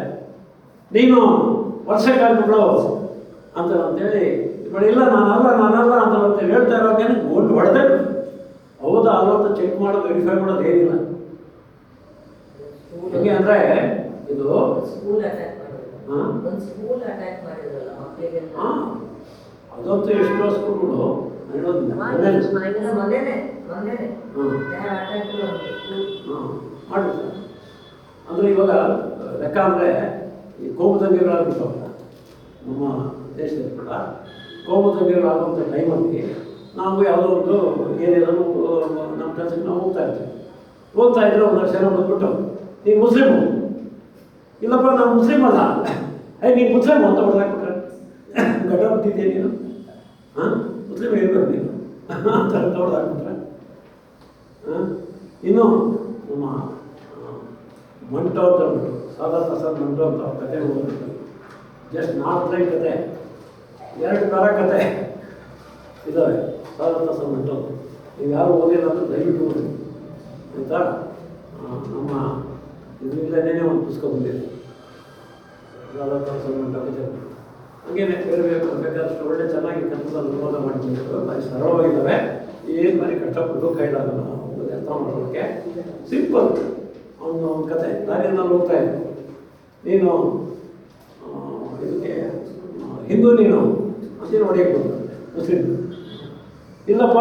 ನೀನು ವಲಸೆ ಕಾರ್ಮಿಕರು ಅಂತೇಳಿ ಇಲ್ಲ ನಾನಲ್ಲ ಅಂತ ಹೇಳ್ತಾ ಇರೋದೇನು ಒಂದು ಹೊಡೆದೇ ಹೌದಾ ಅಲ್ಲ ಅಂತ ಚೆಕ್ ಮಾಡೋದು, ವೆರಿಫೈ ಮಾಡೋದು ಏನಿಲ್ಲ. ಹೇಗೆ ಅಂದರೆ ಇದು ಅದಂತೂ ಎಷ್ಟೋ ಸ್ಕೂಲ್ಗಳು ಮಾಡಿರ್ತಾರೆ. ಅಂದರೆ ಇವಾಗ ಲೆಕ್ಕ ಅಂದರೆ ಈ ಕೋಮುದಂಗೆಗಳಾಗ್ಬಿಟ್ಟವಲ್ಲ ನಮ್ಮ ದೇಶದಲ್ಲಿ ಕೂಡ, ಕೋಮುದಂಗೆಗಳಾಗುವಂಥ ಟೈಮಲ್ಲಿ ನಾವು ಯಾವುದೋ ಒಂದು ಏರಿಯಾದಲ್ಲೂ ನಮ್ಮ ಕೆಲಸಕ್ಕೆ ನಾವು ಹೋಗ್ತಾ ಇದ್ರೆ ಒಂದಷ್ಟು ಜನ ಬಂದ್ಬಿಟ್ಟು ನೀನು ಮುಸ್ಲಿಮು, ಇಲ್ಲಪ್ಪ ನಾನು ಮುಸ್ಲಿಮ್ ಅಲ್ಲ, ನೀನು ಮುಸ್ಲಿಮು ಅಂತ ಹೊಡೆದಾಕ್ಬಿಟ್ರೆ ಗಡ್ಡ ಬಿಟ್ಟಿದ್ದೆ ನೀನು, ಮುಸ್ಲಿಮ್ ಇರ್ಬೇಕು ನೀನು ಅಂತ ಹೊಡೆದಾಕ್ಬಿಟ್ರೆ. ಇನ್ನು ನಮ್ಮ ಮಂಟೋ ಅಂತ ಹೇಳ್ಬಿಟ್ಟು ಸಾದಾ ಪ್ರಸಾದ್ ಮಂಟೋ ಅಂತ ಕತೆ ಹೋಗ್ಬಿಟ್ಟು ಜಸ್ಟ್ 4 ಲೈನ್ ಕತೆ, 2 ಪ್ಯಾರ ಕತೆ ಇದ್ದಾವೆ ಸಾದಾ ಪ್ರಸಾದ್ ಮಂಟೋ. ನೀವು ಯಾರು ಓದಿಲ್ಲ ಅಂದ್ರೆ ದಯವಿಟ್ಟು ಓದಿ ಆಯಿತಾ. ನಮ್ಮ ಇದರಿಂದಲೇ ಒಂದು ಪುಸ್ತಕ ಬಂದಿದೆ ಸಾದಾ ಪ್ರಸಾದ್ ಮಂಟೋ ಕತೆ. ಹಾಗೇನೆ ಬೇರೆ ಬೇಕಾದಷ್ಟು ಒಳ್ಳೆ ಚೆನ್ನಾಗಿ ಕನ್ನಡ ಅನುವಾದ ಮಾಡಿಕೊಂಡಿದ್ದು, ಭಾರಿ ಸರಳವಾಗಿದ್ದಾವೆ, ಏನು ಭಾರಿ ಕಷ್ಟಪಟ್ಟು ಕೈಲಾಗಲ್ಲ ಅರ್ಥ ಮಾಡೋದಕ್ಕೆ. ಸಿಂಪಲ್ ಒಂದು ಕತೆ. ದಾರಿಯಲ್ಲಿ ಹೋಗ್ತಾ ಇದ್ದೆ, ನೀನು ಇದಕ್ಕೆ ಹಿಂದೂ ನೀನು ಅಂತ ಹೊಡೆಯಕ್ಕೆ ಬಂದ ಮುಸ್ಲಿಮ್, ಇಲ್ಲಪ್ಪ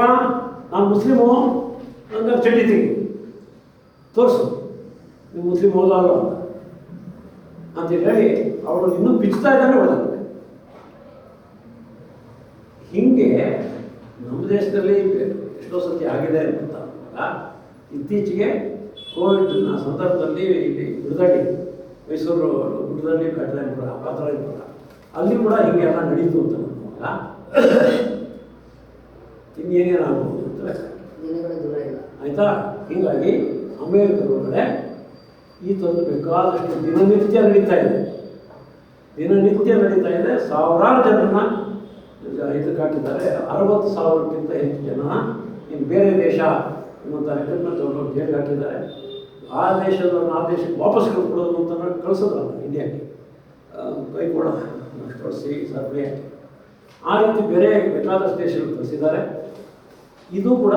ನಾನು ಮುಸ್ಲಿಮು ಹಂಗಾರೆ ಚಡ್ಡಿ ತೆಗಿ ತೋರಿಸು ನೀವು ಮುಸ್ಲಿಮ್ ಹೋದಲ್ಲ ಅಂತೇಳಿ ಹೇಳಿ ಅವಳು ಇನ್ನೂ ಬಿಚ್ತಾ ಇದ್ದಾನೆ ಹೊಡೆದ. ಹೀಗೆ ನಮ್ಮ ದೇಶದಲ್ಲಿ ಎಷ್ಟೋ ಸತಿ ಆಗಿದೆ ಅಂತ ಇತ್ತೀಚೆಗೆ ಕೋವಿಡ್ನ ಸಂದರ್ಭದಲ್ಲಿ ಇಲ್ಲಿ ಗುಡದಳ್ಳಿ, ಮೈಸೂರು ಗುಡದಳ್ಳಿ ಕಟ್ಲಾಯಪುರ ಪಾತ್ರಾಯಪುರ ಅಲ್ಲಿ ಕೂಡ ಹೀಗೆ ಎಲ್ಲ ನಡೀತು ಅಂತ ನಮ್ಮವಾಗ ಇನ್ನೇನೇನಾಗ್ಬೋದು ಅಂತ ಆಯಿತಾ. ಹೀಗಾಗಿ ಅಮೇರಿಕದೊಳಗಡೆ ಈ ತೊಂದರೆ ಬೇಕಾದಷ್ಟು ದಿನನಿತ್ಯ ನಡೀತಾ ಇದೆ. ಸಾವಿರಾರು ಜನರನ್ನ ಇದಕ್ಕೆ ಹಾಕಿದ್ದಾರೆ. 60,000ಕ್ಕಿಂತ ಹೆಚ್ಚು ಜನ ಇನ್ನು ಬೇರೆ ದೇಶ ಅನ್ನೋಂಥ ಇದನ್ನು ತಗೊಂಡು ಜೈಲಿಗೆ ಹಾಕಿದ್ದಾರೆ. ಆ ದೇಶದವ್ರನ್ನ ಆ ದೇಶಕ್ಕೆ ವಾಪಸ್ ಕಳ್ಕೊಡೋದು ಅಂತ ಕಳಿಸೋದ್ರಲ್ಲ ಇಂಡಿಯಾಕ್ಕೆ, ಕೈ ಕೂಡ ಕಳಿಸಿ ಸರ್ವೆ ಆ ರೀತಿ ಬೇರೆ ಬೇಕಾದಷ್ಟು ದೇಶಗಳು ಕಳಿಸಿದ್ದಾರೆ. ಇದು ಕೂಡ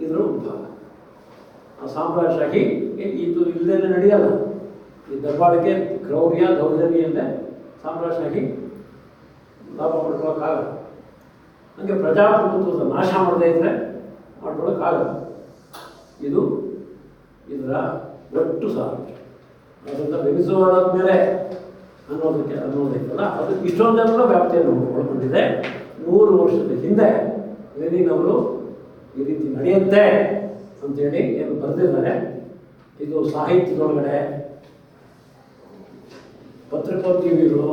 ಇದರ ಭಾಗ. ಆ ಸಾಮ್ರಾಜ್ಯವಾಗಿ ಇದು ಇಲ್ಲದೇ ನಡೆಯಲ್ಲ. ಈ ದರ್ಬಾರಿಗೆ ಕ್ರೌರ್ಯ ದೌರ್ಜನ್ಯಲ್ಲೇ ಸಾಮ್ರಾಜ್ಯವಾಗಿ ಲಾಭ ಮಾಡ್ಕೊಳ್ಳೋಕ್ಕಾಗಲ್ಲ. ಹಂಗೆ ಪ್ರಜಾಪ್ರಭುತ್ವದ ನಾಶ ಮಾಡದೇ ಇದ್ದರೆ ಮಾಡ್ಕೊಳ್ಳೋಕ್ಕಾಗಲ್ಲ. ಇದು ಇದರ ಒಟ್ಟು ಸಾರಾಂಶ. ಅದರಿಂದ ವೆನಿಜುವೆಲಾದ ಮೇಲೆ ಅನ್ನೋದೈತಲ್ಲ, ಅದು ಇಷ್ಟೊಂದೆಲ್ಲ ವ್ಯಾಪ್ತಿಯನ್ನು ಒಳಗೊಂಡಿದೆ. 100 ವರ್ಷದ ಹಿಂದೆ ಲೆನಿನ್ ಅವರು ಈ ರೀತಿ ನಡೆಯುತ್ತೆ ಅಂತೇಳಿ ಏನು ಬರೆದಿದ್ದಾರೆ. ಇದು ಸಾಹಿತ್ಯದೊಳಗಡೆ ಪತ್ರಿಕೋದ್ಯಮಿಗಳು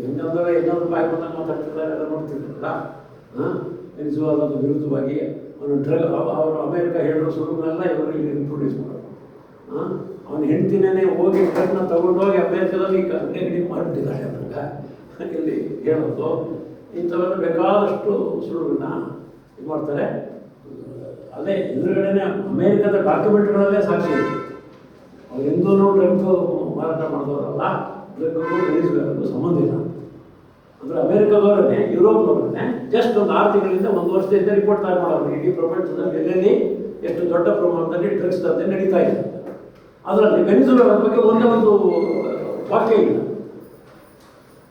ಹೆಂಗಂದರೆ ಇನ್ನೊಂದು ಬಾಯಿ ಬಂದಾಗ ಮಾತಾಡ್ತಿದ್ದಾರೆ, ಎಲ್ಲ ನೋಡ್ತಿರ್ತಾರಲ್ಲ. ವೆನಿಜುವೆಲಾದ ವಿರುದ್ಧವಾಗಿ ಅವನು ಅವರು ಅಮೇರಿಕ ಹೇಳಿರೋ ಸುರುಗಳನ್ನೆಲ್ಲ ಇವರು ಇಲ್ಲಿ ಇಂಟ್ರೊಡ್ಯೂಸ್ ಮಾಡೋರು. ಅವನ ಹೆಂಡ್ತಿನೇ ಹೋಗಿ ಡ್ರಗ್ನ ತಗೊಂಡೋಗಿ ಅಮೇರಿಕದಲ್ಲಿ ಅಂಗಡಿ ಮಾಡಿಬಿಟ್ಟಿದ್ದಾರೆ ಅಂತ ಇಲ್ಲಿ ಹೇಳೋದು. ಇಂಥವೆಲ್ಲ ಬೇಕಾದಷ್ಟು ಸುಳ್ಳುಗಳನ್ನ ಇದು ಮಾಡ್ತಾರೆ. ಅಲ್ಲೇ ಎದುರುಗಡೆನೇ ಅಮೇರಿಕದ ಡಾಕ್ಯುಮೆಂಟ್ಗಳಲ್ಲೇ ಸಾಕ್ಷಿ ಇದೆ. ಅವ್ರು ಎಂದೂ ಡ್ರಗ್ ಮಾರಾಟ ಮಾಡಿದವರಲ್ಲ, ಡ್ರಗ್ಗೂ ವೆನಿಜುವೆಲಾಗೂ ಸಂಬಂಧ ಇಲ್ಲ. ಅಂದರೆ ಅಮೇರಿಕಾದವರನ್ನೇ, ಯುರೋಪ್ನವರನ್ನೇ ಜಸ್ಟ್ ಒಂದು 6 ತಿಂಗಳಿಂದ 1 ವರ್ಷದಿಂದ ರಿಪೋರ್ಟ್ ತಯಾರು ಮಾಡೋರು ಇಡೀ ಪ್ರಪಂಚದಲ್ಲಿ ಎಲ್ಲೆಲ್ಲಿ ಎಷ್ಟು ದೊಡ್ಡ ಪ್ರಮಾಣದಲ್ಲಿ ಡ್ರಗ್ಸ್ ದಂಧೆ ನಡೀತಾ ಇದೆ. ಅದರಲ್ಲಿ ವೆನಿಜುವೆಲಾ ಬಗ್ಗೆ ಒಂದೇ ಒಂದು ವಾಕ್ಯ ಇಲ್ಲ.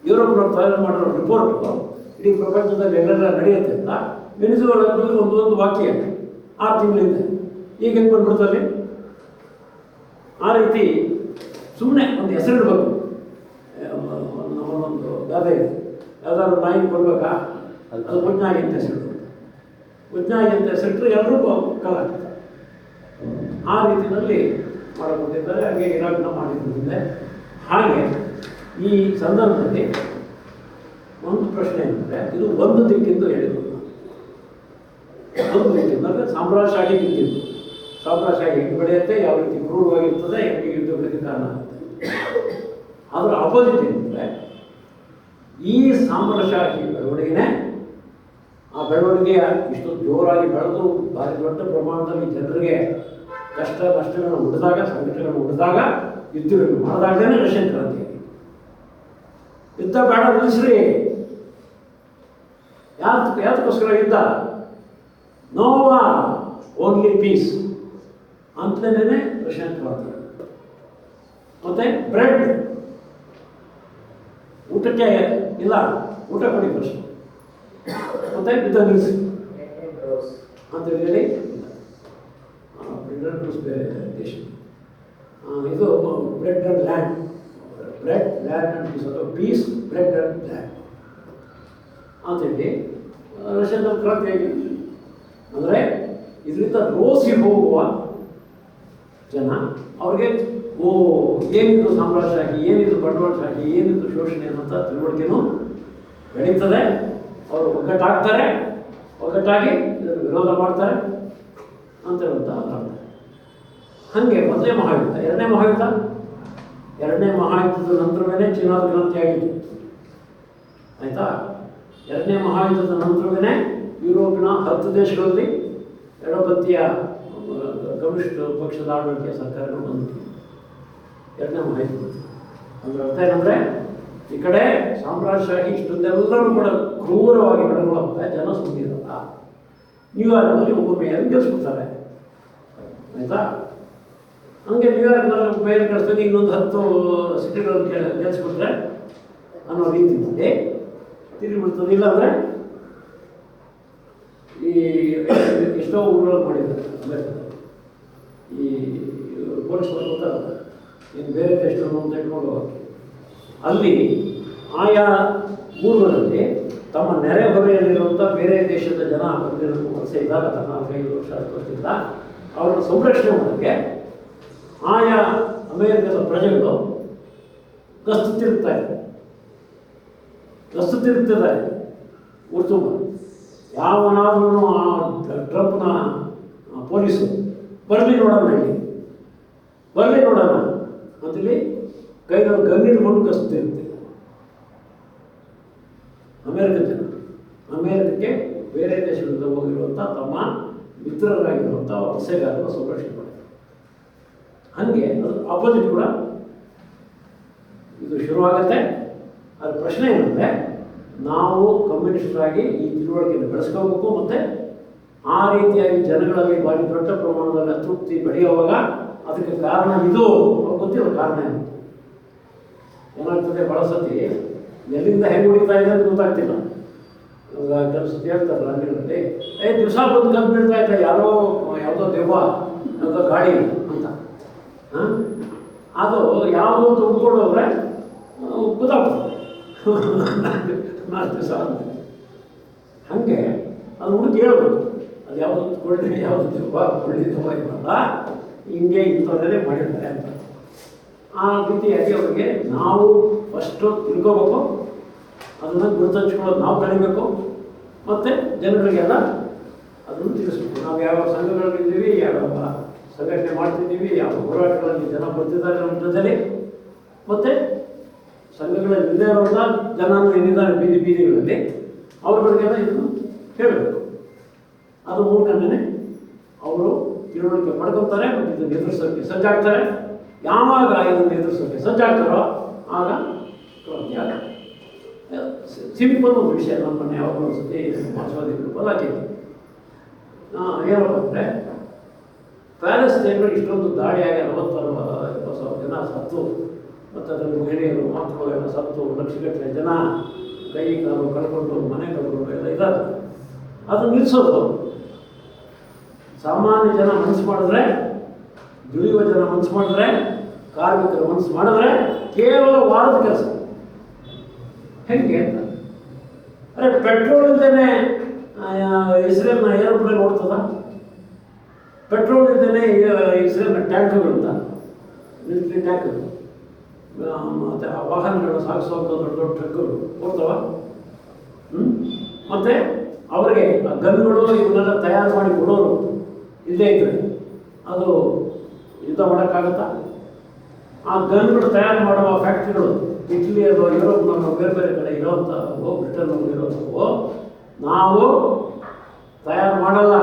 ಯುರೋಪ್ನವ್ರು ತಯಾರು ಮಾಡಿರೋ ರಿಪೋರ್ಟ್ ಇಡೀ ಪ್ರಪಂಚದಲ್ಲಿ ಎಲ್ಲೆಲ್ಲ ನಡೆಯುತ್ತೆ ಅಂತ ವೆನಿಜುವೆಲಾ ಬಗ್ಗೆ ಒಂದು ವಾಕ್ಯ 6 ತಿಂಗಳಿಂದ. ಈಗ ಹೆಂಗೆ ಬಂದ್ಬಿಡ್ತಾರೆ? ಆ ರೀತಿ ಸುಮ್ಮನೆ ಒಂದು ಹೆಸರಿಡ್ಬೇಕು. ನಮ್ಮದೊಂದು ಗಾದೆ ಇದೆ, ಯಾವ್ದಾದ್ರು ನಾಯಿಗೆ ಕೊಡ್ಬೇಕಾ, ಅದು ಉಜ್ನಾಯಿ ಅಂತ ಹೆಸರು. ಉಜ್ನಾಯಿ ಅಂತ ಹೆಸರಿಟ್ರೆ ಎಲ್ಲರೂ ಕಲಾಗ್ತಾರೆ. ಆ ರೀತಿಯಲ್ಲಿ ಮಾಡಿಕೊಂಡಿದ್ದಾರೆ. ಹಾಗೆ ಇರಾಕ್ನ ಮಾಡಿಕೊಂಡಿದ್ದೆ. ಹಾಗೆ ಈ ಸಂದರ್ಭದಲ್ಲಿ ಒಂದು ಪ್ರಶ್ನೆ ಏನಂದರೆ, ಇದು ಒಂದು ದಿಕ್ಕಿಂದು ಹೇಳಿದ್ರು. ಒಂದು ದಿಕ್ಕಿಂದ ಅಂದರೆ ಸಾಮ್ರಾಜ್ಯಶಾಹಿ ದಿಕ್ಕಿದ್ದು. ಸಾಮ್ರಾಜ್ಯಶಾಹಿ ಹೆಂಗೆ ಬೆಳೆಯುತ್ತೆ, ಯಾವ ರೀತಿ ಕ್ರೂರವಾಗಿರ್ತದೆ, ಹೆಂಗೆ ಯುದ್ಧಗಳಿಗೆ ಕಾರಣ ಆಗುತ್ತೆ. ಅದರ ಆಪೋಸಿಟ್ ಏನಂದರೆ, ಈ ಸಾಮ್ರಾಜ್ಯಶಾಹಿ ಬೆಳವಣಿಗೆನೇ, ಆ ಬೆಳವಣಿಗೆಯ ಇಷ್ಟು ಜೋರಾಗಿ ಬೆಳೆದು ಭಾರಿ ದೊಡ್ಡ ಪ್ರಮಾಣದಲ್ಲಿ ಜನರಿಗೆ ಕಷ್ಟ ನಷ್ಟಗಳನ್ನು ಉಳಿದಾಗ, ಸಂಕಟಗಳನ್ನು ಉಳಿದಾಗ, ಯುದ್ಧಗಳನ್ನು ಮಾಡಿದಾಗಲೇ ರಷ್ಯನ್ ಕ್ರಾಂತಿ. ಯುದ್ಧ ಬೇಡ ನಿಲ್ಲಿಸ್ರಿ, ಯಾತಕ್ಕೋಸ್ಕರ ಯುದ್ಧ? ನೋವಾ ಓನ್ಲಿ ಪೀಸ್ ಅಂತಲೇ ರಷ್ಯನ್ ಕ್ರಾಂತಿ. ಮತ್ತೆ ಬ್ರೆಡ್, ಊಟಕ್ಕೆ ಇಲ್ಲ, ಊಟ ಕೊಡಿ ಫಸ್ಟ್, ಮತ್ತೆ ಯುದ್ಧ ನಿಲ್ಲಿಸಿ ಅಂತ ಹೇಳಿ ಬೇರೆ ದೇಶ. ಇದು bread and land, bread land and peace, ಅಥವಾ ಪೀಸ್ ಬ್ರೆಡ್ ಆ್ಯಂಡ್ ಲ್ಯಾಂಡ್ ಅಂತೇಳಿ ರಷ್ಯಾದ ಕ್ರಾಂತಿ ಆಗಿದೆ. ಅಂದರೆ ಇದರಿಂದ ರೋಸಿ ಹೋಗುವ ಜನ ಅವ್ರಿಗೆ ಏನಿದು ಸಾಮ್ರಾಜ್ಯಶಾಹಿ, ಏನಿದು ಬಂಡವಾಳಶಾಹಿ, ಏನಿದು ಶೋಷಣೆ ಅನ್ನೋಂಥ ತಿಳುವಳಿಕೆನೂ ಬೆಳೀತದೆ. ಅವರು ಒಗ್ಗಟ್ಟಾಗ್ತಾರೆ, ಒಗ್ಗಟ್ಟಾಗಿ ಇದನ್ನು ವಿರೋಧ ಮಾಡ್ತಾರೆ ಅಂತ ಹೇಳುವಂಥ ಅರ್ಥ. ಹಾಗೆ ಮೊದಲನೇ ಮಹಾಯುದ್ಧ, ಎರಡನೇ ಮಹಾಯುದ್ಧದ ನಂತರವೇ ಚೀನಾದ ಕ್ರಾಂತಿ ಆಗಿತ್ತು. ಆಯಿತಾ? ಎರಡನೇ ಮಹಾಯುದ್ಧದ ನಂತರವೇ ಯುರೋಪಿನ 10 ದೇಶಗಳಲ್ಲಿ ಎಡಪಂಥೀಯ ಕಮ್ಯುನಿಸ್ಟ್ ಪಕ್ಷದ ಆಡಳಿತ ಸರ್ಕಾರಗಳು ಬಂದಿತ್ತು. ಎರಡನೇ ಮಹಾಯುದ್ಧ ಅಂದರೆ ಅರ್ಥ ಏನಂದರೆ, ಈ ಕಡೆ ಸಾಮ್ರಾಜ್ಯಶಾಹಿ ಇಷ್ಟೊಂದೆಲ್ಲರೂ ಕೂಡ ಕ್ರೂರವಾಗಿ ಬೆಳಗೊಳ್ಳುತ್ತೆ, ಜನ ಸುದ್ದಿರಲ್ಲ. ನ್ಯೂಯಾರ್ಕ್ನಲ್ಲಿ ಒಬ್ಬ ಮೇಯರ್ ಗೆಲ್ಸ್ಬಿಡ್ತಾರೆ. ಆಯಿತಾ? ಹಂಗೆ ನ್ಯೂಯಾರ್ಕ್ನಲ್ಲಿ ಮೇಯರ್ ಕಳಿಸ್ತಾನೆ, ಇನ್ನೊಂದು 10 ಸಿಟಿಗಳನ್ನು ಗೆಲ್ಸ್ಬಿಟ್ರೆ ಅನ್ನೋ ರೀತಿಯಲ್ಲಿ ತಿರುಗಿಬಿಡ್ತದೆ. ಇಲ್ಲಾಂದರೆ ಈ ಎಷ್ಟೋ ಊರುಗಳು ಮಾಡಿದ್ದಾರೆ ಅಮೇರಿಕದಲ್ಲಿ. ಈ ಪೊಲೀಸರು ಗೊತ್ತಾಗುತ್ತೆ, ಇನ್ನು ಬೇರೆ ದೇಶವನ್ನು ಅಂತ ಇಟ್ಕೊಂಡು ಅಲ್ಲಿ ಆಯಾ ಊರುಗಳಲ್ಲಿ ತಮ್ಮ ನೆರೆ ಹೊರೆಯಲ್ಲಿರುವಂಥ ಬೇರೆ ದೇಶದ ಜನ ವಲಸೆ ಇದ್ದಾಗ, 5 ವರ್ಷ 10 ವರ್ಷದಿಂದ ಅವರನ್ನು ಸಂರಕ್ಷಣೆ ಮಾಡೋಕ್ಕೆ ಆಯಾ ಅಮೇರಿಕದ ಪ್ರಜೆಗಳು ಗಸ್ತು ತಿರುಗ್ತಿದ್ದಾರೆ ಊರು ತುಂಬ. ಯಾವನಾದ್ರೂ ಆ ಟ್ರಂಪ್ನ ಪೊಲೀಸು ಬರಲಿ ನೋಡೋಣ ಅಂತೇಳಿ ಕೈನಲ್ಲಿ ಗನ್ನಿಟ್ಕೊಂಡು ಗಸ್ತು ತಿರುಗ್ತಿದ್ದಾರೆ ಅಮೇರಿಕನ್ ಜನ. ಅಮೇರಿಕಕ್ಕೆ ಬೇರೆ ದೇಶಗಳಿಂದ ಹೋಗಿರುವಂಥ ತಮ್ಮ ಮಿತ್ರರಾಗಿರುವಂಥ ವಲಸೆಗಾರರ ಸಂರಕ್ಷಣೆ ಮಾಡಿದ್ದಾರೆ. ಹಾಗೆ ಅದು ಆಪೋಸಿಟ್ ಕೂಡ ಇದು ಶುರುವಾಗುತ್ತೆ. ಅದರ ಪ್ರಶ್ನೆ ಏನಂದರೆ, ನಾವು ಕಮ್ಯುನಿಸ್ಟರಾಗಿ ಈ ತಿಳುವಳಿಕೆಯನ್ನು ಬೆಳೆಸ್ಕೋಬೇಕು, ಮತ್ತು ಆ ರೀತಿಯಾಗಿ ಜನಗಳಲ್ಲಿ ಭಾರಿ ದೊಡ್ಡ ಪ್ರಮಾಣದಲ್ಲಿ ಅತೃಪ್ತಿ ಬೆಳೆಯುವಾಗ ಅದಕ್ಕೆ ಕಾರಣ ಇದು ಗೊತ್ತಿಲ್ಲ. ಕಾರಣ ಏನಾಗ್ತದೆ, ಭಾಳ ಸತಿ ಎಲ್ಲಿಂದ ಹೆಂಗೆ ಹೊಡಿತಾ ಇದೆ ಅಂತ ಗೊತ್ತಾಗ್ತಿಲ್ಲ. ಕೆಲಸದ ಹೇಳ್ತಾರಲ್ಲ ಹಳ್ಳಿಗಳಲ್ಲಿ, ದಿವಸ ಬಂದು ಕಂಡು ಬೀಳ್ತಾ ಇದ್ದ ಯಾವುದೋ ದೆವ್ವ, ಯಾವುದೋ ಗಾಳಿ ಅಂತ. ಅದು ಯಾವುದೋ ಅಂತ ಹುಡ್ಕೊಂಡು ಹೋದ್ರೆ ಗೊತ್ತಾಗ್ತದೆ 4 ದಿವಸ ಅಂತ. ಹಾಗೆ ಅದು ಹುಡುಕಿ ಹೇಳ್ಬೇಕು, ಅದು ಯಾವುದು ಕೊಳ್ಳಿ, ಯಾವುದು ದೆವ್ವ, ಕೊಳ್ಳಿ ದೆವ್ವ ಇರಲ್ಲ, ಹಿಂಗೆ ಇಂಥವರೇ ಮಾಡಿರ್ತಾರೆ ಅಂತ. ಆ ರೀತಿಯಾಗಿ ಅವರಿಗೆ ನಾವು ಫಸ್ಟು ತಿಳ್ಕೋಬೇಕು, ಅದನ್ನು ಗುರುತಂಚ್ಕೊಳ್ಳೋದು ನಾವು ಕಲಿಬೇಕು, ಮತ್ತು ಜನಗಳಿಗೆಲ್ಲ ಅದನ್ನು ತಿಳಿಸ್ಬೇಕು. ನಾವು ಯಾವ ಸಂಘಗಳಲ್ಲಿದ್ದೀವಿ, ಯಾವ ಸಂಘಟನೆ ಮಾಡ್ತಿದ್ದೀವಿ, ಯಾವ ಹೋರಾಟಗಳಲ್ಲಿ ಜನ ಬರ್ತಿದ್ದಾರೆ ನಮ್ಮ ಜೊತೆಲಿ, ಮತ್ತು ಸಂಘಗಳಲ್ಲಿ ಇಲ್ಲದೇ ಇರುವಂಥ ಜನ ಏನಿದ್ದಾರೆ ಬೀದಿಗಳಲ್ಲಿ ಅವ್ರಗಳಿಗೆಲ್ಲ ಇದನ್ನು ಹೇಳಬೇಕು. ಅದು ಮೂಲಕನೇ ಅವರು ತಿಳುವಳಿಕೆ ಪಡ್ಕೊತಾರೆ ಮತ್ತು ಇದನ್ನು ಎದುರಿಸೋಕ್ಕೆ ಸಜ್ಜಾಗ್ತಾರೆ. ಯಾವಾಗ ಇದನ್ನು ಎದುರಿಸೋಕ್ಕೆ ಸಜ್ಜಾಗ್ತಾರೋ ಆಗ ಕ್ರಾಂತಿ ಆಗುತ್ತೆ. ಸಿಂಪಲ್ ಒಂದು ವಿಷಯ ನಮ್ಮನ್ನು ಯಾವಾಗಲೂ ಅನಿಸುತ್ತೆ ಮಾರ್ಕ್ಸ್ವಾದಿಗಳು ಬಲಾಕಿದೆ. ಏನಪ್ಪ ಅಂದರೆ ಪ್ಯಾಲೆಸ್ತೈನ್ಗಳು ಇಷ್ಟೊಂದು ದಾಳಿಯಾಗಿ 60,000-70,000 ಜನ ಸತ್ತು, ಮತ್ತು ಅದರಲ್ಲಿ ಮಹಿಳೆಯರು ಮಕ್ಕಳು ಎಲ್ಲ ಸತ್ತು, ಲಕ್ಷಗಟ್ಟಲೆ ಜನ ಕೈ ಕಾಲು ಕಳ್ಕೊಂಡು ಮನೆ ಕಳ್ಕೊಂಡು ಎಲ್ಲ ಇದ್ದಾರೆ. ಅದು ನಿಲ್ಲಿಸೋದು ಸಾಮಾನ್ಯ ಜನ ಮನಸ್ಸು ಮಾಡಿದ್ರೆ, ದುಡಿಯುವ ಜನ ಮನಸ್ಸು ಮಾಡಿದ್ರೆ, ಕಾರ್ಮಿಕರು ಮನಸ್ಸು ಮಾಡಿದ್ರೆ ಕೇವಲ ವಾರದ ಕೆಲಸ. ಹೆಂಗೆ ಅಂತ ಅರೆ ಪೆಟ್ರೋಲ್ ಇಲ್ಲದೇ ಇಸ್ರೇಲ್ನ ಏರೋಪ್ಲೇನ್ ಓಡ್ತದ? ಪೆಟ್ರೋಲ್ ಇಲ್ಲದೇ ಇಸ್ರೇಲ್ನ ಟ್ಯಾಂಕ್ಗಳಿಂದ ಮಿಲಿಟರಿ ಟ್ಯಾಂಕ್ಗಳು ಮತ್ತು ವಾಹನಗಳನ್ನ ಸಾಗಿಸುವಂಥ ದೊಡ್ಡ ದೊಡ್ಡ ಟ್ರಕ್ಗಳು ಓಡ್ತವ? ಮತ್ತು ಅವರಿಗೆ ಗನ್ಗಳು ಇವನ್ನೆಲ್ಲ ತಯಾರು ಮಾಡಿ ಕೊಡೋರು ಇಲ್ಲದೇ ಇದ್ದರೆ ಅದು ಯುದ್ಧ ಮಾಡೋಕ್ಕಾಗತ್ತಾ? ಆ ಗನ್ಗಳು ತಯಾರು ಮಾಡುವ ಫ್ಯಾಕ್ಟ್ರಿಗಳು ಇಟಲಿಯಲ್ಲೋ ಯುರೋಪ್ನಲ್ಲೋ ಬೇರೆ ಬೇರೆ ಕಡೆ ಇರೋವಂಥವು, ಬ್ರಿಟನ್ನಲ್ಲೂ ಇರೋವಂಥವು ನಾವು ತಯಾರು ಮಾಡಲ್ಲ.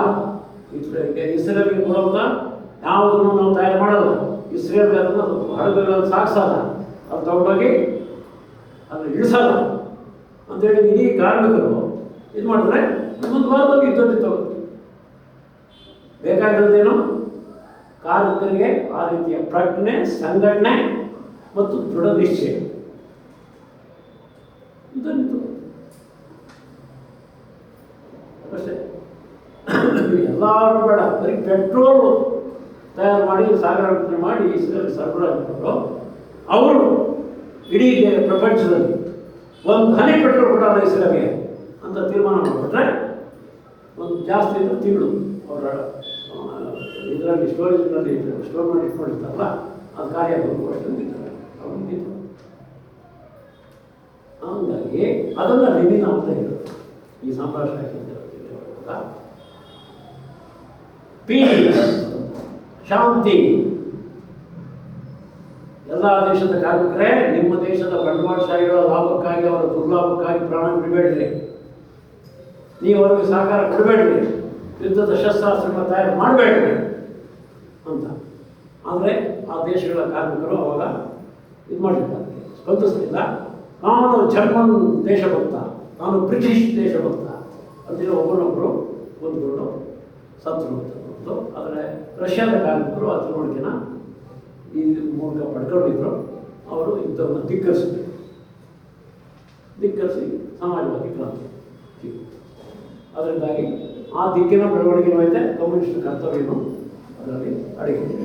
ಇಸ್ರೇಲ್ಗೆ ಕೊಡುವಂಥ ಯಾವುದನ್ನು ನಾವು ತಯಾರು ಮಾಡಲ್ಲ. ಇಸ್ರೇಲ್ಗೆ ಅದನ್ನು ಹಡಗುಗಳನ್ನು ಸಾಗಿಸಲ್ಲ, ಅದು ತಗೊಂಡೋಗಿ ಅದನ್ನು ಇಳಿಸಲ್ಲ ಅಂತೇಳಿ ಇಡೀ ಕಾರ್ಮಿಕರು ಇದು ಮಾಡಿದ್ರೆ ಒಂದು ವಾರದಲ್ಲಿ ಯುದ್ಧ ನಿಂತೋಗುತ್ತೆ. ಬೇಕಾಗಿರೋದೇನು? ಕಾರ್ಮಿಕರಿಗೆ ಆ ರೀತಿಯ ಪ್ರಜ್ಞೆ, ಸಂಘಟನೆ ಮತ್ತು ದೃಢ ನಿಶ್ಚಯ. ಯುದ್ಧ ನಿಂತೋಗುತ್ತೆ ಅಷ್ಟೇ. ಎಲ್ಲರೂ ಬೇಡ, ಬರೀ ಪೆಟ್ರೋಲ್ ತಯಾರು ಮಾಡಿ ಸಾಗಣೆ ಮಾಡಿ ಇಸ್ರೇಲ್ ಸರಬರಾಜು ಮಾಡಿದ್ರು. ಅವರು ಇಡೀ ಪ್ರಪಂಚದಲ್ಲಿ ಒಂದು ಹನಿ ಪೆಟ್ರೋಲ್ ಕೊಡಲ್ಲ ಇಸ್ರೇಲ್ಗೆ ಅಂತ ತೀರ್ಮಾನ ಮಾಡಿಬಿಟ್ರೆ ಒಂದು ಜಾಸ್ತಿ ಇದ್ದರೆ ತಿಂಗಳು ಅವರ ಇದರಲ್ಲಿ ಸ್ಟೋರೇಜ್ನಲ್ಲಿ ಸ್ಟೋರ್ ಮಾಡಿ ಇಟ್ಕೊಂಡಿರ್ತಾರಲ್ಲ, ಅದು ಕಾರ್ಯ ಹೋಗುವಷ್ಟು ನಿಂತಾರೆ ಅವರು ನಿಂತು. ಹಂಗಾಗಿ ಅದನ್ನು ಲೆನಿನ್ ಅಂತ ಹೇಳಿದ್ರು ಈ ಸಾಮ್ರಾಜ್ಯ ಪೀಸ್, ಶಾಂತಿ. ಎಲ್ಲ ದೇಶದ ಕಾರ್ಮಿಕರೇ, ನಿಮ್ಮ ದೇಶದ ಬಂಡವಾಳಶಾಹಿಗಳ ಲಾಭಕ್ಕಾಗಿ, ಅವರ ದುರ್ಲಾಭಕ್ಕಾಗಿ ಪ್ರಾಣ ಬಿಡಬೇಡ್ರಿ, ನೀವು ಅವ್ರಿಗೆ ಸಹಕಾರ ಕೊಡಬೇಡ್ರಿ, ಯುದ್ಧದ ಶಸ್ತ್ರಾಸ್ತ್ರಗಳ ತಯಾರು ಮಾಡಬೇಡ್ರಿ ಅಂತ. ಆದರೆ ಆ ದೇಶಗಳ ಕಾರ್ಮಿಕರು ಅವಾಗ ಇದು ಮಾಡಿದ್ದಾರೆ, ಸ್ಪಂದಿಸಲಿಲ್ಲ. ನಾನು ಜರ್ಮನ್ ದೇಶಭಕ್ತ, ನಾನು ಬ್ರಿಟಿಷ್ ದೇಶಭಕ್ತ ಅಂತೇಳಿ ಒಬ್ಬರೊಬ್ಬರು ಒಂದುಕೊಂಡು ಸತ್ರು ಅಂತ. ಆದರೆ ರಷ್ಯಾದ ಕಾರ್ಮಿಕರು ಆ ತಿಳುವಳಿಕೆನ ಈ ಮೂಲಕ ಪಡ್ಕೊಂಡಿದ್ರು. ಅವರು ಯುದ್ಧವನ್ನು ಧಿಕ್ಕರಿಸಿ ಸಮಾಜವಾದಿ ಕ್ರಾಂತಿ. ಅದರಿಂದಾಗಿ ಆ ದಿಕ್ಕಿನ ಬೆಳವಣಿಗೆ ಐತೆ. ಕಮ್ಯುನಿಸ್ಟ್ ಕರ್ತವ್ಯನು ಅದರಲ್ಲಿ ಅಡಗಿದೆ.